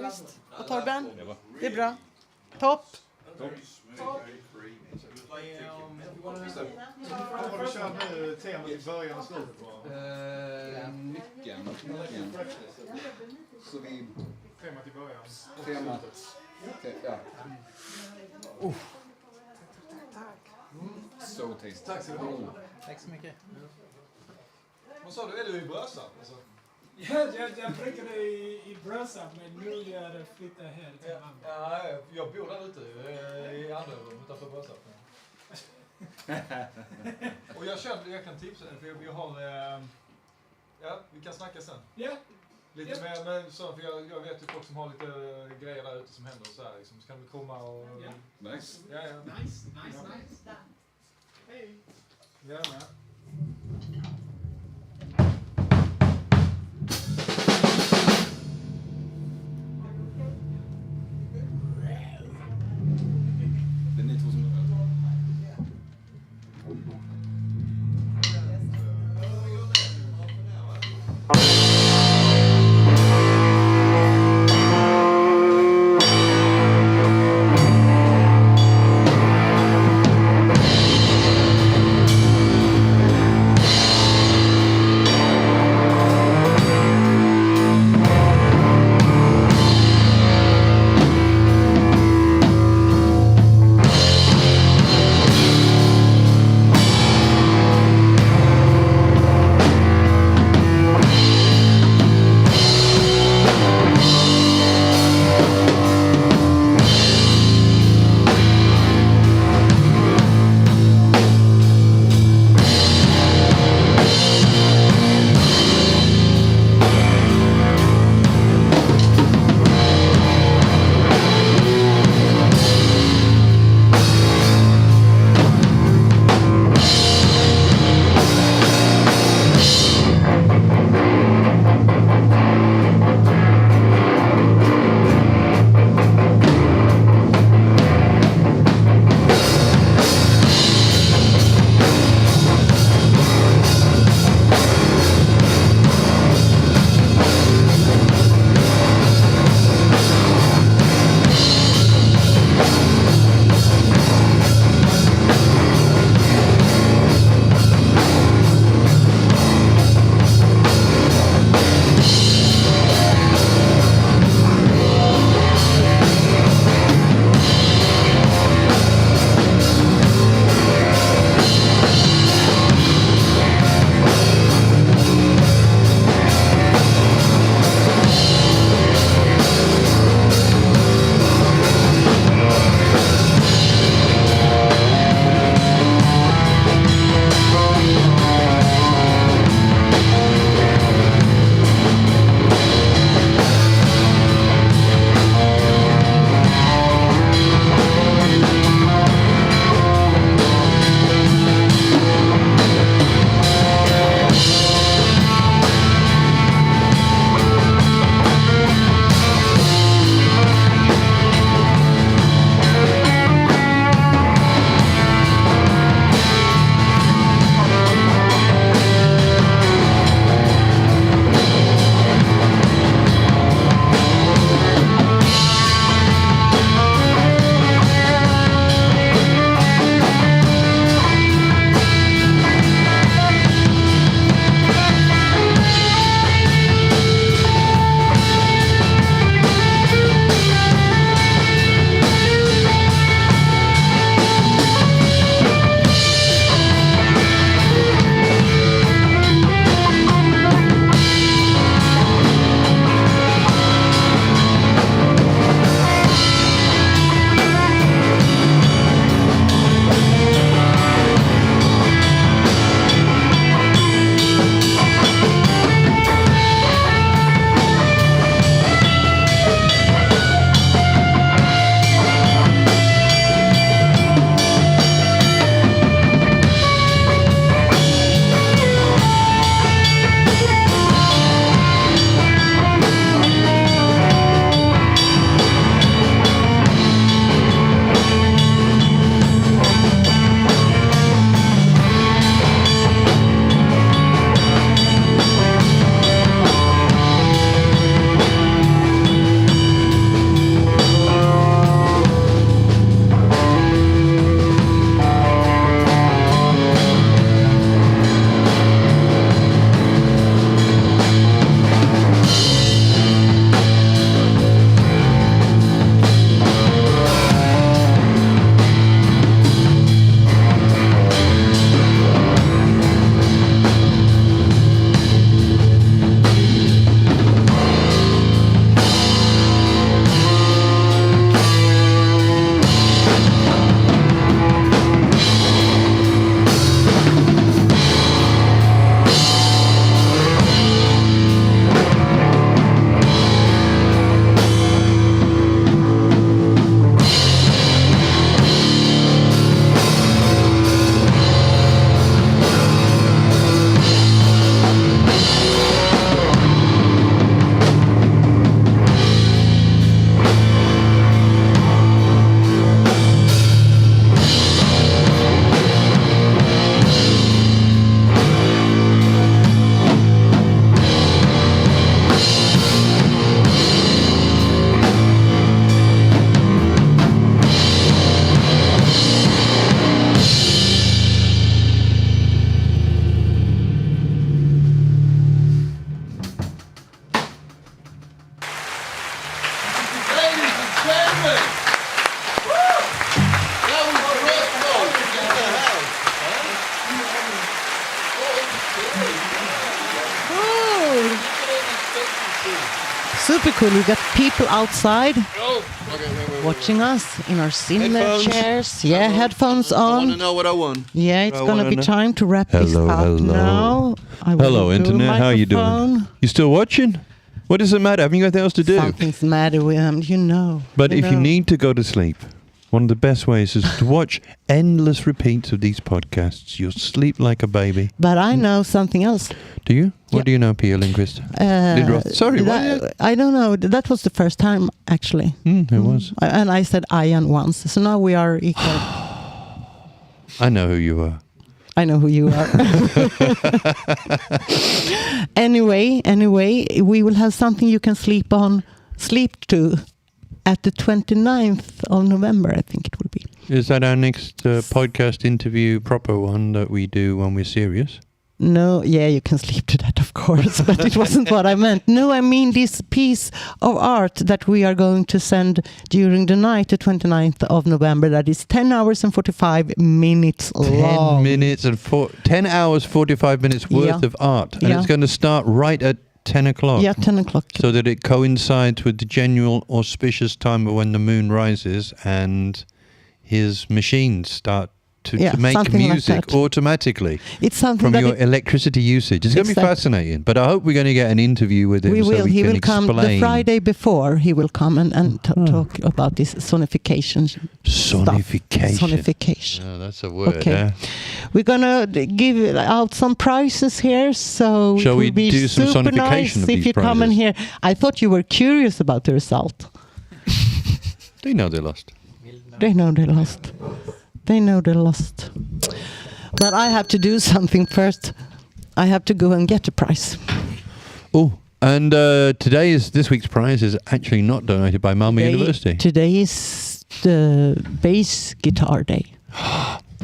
Visst. Och Torben? Det är bra. Topp. Har du kört nu temat i början och slutet? Nyckeln. Så vi... Temat i början. Temat. Ja. So tasty. Tack så mycket. Tack så mycket. Vad sa du? Är du i Brösarp? Alltså? Jag brukade i Brösarp, men nu är jag flyttar här till Malmö. Ja, jag bor där ute i andra rum utanför Brösarp. Och jag kan tipsa dig för vi har... Ja, vi kan snacka sen. Ja. Lite mer, men så, för jag vet ju folk som har lite grejer där ute som händer och så här liksom. Så kan vi komma och... Nice. Ja. Nice. Hej. Gärna. Det är ni två som... super cool. We got people outside watching us in our cinema Headphones. chairs. Yeah, headphones I want to on. know what I won. Yeah, it's I going to wanna be know. time to wrap this Hello, up hello. now. I will Hello, do Internet. How you doing? microphone. You still watching? What does it matter? Haven't you got anything else to do? Something's the matter with him, you know. But you if you know. need to go to sleep, one of the best ways is to watch endless repeats of these podcasts. You'll sleep like a baby. But I know something else. Do you? What Yep. do you know, Pia Lindqvist? Lindroth. Sorry, what? I don't know. That was the first time, actually. It was. And I said Iain once. So now we are equal. I know who you are. I know who you are. Anyway, we will have something you can sleep to at the 29th of November, I think it will be. Is that our next podcast interview, proper one that we do when we're serious? No, yeah, you can sleep to that, of course, but it wasn't what I meant. No, I mean this piece of art that we are going to send during the night, the 29th of November, that is 10 hours and 45 minutes long. 10 hours, 45 minutes worth of art. And Yeah. it's going to start right at 10 o'clock. Yeah, 10 o'clock. So that it coincides with the genuine auspicious time of when the moon rises and his machines start to make something like music that. automatically It's something from that your electricity usage. It's going to be Exactly. fascinating. But I hope we're going to get an interview with him we so will. we He can will come the explain. Friday before. He will come and talk about this sonification. Sonification. Sonification. Oh, that's a word. Okay. Eh? We're gonna give out some prizes here, so Shall it we will be do some super sonification nice of if these you come in prizes? here. I thought you were curious about the result. They know they lost. They know they lost. They know they lost. But I have to do something first. I have to go and get the prize. Oh, and this week's prize is actually not donated by Malmö University. Today is the bass guitar day.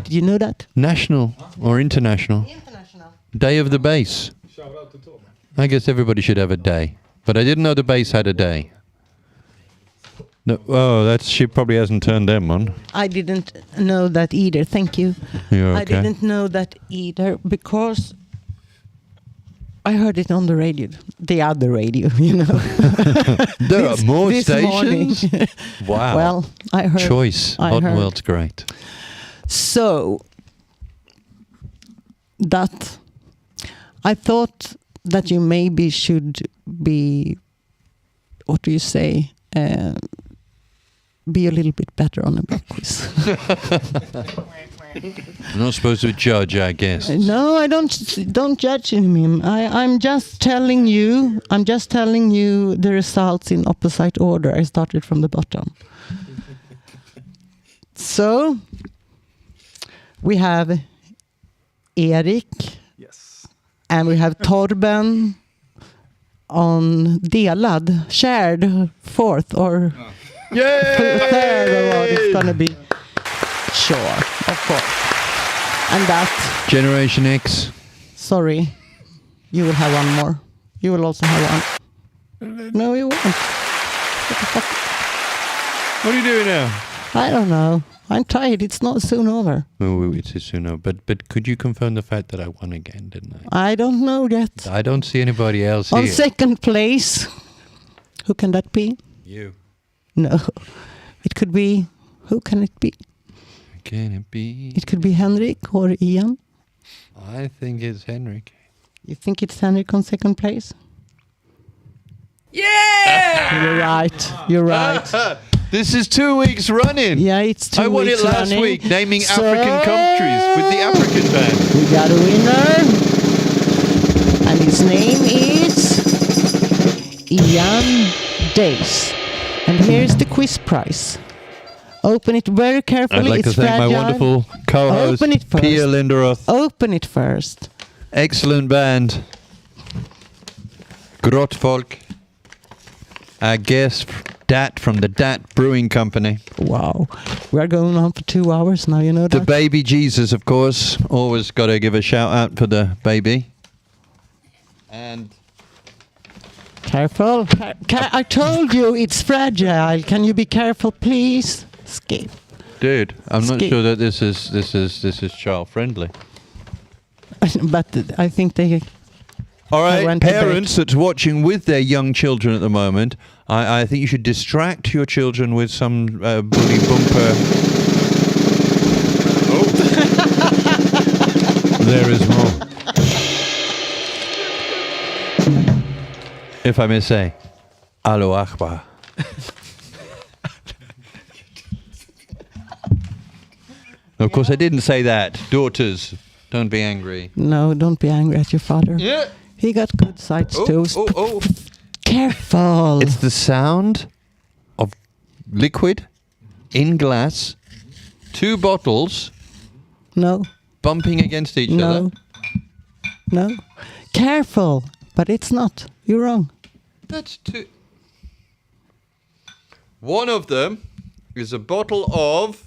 Did you know that? National or international? International. Day of the bass. Shout out to Tom. I guess everybody should have a day. But I didn't know the bass had a day. No, she probably hasn't turned them on. I didn't know that either. Thank you. You're I okay. didn't know that either because I heard it on the radio, the other radio, you know. There are more this stations? morning. Wow. Well, I heard. Choice. I Hot heard. World's great. So that I thought that you maybe should be, what do you say, be a little bit better on a big quiz. I'm not supposed to judge, I guess. No, I don't judge him. I'm just telling you. I'm just telling you the results in opposite order. I started from the bottom. So we have Erik. Yes. And we have Torben on shared fourth or third or what it's gonna be. Sure, of course. And that. Generation X. Sorry, you will have one more. You will also have one. No, you won't. What the fuck? What are you doing now? I don't know. I'm tired. It's not soon over. Oh, it's soon over. But could you confirm the fact that I won again, didn't I? I don't know yet. I don't see anybody else On here. second place. Who can that be? You. No. It could be. Who can it be? Can it be? It could be Henrik or Ian. I think it's Henrik. You think it's Henrik on second place? Yeah! You're right. You're right. This is 2 weeks running. Yeah, it's 2 weeks I won it last running. week, naming So- African countries with the African band. We got a winner. And his name is Ian Days. And here's the quiz prize. Open it very carefully. I'd like it's to thank my fragile. wonderful co-host, Open it first. Pia Linderoth. Open it first. Excellent band. Grottfolk. Our guest, Dat from the Dat Brewing Company. Wow. We are going on for 2 hours now, you know The that? baby Jesus, of course. Always got to give a shout out for the baby. And Careful. I told you it's fragile. Can you be careful, please? Escape. dude, I'm not Skip. sure that this is child friendly. But I think they All I right, went to bed. parents that's watching with their young children at the moment, I think you should distract your children with some bully bumper. Oh. There is more. If I may say, Allahu Akbar. Of course, I didn't say that. Daughters, don't be angry. No, don't be angry at your father. Yeah. He got good sides too. Oh. Careful. It's the sound of liquid in glass, 2 bottles No. bumping against each other. No. Careful. But it's not. You're wrong. That's 2. One of them is a bottle of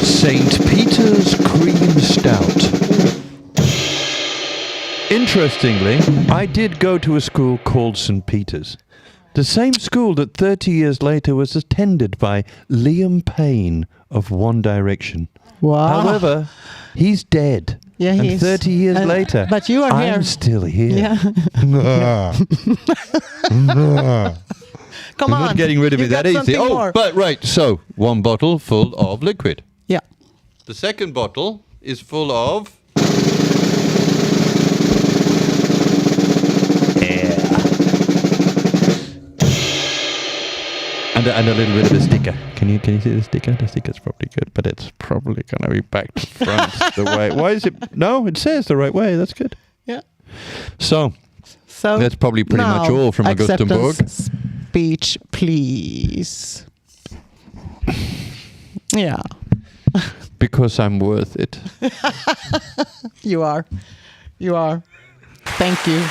St. Peter's Cream Stout. Interestingly, I did go to a school called St. Peter's. The same school that 30 years later was attended by Liam Payne of One Direction. Wow. However, he's dead. Yeah, and he is. 30 years later, But you are here. I'm still here. Yeah. Come I'm on. not getting rid of You it that got easy. something Oh, more. but right. So, 1 bottle full of liquid. Yeah. The second bottle is full of air. And a little bit of a sticker. Can you see the sticker? The sticker's probably good, but it's probably going to be back to front the way. Why is it? No, it says the right way. That's good. Yeah. So that's probably pretty now, much all from Augustenborg. acceptance speech, please. Yeah. Because I'm worth it. You are. Thank you.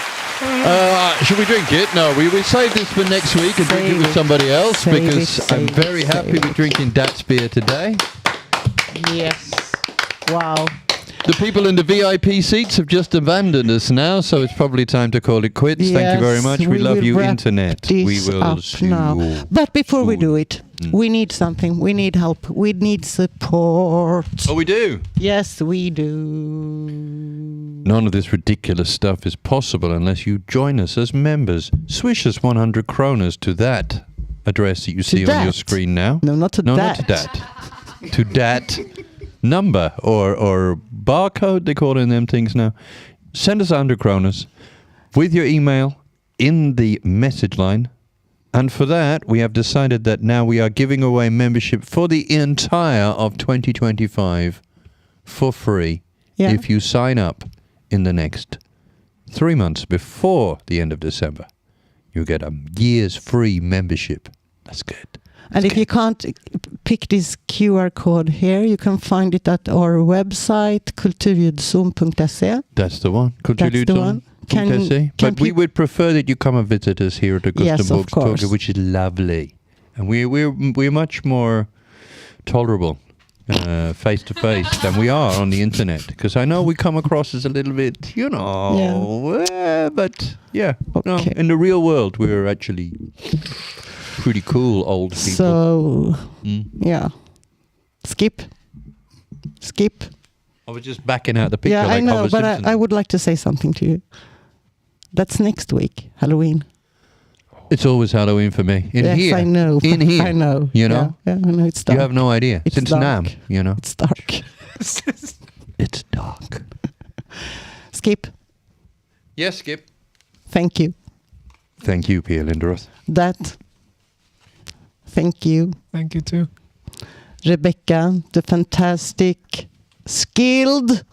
Should we drink it? No, we save this for next week and drink it with somebody else because I'm very happy with drinking Dat's beer today. Yes. Wow. The people in the VIP seats have just abandoned us now, so it's probably time to call it quits. Thank you very Yes, much. We love will you, wrap Internet. this We will up see now. you. But before we do it, we need something. We need help. We need support. Oh, we do? Yes, we do. None of this ridiculous stuff is possible unless you join us as members. Swish us 100 kroners to that address that you see on your screen now. No, not to no, that. not to that. To that number or barcode, they call it in them things now. Send us 100 kroners with your email in the message line. And for that, we have decided that now we are giving away membership for the entire of 2025 for free if you sign up in the next 3 months before the end of December. You get a year's free membership. That's good. And if you can't pick this QR code here, you can find it at our website, kulturljudsum.se. That's the one. That's the one. But we would prefer that you come and visit us here at Augustenborgstorget, which is lovely. And we're much more tolerable face to face than we are on the internet. Because I know we come across as a little bit, but yeah. No, in the real world, we're actually pretty cool old people. So, yeah. Skip. I was just backing out the picture. Yeah, like I know, Homer but Simpson. I would like to say something to you. That's next week, Halloween. It's always Halloween for me. In yes, here. I know. In here. I know. You know? Yeah, I know it's dark. You have no idea. It's Since dark. Nam, you know. It's dark. It's dark. Skip. Yes, Skip. Thank you. Thank you, Pia Linderoth. That. Thank you. Thank you too. Rebecca, the fantastic, skilled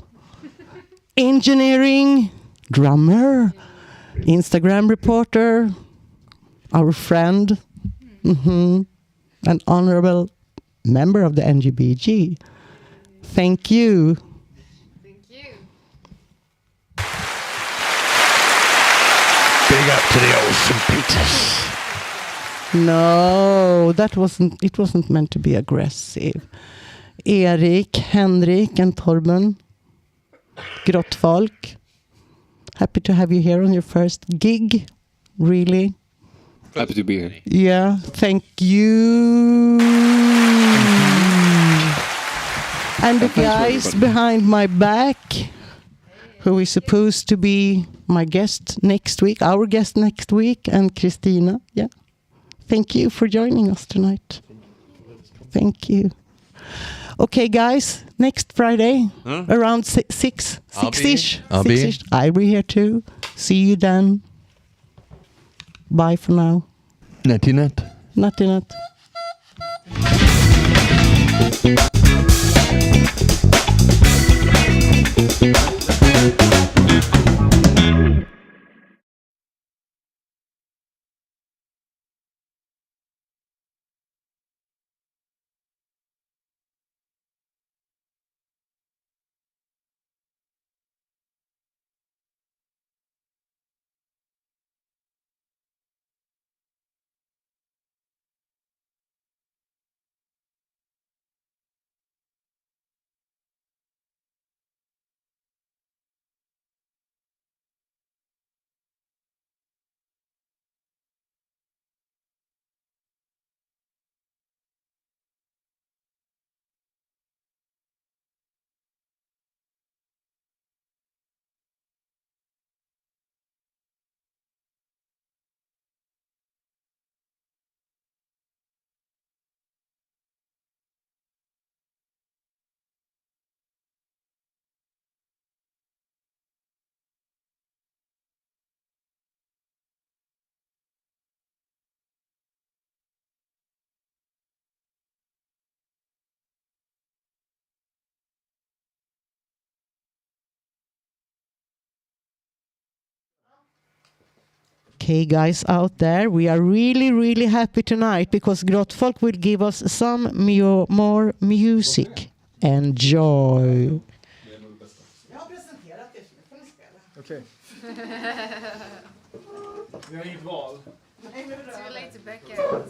engineering drummer, Instagram reporter, our friend, an honorable member of the NGBG. Thank you. Big up to the old St. Peter's. No, it wasn't meant to be aggressive. Erik, Henrik and Torben, Grottfolk. Happy to have you here on your first gig. Really. Happy to be here. And the And thanks for guys everybody. behind my back, who is supposed to be my guest next week, our guest next week, and Christina. Yeah. Thank you for joining us tonight. Thank you. Okay, guys, next Friday, around six-ish. I'll be. Six-ish. I'll be here too. See you then. Bye for now. Natty nut. Nutty nut. Okay, guys out there, we are really, really happy tonight because Grottfolk will give us some more music. Enjoy. Okej. Vi har inget val. Too late to back out.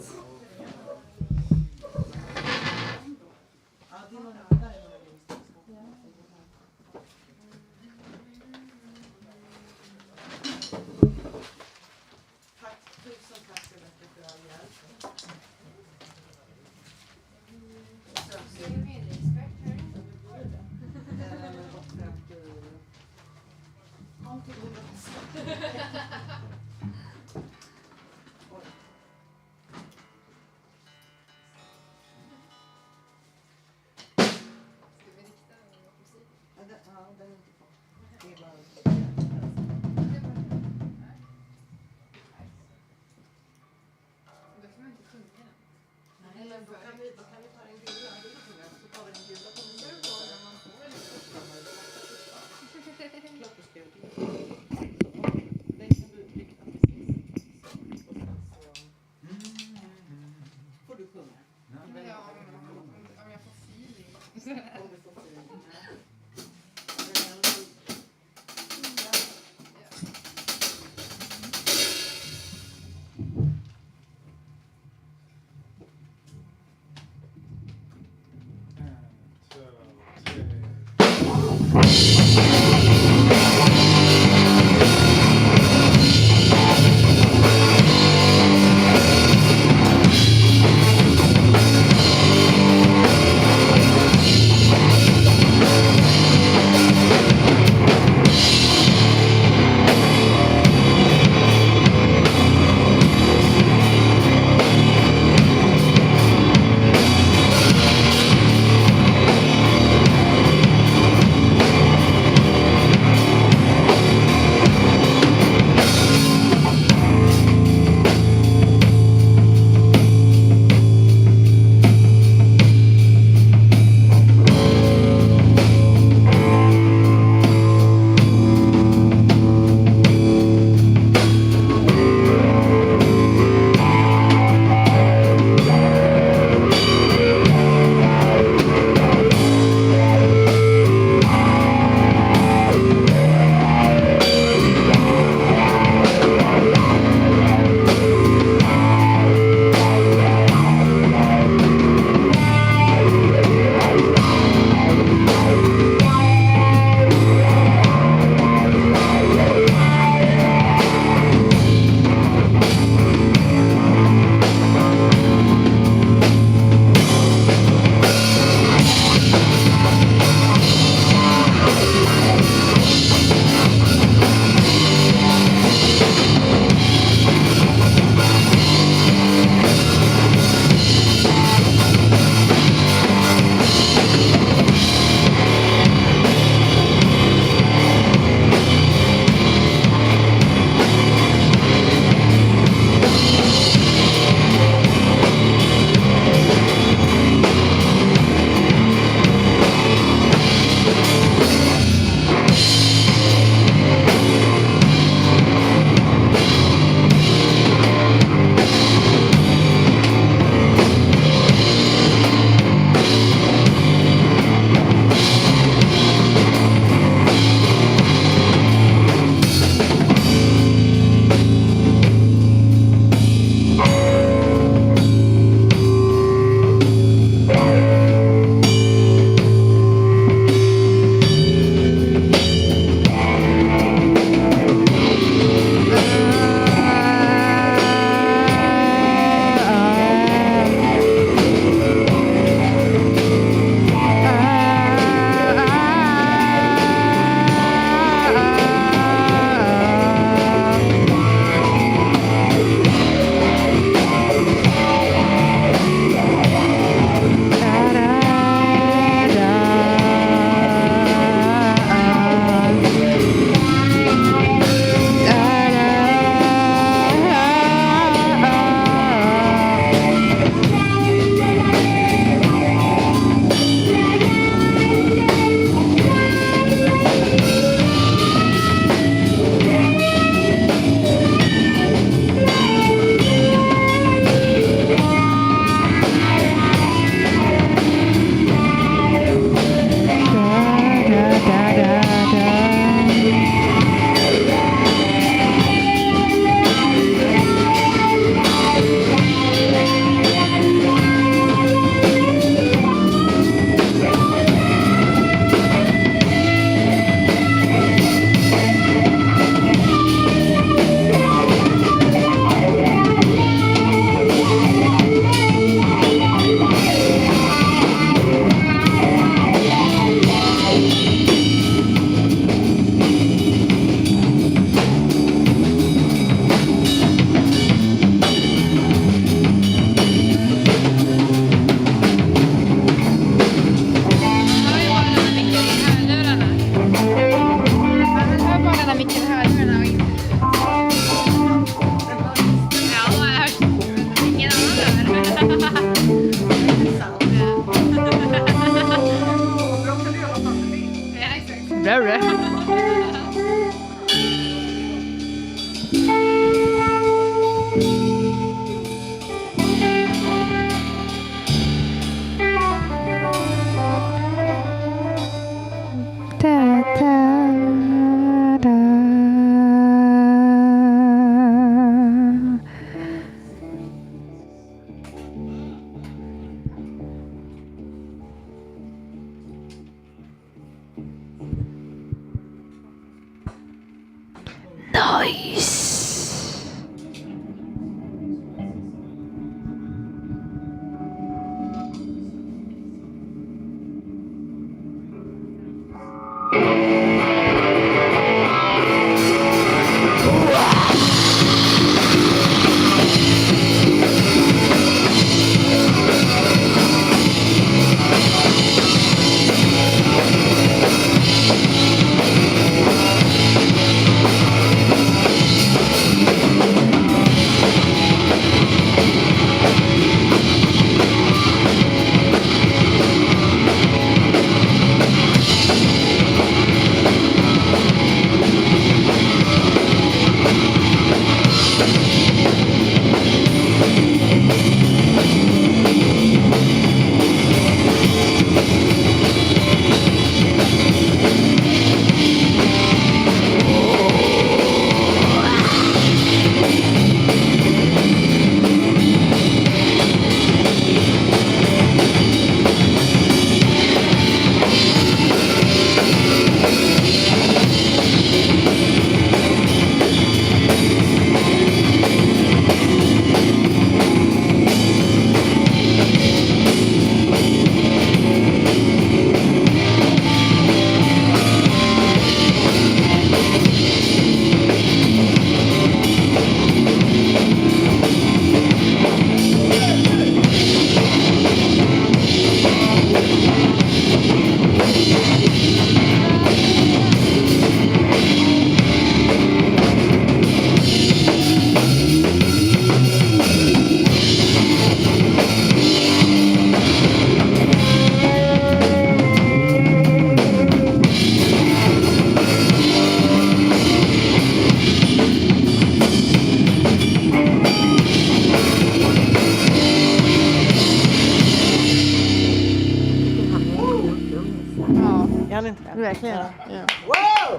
Kan inte det? Verkligen. Ja. Wow!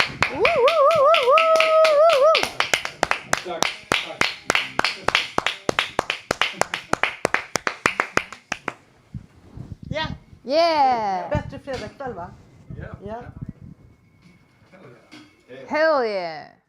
Tack. Ja, Yeah! bättre fredagkväll va? Yeah. Ja. Hell yeah!